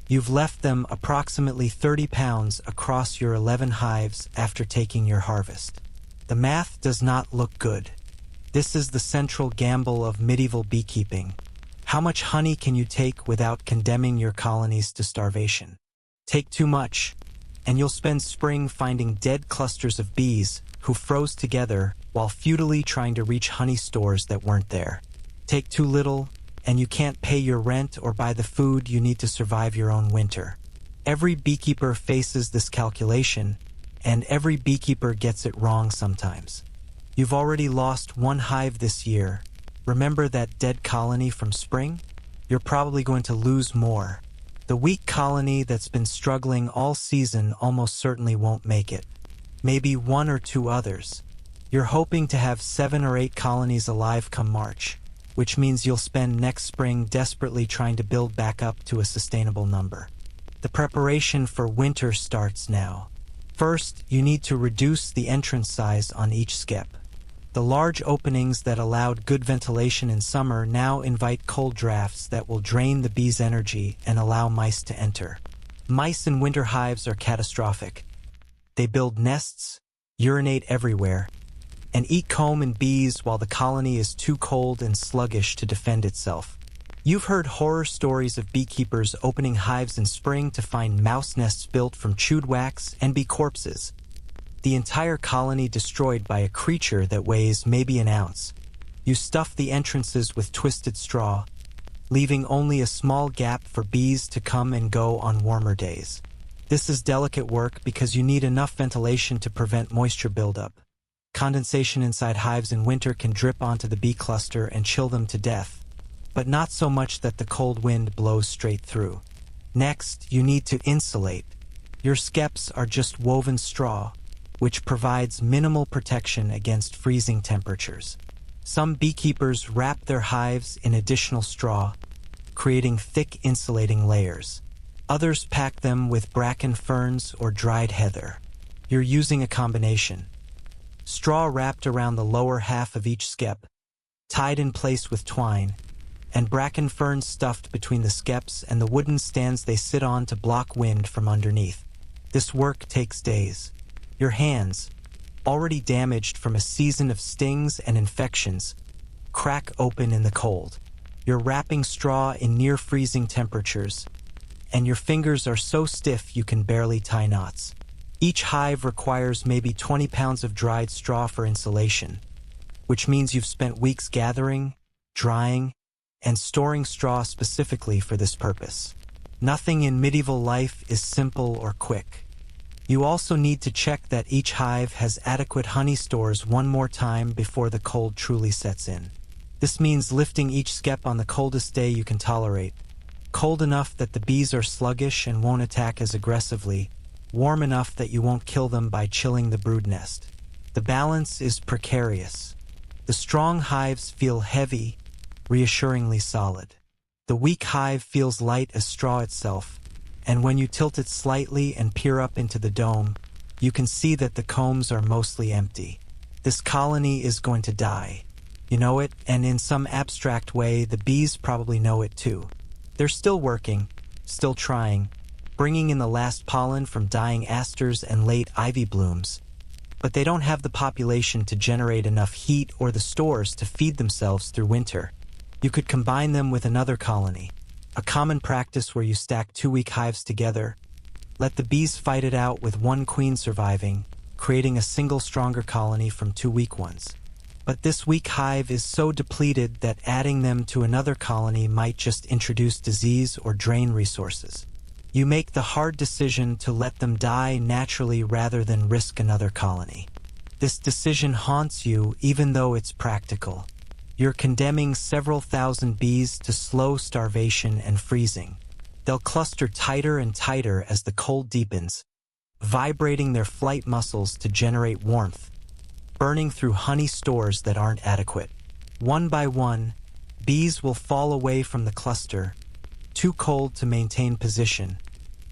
You've left them approximately 30 pounds across your 11 hives after taking your harvest. The math does not look good. This is the central gamble of medieval beekeeping. How much honey can you take without condemning your colonies to starvation? Take too much, and you'll spend spring finding dead clusters of bees who froze together while futilely trying to reach honey stores that weren't there. Take too little, and you can't pay your rent or buy the food you need to survive your own winter. Every beekeeper faces this calculation, and every beekeeper gets it wrong sometimes. You've already lost one hive this year. Remember that dead colony from spring? You're probably going to lose more. The weak colony that's been struggling all season almost certainly won't make it. Maybe 1 or 2 others. You're hoping to have 7 or 8 colonies alive come March, which means you'll spend next spring desperately trying to build back up to a sustainable number. The preparation for winter starts now. First, you need to reduce the entrance size on each skep. The large openings that allowed good ventilation in summer now invite cold drafts that will drain the bees' energy and allow mice to enter. Mice in winter hives are catastrophic. They build nests, urinate everywhere, and eat comb and bees while the colony is too cold and sluggish to defend itself. You've heard horror stories of beekeepers opening hives in spring to find mouse nests built from chewed wax and bee corpses. The entire colony destroyed by a creature that weighs maybe an ounce. You stuff the entrances with twisted straw, leaving only a small gap for bees to come and go on warmer days. This is delicate work because you need enough ventilation to prevent moisture buildup. Condensation inside hives in winter can drip onto the bee cluster and chill them to death, but not so much that the cold wind blows straight through. Next, you need to insulate. Your skeps are just woven straw, which provides minimal protection against freezing temperatures. Some beekeepers wrap their hives in additional straw, creating thick insulating layers. Others pack them with bracken ferns or dried heather. You're using a combination. Straw wrapped around the lower half of each skep, tied in place with twine, and bracken ferns stuffed between the skeps and the wooden stands they sit on to block wind from underneath. This work takes days. Your hands, already damaged from a season of stings and infections, crack open in the cold. You're wrapping straw in near-freezing temperatures, and your fingers are so stiff you can barely tie knots. Each hive requires maybe 20 pounds of dried straw for insulation, which means you've spent weeks gathering, drying, and storing straw specifically for this purpose. Nothing in medieval life is simple or quick. You also need to check that each hive has adequate honey stores one more time before the cold truly sets in. This means lifting each skep on the coldest day you can tolerate. Cold enough that the bees are sluggish and won't attack as aggressively, warm enough that you won't kill them by chilling the brood nest. The balance is precarious. The strong hives feel heavy, reassuringly solid. The weak hive feels light as straw itself, and when you tilt it slightly and peer up into the dome, you can see that the combs are mostly empty. This colony is going to die. You know it, and in some abstract way, the bees probably know it too. They're still working, still trying, bringing in the last pollen from dying asters and late ivy blooms, but they don't have the population to generate enough heat or the stores to feed themselves through winter. You could combine them with another colony, a common practice where you stack 2 weak hives together, let the bees fight it out with one queen surviving, creating a single stronger colony from 2 weak ones. But this weak hive is so depleted that adding them to another colony might just introduce disease or drain resources. You make the hard decision to let them die naturally rather than risk another colony. This decision haunts you even though it's practical. You're condemning several thousand bees to slow starvation and freezing. They'll cluster tighter and tighter as the cold deepens, vibrating their flight muscles to generate warmth, burning through honey stores that aren't adequate. One by one, bees will fall away from the cluster, too cold to maintain position,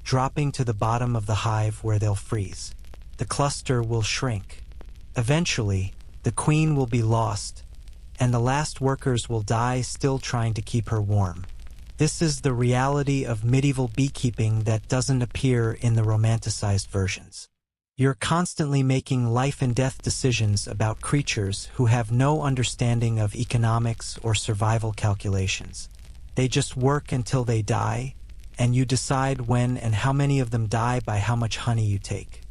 dropping to the bottom of the hive where they'll freeze. The cluster will shrink. Eventually, the queen will be lost, and the last workers will die still trying to keep her warm. This is the reality of medieval beekeeping that doesn't appear in the romanticized versions. You're constantly making life and death decisions about creatures who have no understanding of economics or survival calculations. They just work until they die, and you decide when and how many of them die by how much honey you take.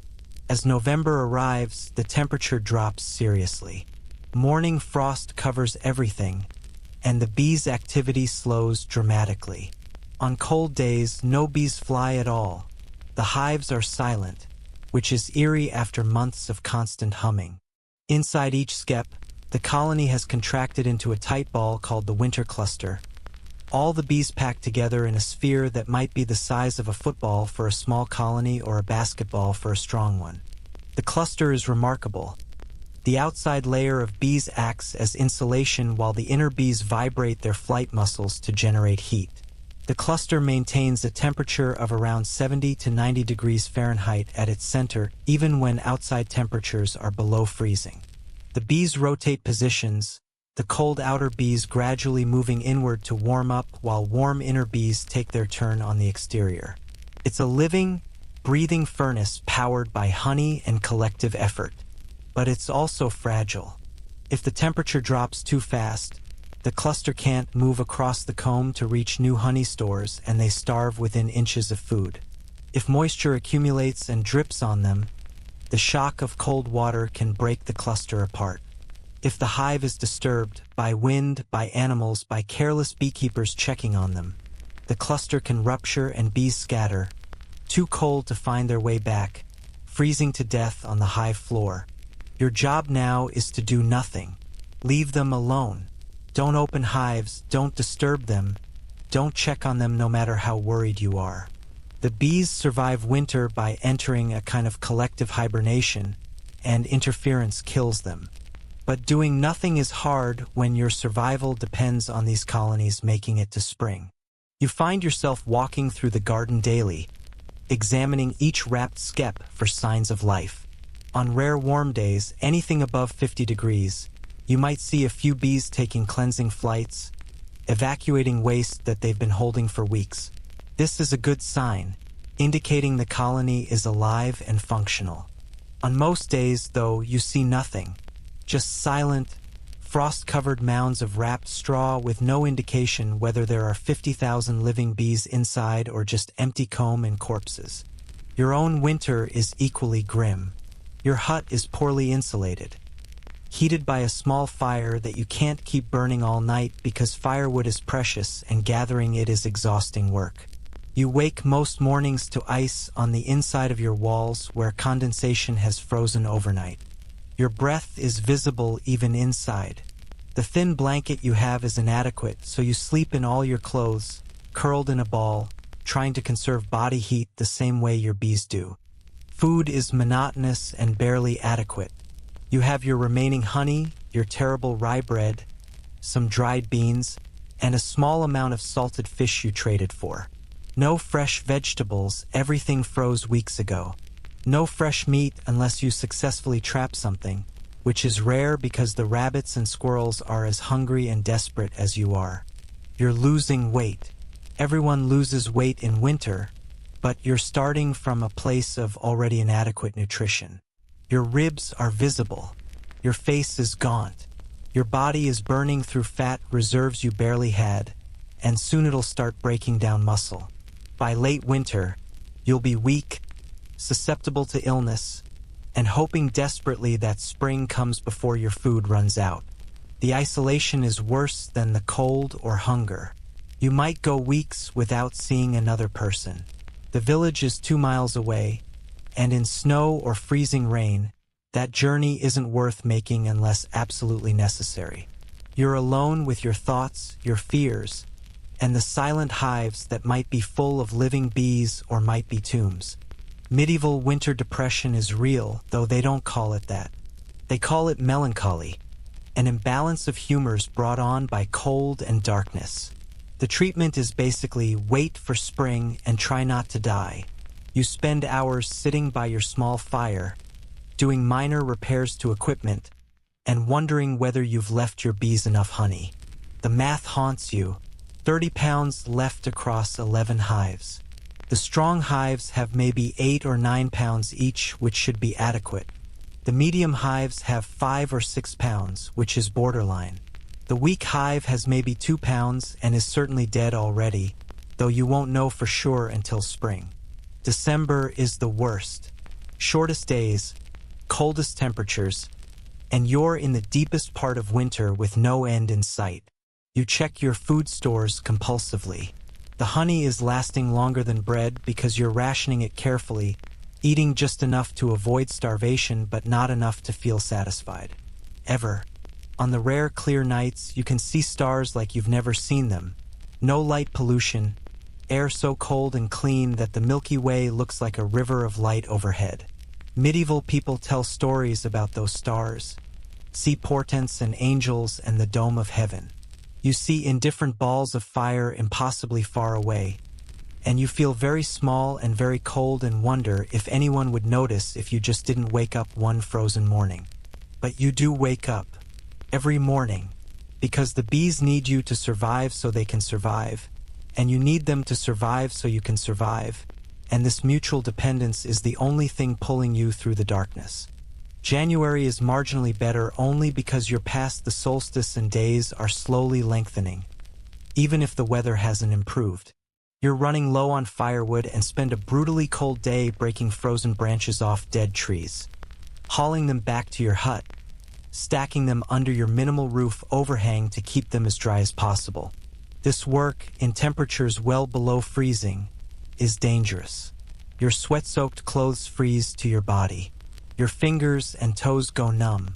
As November arrives, the temperature drops seriously. Morning frost covers everything, and the bees' activity slows dramatically. On cold days, no bees fly at all. The hives are silent, which is eerie after months of constant humming. Inside each skep, the colony has contracted into a tight ball called the winter cluster. All the bees packed together in a sphere that might be the size of a football for a small colony or a basketball for a strong one. The cluster is remarkable. The outside layer of bees acts as insulation while the inner bees vibrate their flight muscles to generate heat. The cluster maintains a temperature of around 70 to 90 degrees Fahrenheit at its center, even when outside temperatures are below freezing. The bees rotate positions, the cold outer bees gradually moving inward to warm up while warm inner bees take their turn on the exterior. It's a living, breathing furnace powered by honey and collective effort. But it's also fragile. If the temperature drops too fast, the cluster can't move across the comb to reach new honey stores and they starve within inches of food. If moisture accumulates and drips on them, the shock of cold water can break the cluster apart. If the hive is disturbed by wind, by animals, by careless beekeepers checking on them, the cluster can rupture and bees scatter, too cold to find their way back, freezing to death on the hive floor. Your job now is to do nothing. Leave them alone. Don't open hives, don't disturb them, don't check on them no matter how worried you are. The bees survive winter by entering a kind of collective hibernation, and interference kills them. But doing nothing is hard when your survival depends on these colonies making it to spring. You find yourself walking through the garden daily, examining each wrapped skep for signs of life. On rare warm days, anything above 50 degrees, you might see a few bees taking cleansing flights, evacuating waste that they've been holding for weeks. This is a good sign, indicating the colony is alive and functional. On most days, though, you see nothing, just silent, frost-covered mounds of wrapped straw with no indication whether there are 50,000 living bees inside or just empty comb and corpses. Your own winter is equally grim. Your hut is poorly insulated, heated by a small fire that you can't keep burning all night because firewood is precious and gathering it is exhausting work. You wake most mornings to ice on the inside of your walls where condensation has frozen overnight. Your breath is visible even inside. The thin blanket you have is inadequate, so you sleep in all your clothes, curled in a ball, trying to conserve body heat the same way your bees do. Food is monotonous and barely adequate. You have your remaining honey, your terrible rye bread, some dried beans, and a small amount of salted fish you traded for. No fresh vegetables, everything froze weeks ago. No fresh meat unless you successfully trap something, which is rare because the rabbits and squirrels are as hungry and desperate as you are. You're losing weight. Everyone loses weight in winter, but you're starting from a place of already inadequate nutrition. Your ribs are visible. Your face is gaunt. Your body is burning through fat reserves you barely had, and soon it'll start breaking down muscle. By late winter, you'll be weak, susceptible to illness, and hoping desperately that spring comes before your food runs out. The isolation is worse than the cold or hunger. You might go weeks without seeing another person. The village is 2 miles away, and in snow or freezing rain, that journey isn't worth making unless absolutely necessary. You're alone with your thoughts, your fears, and the silent hives that might be full of living bees or might be tombs. Medieval winter depression is real, though they don't call it that. They call it melancholy, an imbalance of humors brought on by cold and darkness. The treatment is basically wait for spring and try not to die. You spend hours sitting by your small fire, doing minor repairs to equipment, and wondering whether you've left your bees enough honey. The math haunts you. 30 pounds left across 11 hives. The strong hives have maybe 8 or 9 pounds each, which should be adequate. The medium hives have 5 or 6 pounds, which is borderline. The weak hive has maybe 2 pounds and is certainly dead already, though you won't know for sure until spring. December is the worst. Shortest days, coldest temperatures, and you're in the deepest part of winter with no end in sight. You check your food stores compulsively. The honey is lasting longer than bread because you're rationing it carefully, eating just enough to avoid starvation but not enough to feel satisfied. On the rare clear nights, you can see stars like you've never seen them. No light pollution, air so cold and clean that the Milky Way looks like a river of light overhead. Medieval people tell stories about those stars, see portents and angels and the dome of heaven. You see indifferent balls of fire impossibly far away, and you feel very small and very cold and wonder if anyone would notice if you just didn't wake up one frozen morning. But you do wake up, every morning, because the bees need you to survive so they can survive, and you need them to survive so you can survive, and this mutual dependence is the only thing pulling you through the darkness. January is marginally better only because you're past the solstice and days are slowly lengthening, even if the weather hasn't improved. You're running low on firewood and spend a brutally cold day breaking frozen branches off dead trees, hauling them back to your hut, stacking them under your minimal roof overhang to keep them as dry as possible. This work, in temperatures well below freezing, is dangerous. Your sweat-soaked clothes freeze to your body. Your fingers and toes go numb.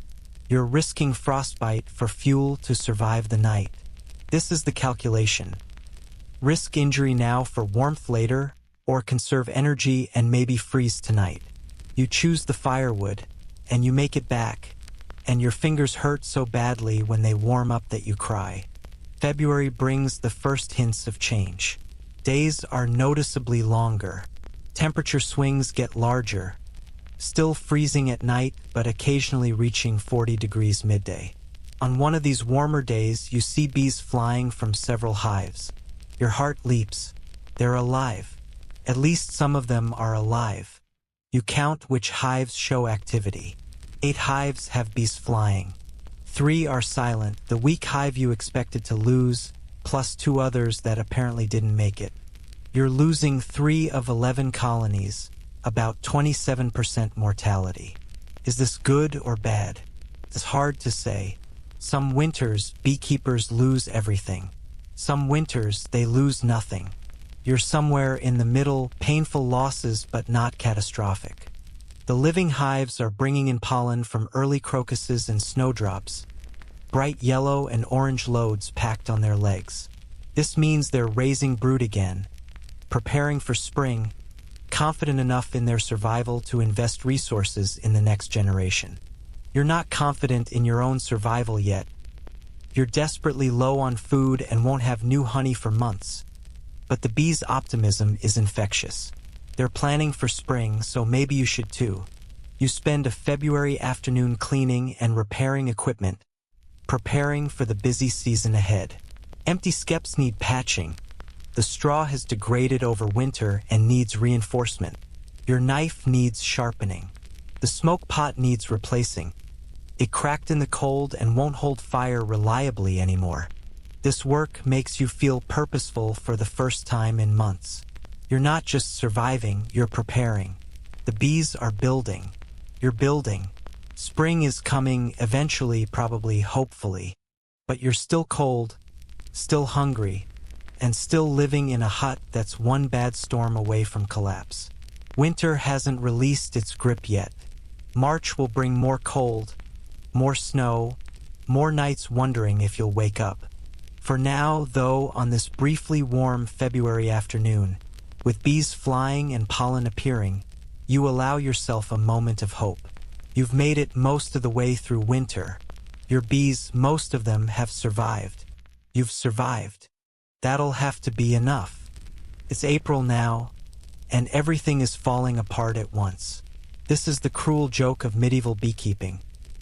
You're risking frostbite for fuel to survive the night. This is the calculation. Risk injury now for warmth later, or conserve energy and maybe freeze tonight. You choose the firewood, and you make it back, and your fingers hurt so badly when they warm up that you cry. February brings the first hints of change. Days are noticeably longer. Temperature swings get larger. Still freezing at night, but occasionally reaching 40 degrees midday. On one of these warmer days, you see bees flying from several hives. Your heart leaps. They're alive. At least some of them are alive. You count which hives show activity. 8 hives have bees flying. 3 are silent, the weak hive you expected to lose, plus 2 others that apparently didn't make it. You're losing 3 of 11 colonies, about 27% mortality. Is this good or bad? It's hard to say. Some winters, beekeepers lose everything. Some winters, they lose nothing. You're somewhere in the middle, painful losses but not catastrophic. The living hives are bringing in pollen from early crocuses and snowdrops, bright yellow and orange loads packed on their legs. This means they're raising brood again, preparing for spring, confident enough in their survival to invest resources in the next generation. You're not confident in your own survival yet. You're desperately low on food and won't have new honey for months. But the bees' optimism is infectious. They're planning for spring, so maybe you should too. You spend a February afternoon cleaning and repairing equipment, preparing for the busy season ahead. Empty skeps need patching. The straw has degraded over winter and needs reinforcement. Your knife needs sharpening. The smoke pot needs replacing. It cracked in the cold and won't hold fire reliably anymore. This work makes you feel purposeful for the first time in months. You're not just surviving, you're preparing. The bees are building. You're building. Spring is coming eventually, probably, hopefully. But you're still cold, still hungry, and still living in a hut that's one bad storm away from collapse. Winter hasn't released its grip yet. March will bring more cold, more snow, more nights wondering if you'll wake up. For now, though, on this briefly warm February afternoon, with bees flying and pollen appearing, you allow yourself a moment of hope. You've made it most of the way through winter. Your bees, most of them, have survived. You've survived. That'll have to be enough. It's April now, and everything is falling apart at once. This is the cruel joke of medieval beekeeping.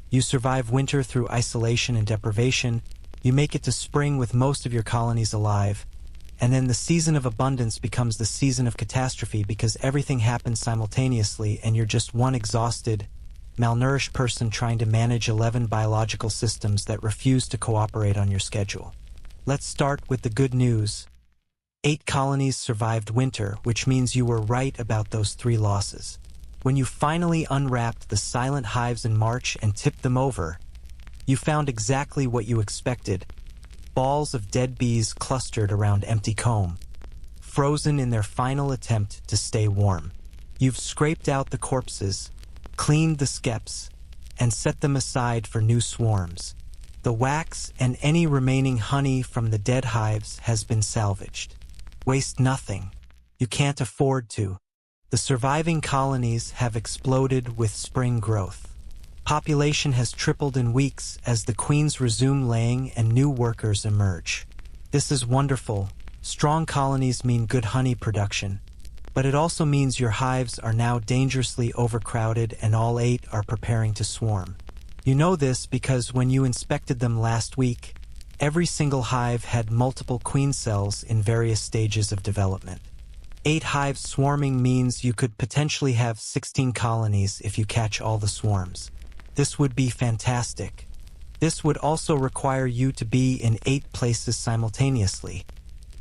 You survive winter through isolation and deprivation, you make it to spring with most of your colonies alive, and then the season of abundance becomes the season of catastrophe because everything happens simultaneously and you're just one exhausted, malnourished person trying to manage 11 biological systems that refuse to cooperate on your schedule. Let's start with the good news. 8 colonies survived winter, which means you were right about those 3 losses. When you finally unwrapped the silent hives in March and tipped them over, you found exactly what you expected: balls of dead bees clustered around empty comb, frozen in their final attempt to stay warm. You've scraped out the corpses, cleaned the skeps, and set them aside for new swarms. The wax and any remaining honey from the dead hives has been salvaged. Waste nothing. You can't afford to. The surviving colonies have exploded with spring growth. Population has tripled in weeks as the queens resume laying and new workers emerge. This is wonderful. Strong colonies mean good honey production. But it also means your hives are now dangerously overcrowded and all 8 are preparing to swarm. You know this because when you inspected them last week, every single hive had multiple queen cells in various stages of development. 8 hives swarming means you could potentially have 16 colonies if you catch all the swarms. This would be fantastic. This would also require you to be in 8 places simultaneously,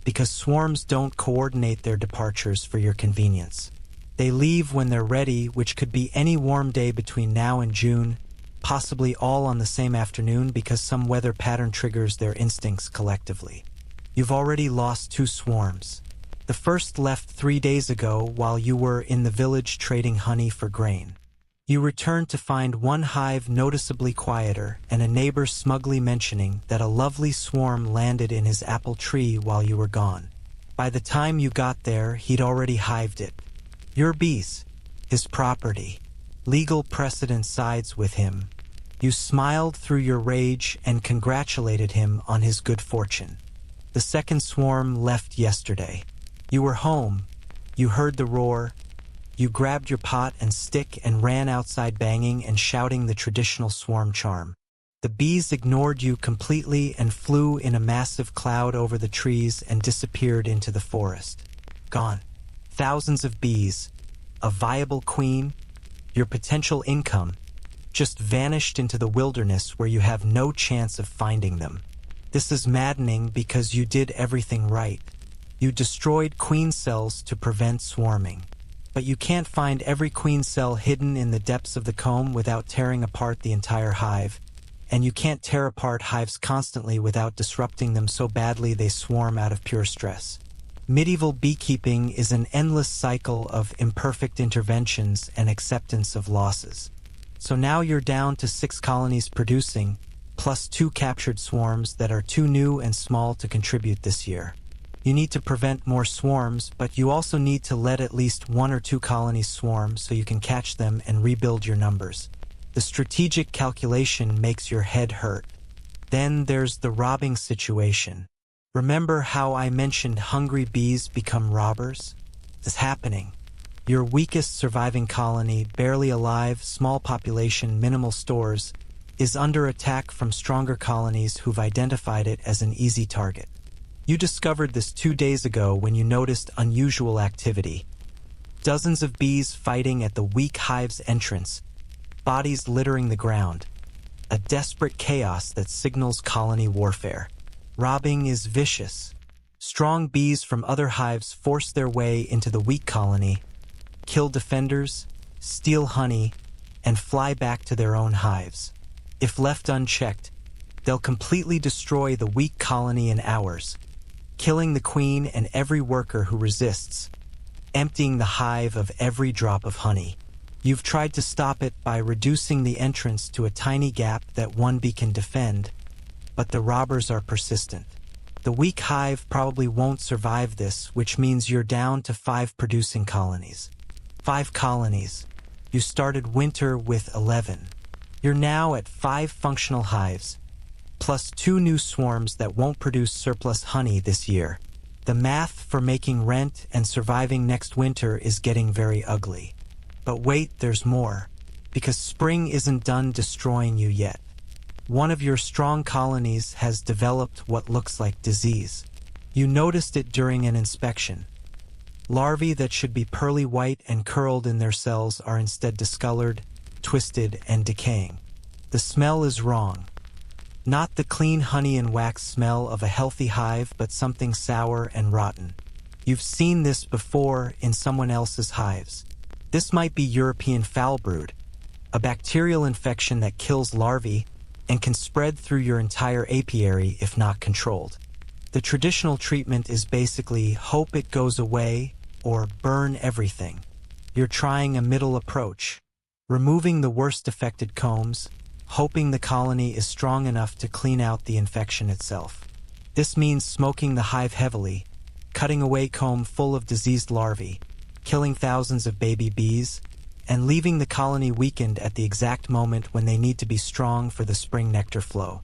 because swarms don't coordinate their departures for your convenience. They leave when they're ready, which could be any warm day between now and June, possibly all on the same afternoon because some weather pattern triggers their instincts collectively. You've already lost 2 swarms. The first left 3 days ago while you were in the village trading honey for grain. You returned to find one hive noticeably quieter and a neighbor smugly mentioning that a lovely swarm landed in his apple tree while you were gone. By the time you got there, he'd already hived it. Your bees, his property. Legal precedent sides with him. You smiled through your rage and congratulated him on his good fortune. The second swarm left yesterday. You were home. You heard the roar. You grabbed your pot and stick and ran outside banging and shouting the traditional swarm charm. The bees ignored you completely and flew in a massive cloud over the trees and disappeared into the forest. Gone. Thousands of bees, a viable queen, your potential income, just vanished into the wilderness where you have no chance of finding them. This is maddening because you did everything right. You destroyed queen cells to prevent swarming. But you can't find every queen cell hidden in the depths of the comb without tearing apart the entire hive, and you can't tear apart hives constantly without disrupting them so badly they swarm out of pure stress. Medieval beekeeping is an endless cycle of imperfect interventions and acceptance of losses. So now you're down to 6 colonies producing, plus 2 captured swarms that are too new and small to contribute this year. You need to prevent more swarms, but you also need to let at least 1 or 2 colonies swarm so you can catch them and rebuild your numbers. The strategic calculation makes your head hurt. Then there's the robbing situation. Remember how I mentioned hungry bees become robbers? It's happening. Your weakest surviving colony, barely alive, small population, minimal stores, is under attack from stronger colonies who've identified it as an easy target. You discovered this 2 days ago when you noticed unusual activity. Dozens of bees fighting at the weak hive's entrance, bodies littering the ground. A desperate chaos that signals colony warfare. Robbing is vicious. Strong bees from other hives force their way into the weak colony, kill defenders, steal honey, and fly back to their own hives. If left unchecked, they'll completely destroy the weak colony in hours, killing the queen and every worker who resists, emptying the hive of every drop of honey. You've tried to stop it by reducing the entrance to a tiny gap that one bee can defend, but the robbers are persistent. The weak hive probably won't survive this, which means you're down to 5 producing colonies. 5 colonies. You started winter with 11. You're now at 5 functional hives, plus 2 new swarms that won't produce surplus honey this year. The math for making rent and surviving next winter is getting very ugly. But wait, there's more. because spring isn't done destroying you yet. One of your strong colonies has developed what looks like disease. You noticed it during an inspection. Larvae that should be pearly white and curled in their cells are instead discolored, twisted, and decaying. The smell is wrong. Not the clean honey and wax smell of a healthy hive, but something sour and rotten. You've seen this before in someone else's hives. This might be European foul brood, a bacterial infection that kills larvae and can spread through your entire apiary if not controlled. The traditional treatment is basically hope it goes away or burn everything. You're trying a middle approach, removing the worst affected combs, hoping the colony is strong enough to clean out the infection itself. This means smoking the hive heavily, cutting away comb full of diseased larvae, killing thousands of baby bees, and leaving the colony weakened at the exact moment when they need to be strong for the spring nectar flow.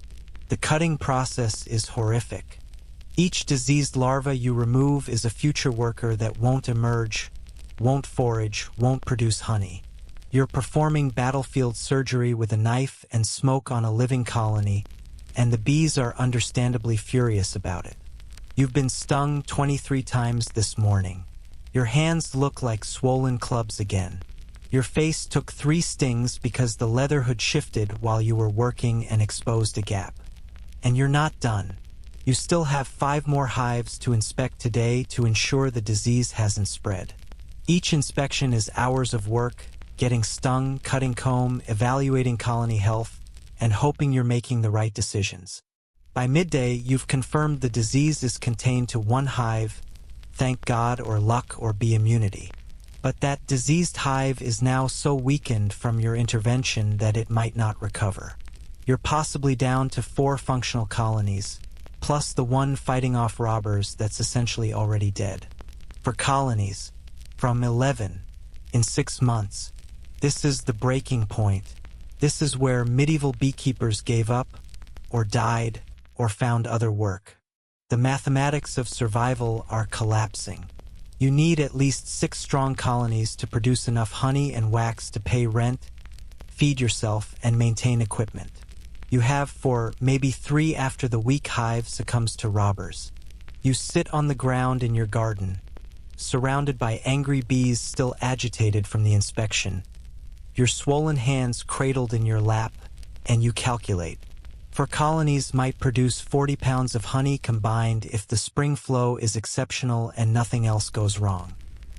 The cutting process is horrific. Each diseased larva you remove is a future worker that won't emerge, won't forage, won't produce honey. You're performing battlefield surgery with a knife and smoke on a living colony, and the bees are understandably furious about it. You've been stung 23 times this morning. Your hands look like swollen clubs again. Your face took 3 stings because the leather hood shifted while you were working and exposed a gap. And you're not done. You still have 5 more hives to inspect today to ensure the disease hasn't spread. Each inspection is hours of work, getting stung, cutting comb, evaluating colony health, and hoping you're making the right decisions. By midday, you've confirmed the disease is contained to 1 hive, thank God, or luck, or bee immunity. But that diseased hive is now so weakened from your intervention that it might not recover. You're possibly down to 4 functional colonies, plus the one fighting off robbers that's essentially already dead. For colonies, from 11 in 6 months. This is the breaking point. This is where medieval beekeepers gave up, or died, or found other work. The mathematics of survival are collapsing. You need at least 6 strong colonies to produce enough honey and wax to pay rent, feed yourself, and maintain equipment. You have for maybe 3 after the weak hive succumbs to robbers. You sit on the ground in your garden, surrounded by angry bees still agitated from the inspection, your swollen hands cradled in your lap, and you calculate. 4 colonies might produce 40 pounds of honey combined if the spring flow is exceptional and nothing else goes wrong.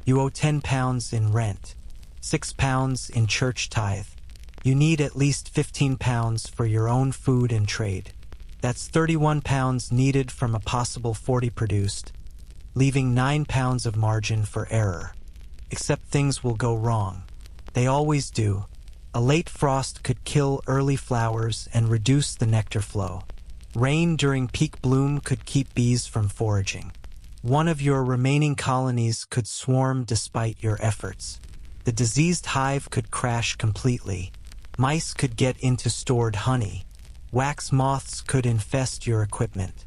You owe 10 pounds in rent, 6 pounds in church tithe. You need at least 15 pounds for your own food and trade. That's 31 pounds needed from a possible 40 produced, leaving 9 pounds of margin for error. Except things will go wrong. They always do. A late frost could kill early flowers and reduce the nectar flow. Rain during peak bloom could keep bees from foraging. One of your remaining colonies could swarm despite your efforts. The diseased hive could crash completely. Mice could get into stored honey. Wax moths could infest your equipment.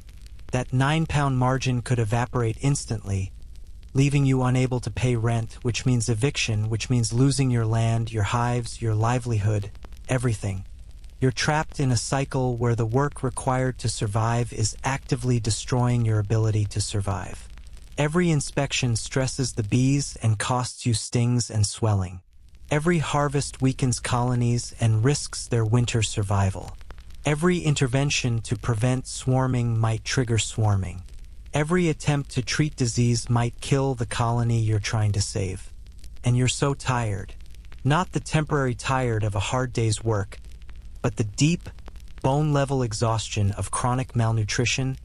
That 9-pound margin could evaporate instantly, leaving you unable to pay rent, which means eviction, which means losing your land, your hives, your livelihood, everything. You're trapped in a cycle where the work required to survive is actively destroying your ability to survive. Every inspection stresses the bees and costs you stings and swelling. Every harvest weakens colonies and risks their winter survival. Every intervention to prevent swarming might trigger swarming. Every attempt to treat disease might kill the colony you're trying to save. And you're so tired. Not the temporary tired of a hard day's work, but the deep, bone-level exhaustion of chronic malnutrition,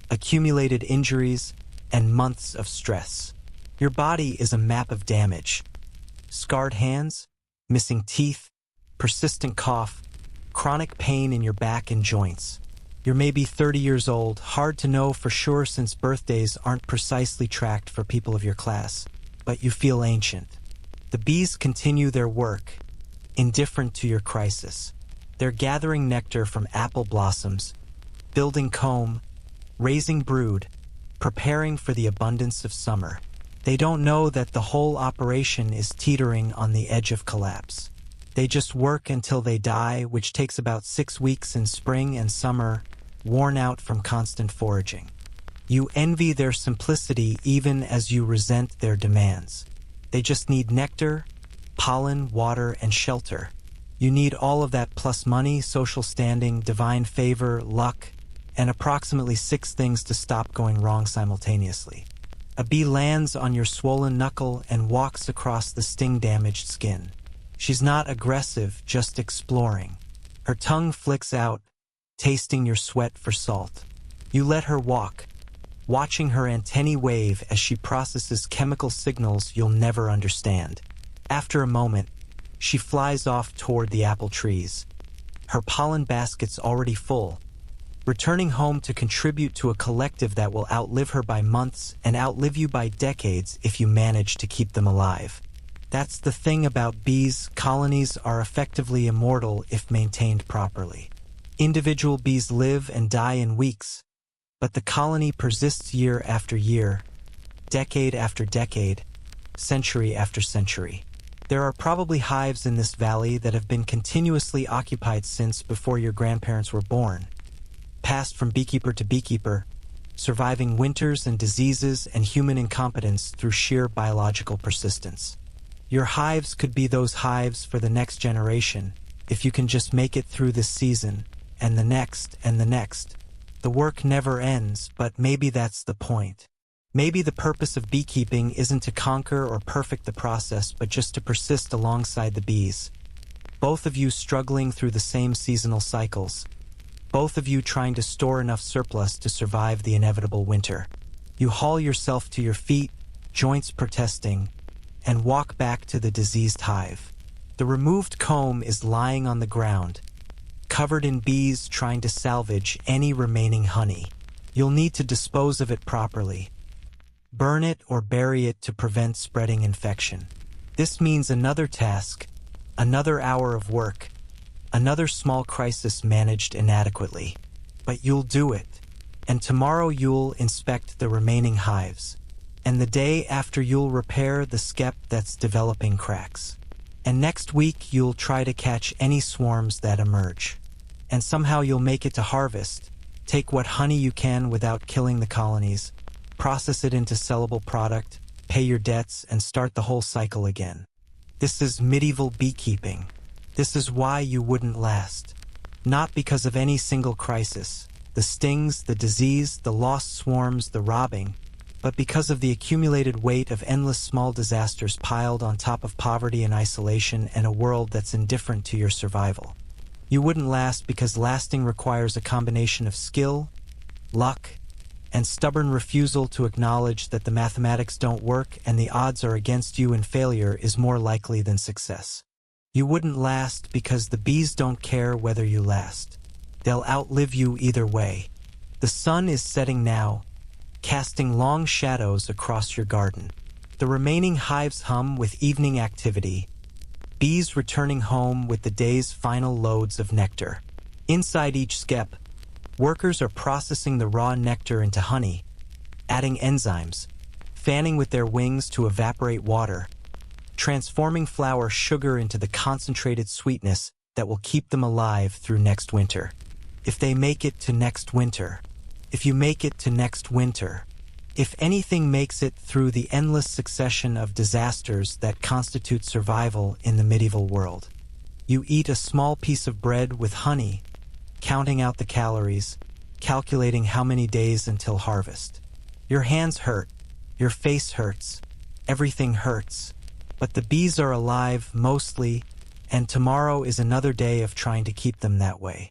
accumulated injuries, and months of stress. Your body is a map of damage. Scarred hands, missing teeth, persistent cough, chronic pain in your back and joints. You're maybe 30 years old, hard to know for sure since birthdays aren't precisely tracked for people of your class, but you feel ancient. The bees continue their work, indifferent to your crisis. They're gathering nectar from apple blossoms, building comb, raising brood, preparing for the abundance of summer. They don't know that the whole operation is teetering on the edge of collapse. They just work until they die, which takes about 6 weeks in spring and summer, worn out from constant foraging. You envy their simplicity even as you resent their demands. They just need nectar, pollen, water, and shelter. You need all of that plus money, social standing, divine favor, luck, and approximately 6 things to stop going wrong simultaneously. A bee lands on your swollen knuckle and walks across the sting-damaged skin. She's not aggressive, just exploring. Her tongue flicks out, tasting your sweat for salt. You let her walk, watching her antennae wave as she processes chemical signals you'll never understand. After a moment, she flies off toward the apple trees. Her pollen basket's already full, returning home to contribute to a collective that will outlive her by months and outlive you by decades if you manage to keep them alive. That's the thing about bees. Colonies are effectively immortal if maintained properly. Individual bees live and die in weeks, but the colony persists year after year, decade after decade, century after century. There are probably hives in this valley that have been continuously occupied since before your grandparents were born, passed from beekeeper to beekeeper, surviving winters and diseases and human incompetence through sheer biological persistence. Your hives could be those hives for the next generation, if you can just make it through this season, and the next, and the next. The work never ends, but maybe that's the point. Maybe the purpose of beekeeping isn't to conquer or perfect the process, but just to persist alongside the bees. Both of you struggling through the same seasonal cycles. Both of you trying to store enough surplus to survive the inevitable winter. You haul yourself to your feet, joints protesting, and walk back to the diseased hive. The removed comb is lying on the ground, covered in bees trying to salvage any remaining honey. You'll need to dispose of it properly. Burn it or bury it to prevent spreading infection. This means another task, another hour of work, another small crisis managed inadequately. But you'll do it, and tomorrow you'll inspect the remaining hives, and the day after you'll repair the skep that's developing cracks. And next week you'll try to catch any swarms that emerge. And somehow you'll make it to harvest, take what honey you can without killing the colonies, process it into sellable product, pay your debts, and start the whole cycle again. This is medieval beekeeping. This is why you wouldn't last. Not because of any single crisis, the stings, the disease, the lost swarms, the robbing, but because of the accumulated weight of endless small disasters piled on top of poverty and isolation and a world that's indifferent to your survival. You wouldn't last because lasting requires a combination of skill, luck, and stubborn refusal to acknowledge that the mathematics don't work and the odds are against you and failure is more likely than success. You wouldn't last because the bees don't care whether you last. They'll outlive you either way. The sun is setting now, casting long shadows across your garden. The remaining hives hum with evening activity, bees returning home with the day's final loads of nectar. Inside each skep, workers are processing the raw nectar into honey, adding enzymes, fanning with their wings to evaporate water, transforming flower sugar into the concentrated sweetness that will keep them alive through next winter. If they make it to next winter, if you make it to next winter, if anything makes it through the endless succession of disasters that constitute survival in the medieval world, you eat a small piece of bread with honey, counting out the calories, calculating how many days until harvest. Your hands hurt, your face hurts, everything hurts, but the bees are alive mostly, and tomorrow is another day of trying to keep them that way.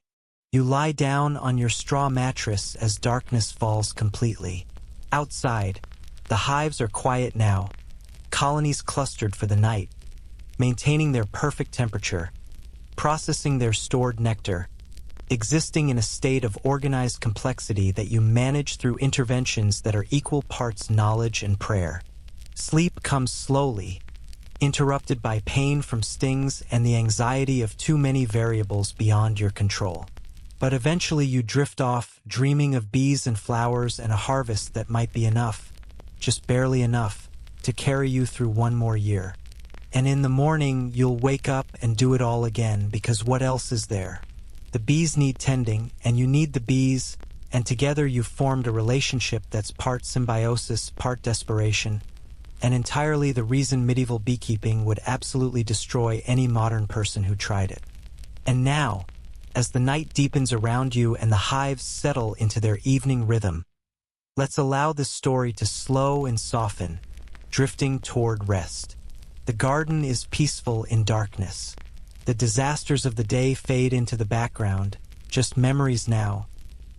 You lie down on your straw mattress as darkness falls completely. Outside, the hives are quiet now, colonies clustered for the night, maintaining their perfect temperature, processing their stored nectar, existing in a state of organized complexity that you manage through interventions that are equal parts knowledge and prayer. Sleep comes slowly, interrupted by pain from stings and the anxiety of too many variables beyond your control. But eventually you drift off, dreaming of bees and flowers and a harvest that might be enough, just barely enough, to carry you through one more year. And in the morning, you'll wake up and do it all again, because what else is there? The bees need tending, and you need the bees, and together you've formed a relationship that's part symbiosis, part desperation, and entirely the reason medieval beekeeping would absolutely destroy any modern person who tried it. And now, as the night deepens around you and the hives settle into their evening rhythm, let's allow this story to slow and soften, drifting toward rest. The garden is peaceful in darkness. The disasters of the day fade into the background, just memories now,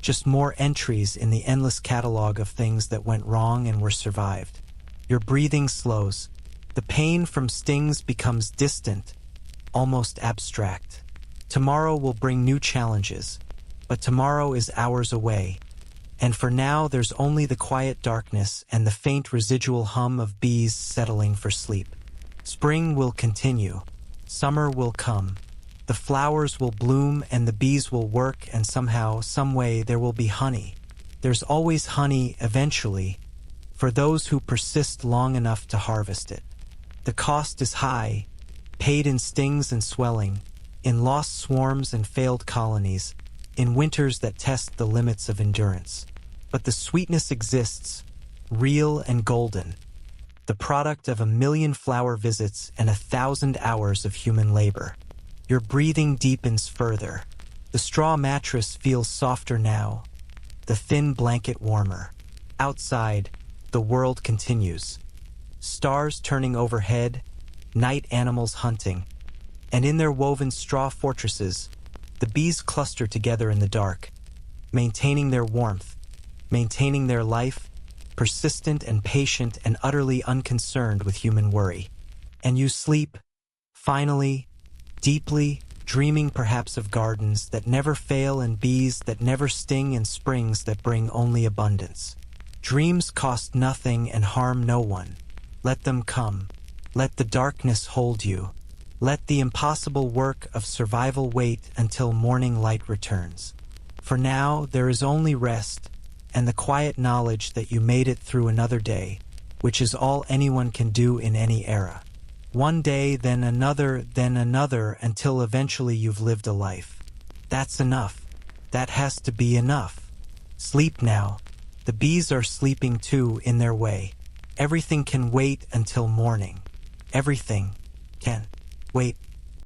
just more entries in the endless catalog of things that went wrong and were survived. Your breathing slows. The pain from stings becomes distant, almost abstract. Tomorrow will bring new challenges, but tomorrow is hours away. And for now, there's only the quiet darkness and the faint residual hum of bees settling for sleep. Spring will continue. Summer will come. The flowers will bloom and the bees will work, and somehow, some way, there will be honey. There's always honey eventually, for those who persist long enough to harvest it. The cost is high, paid in stings and swelling, in lost swarms and failed colonies, in winters that test the limits of endurance. But the sweetness exists, real and golden, the product of 1,000,000 flower visits and 1,000 hours of human labor. Your breathing deepens further. The straw mattress feels softer now, the thin blanket warmer. Outside, the world continues. Stars turning overhead, night animals hunting, and in their woven straw fortresses, the bees cluster together in the dark, maintaining their warmth, maintaining their life, persistent and patient and utterly unconcerned with human worry. And you sleep, finally, deeply, dreaming perhaps of gardens that never fail and bees that never sting and springs that bring only abundance. Dreams cost nothing and harm no one. Let them come. Let the darkness hold you. Let the impossible work of survival wait until morning light returns. For now, there is only rest and the quiet knowledge that you made it through another day, which is all anyone can do in any era. One day, then another, until eventually you've lived a life. That's enough. That has to be enough. Sleep now. The bees are sleeping too in their way. Everything can wait until morning. Everything can wait.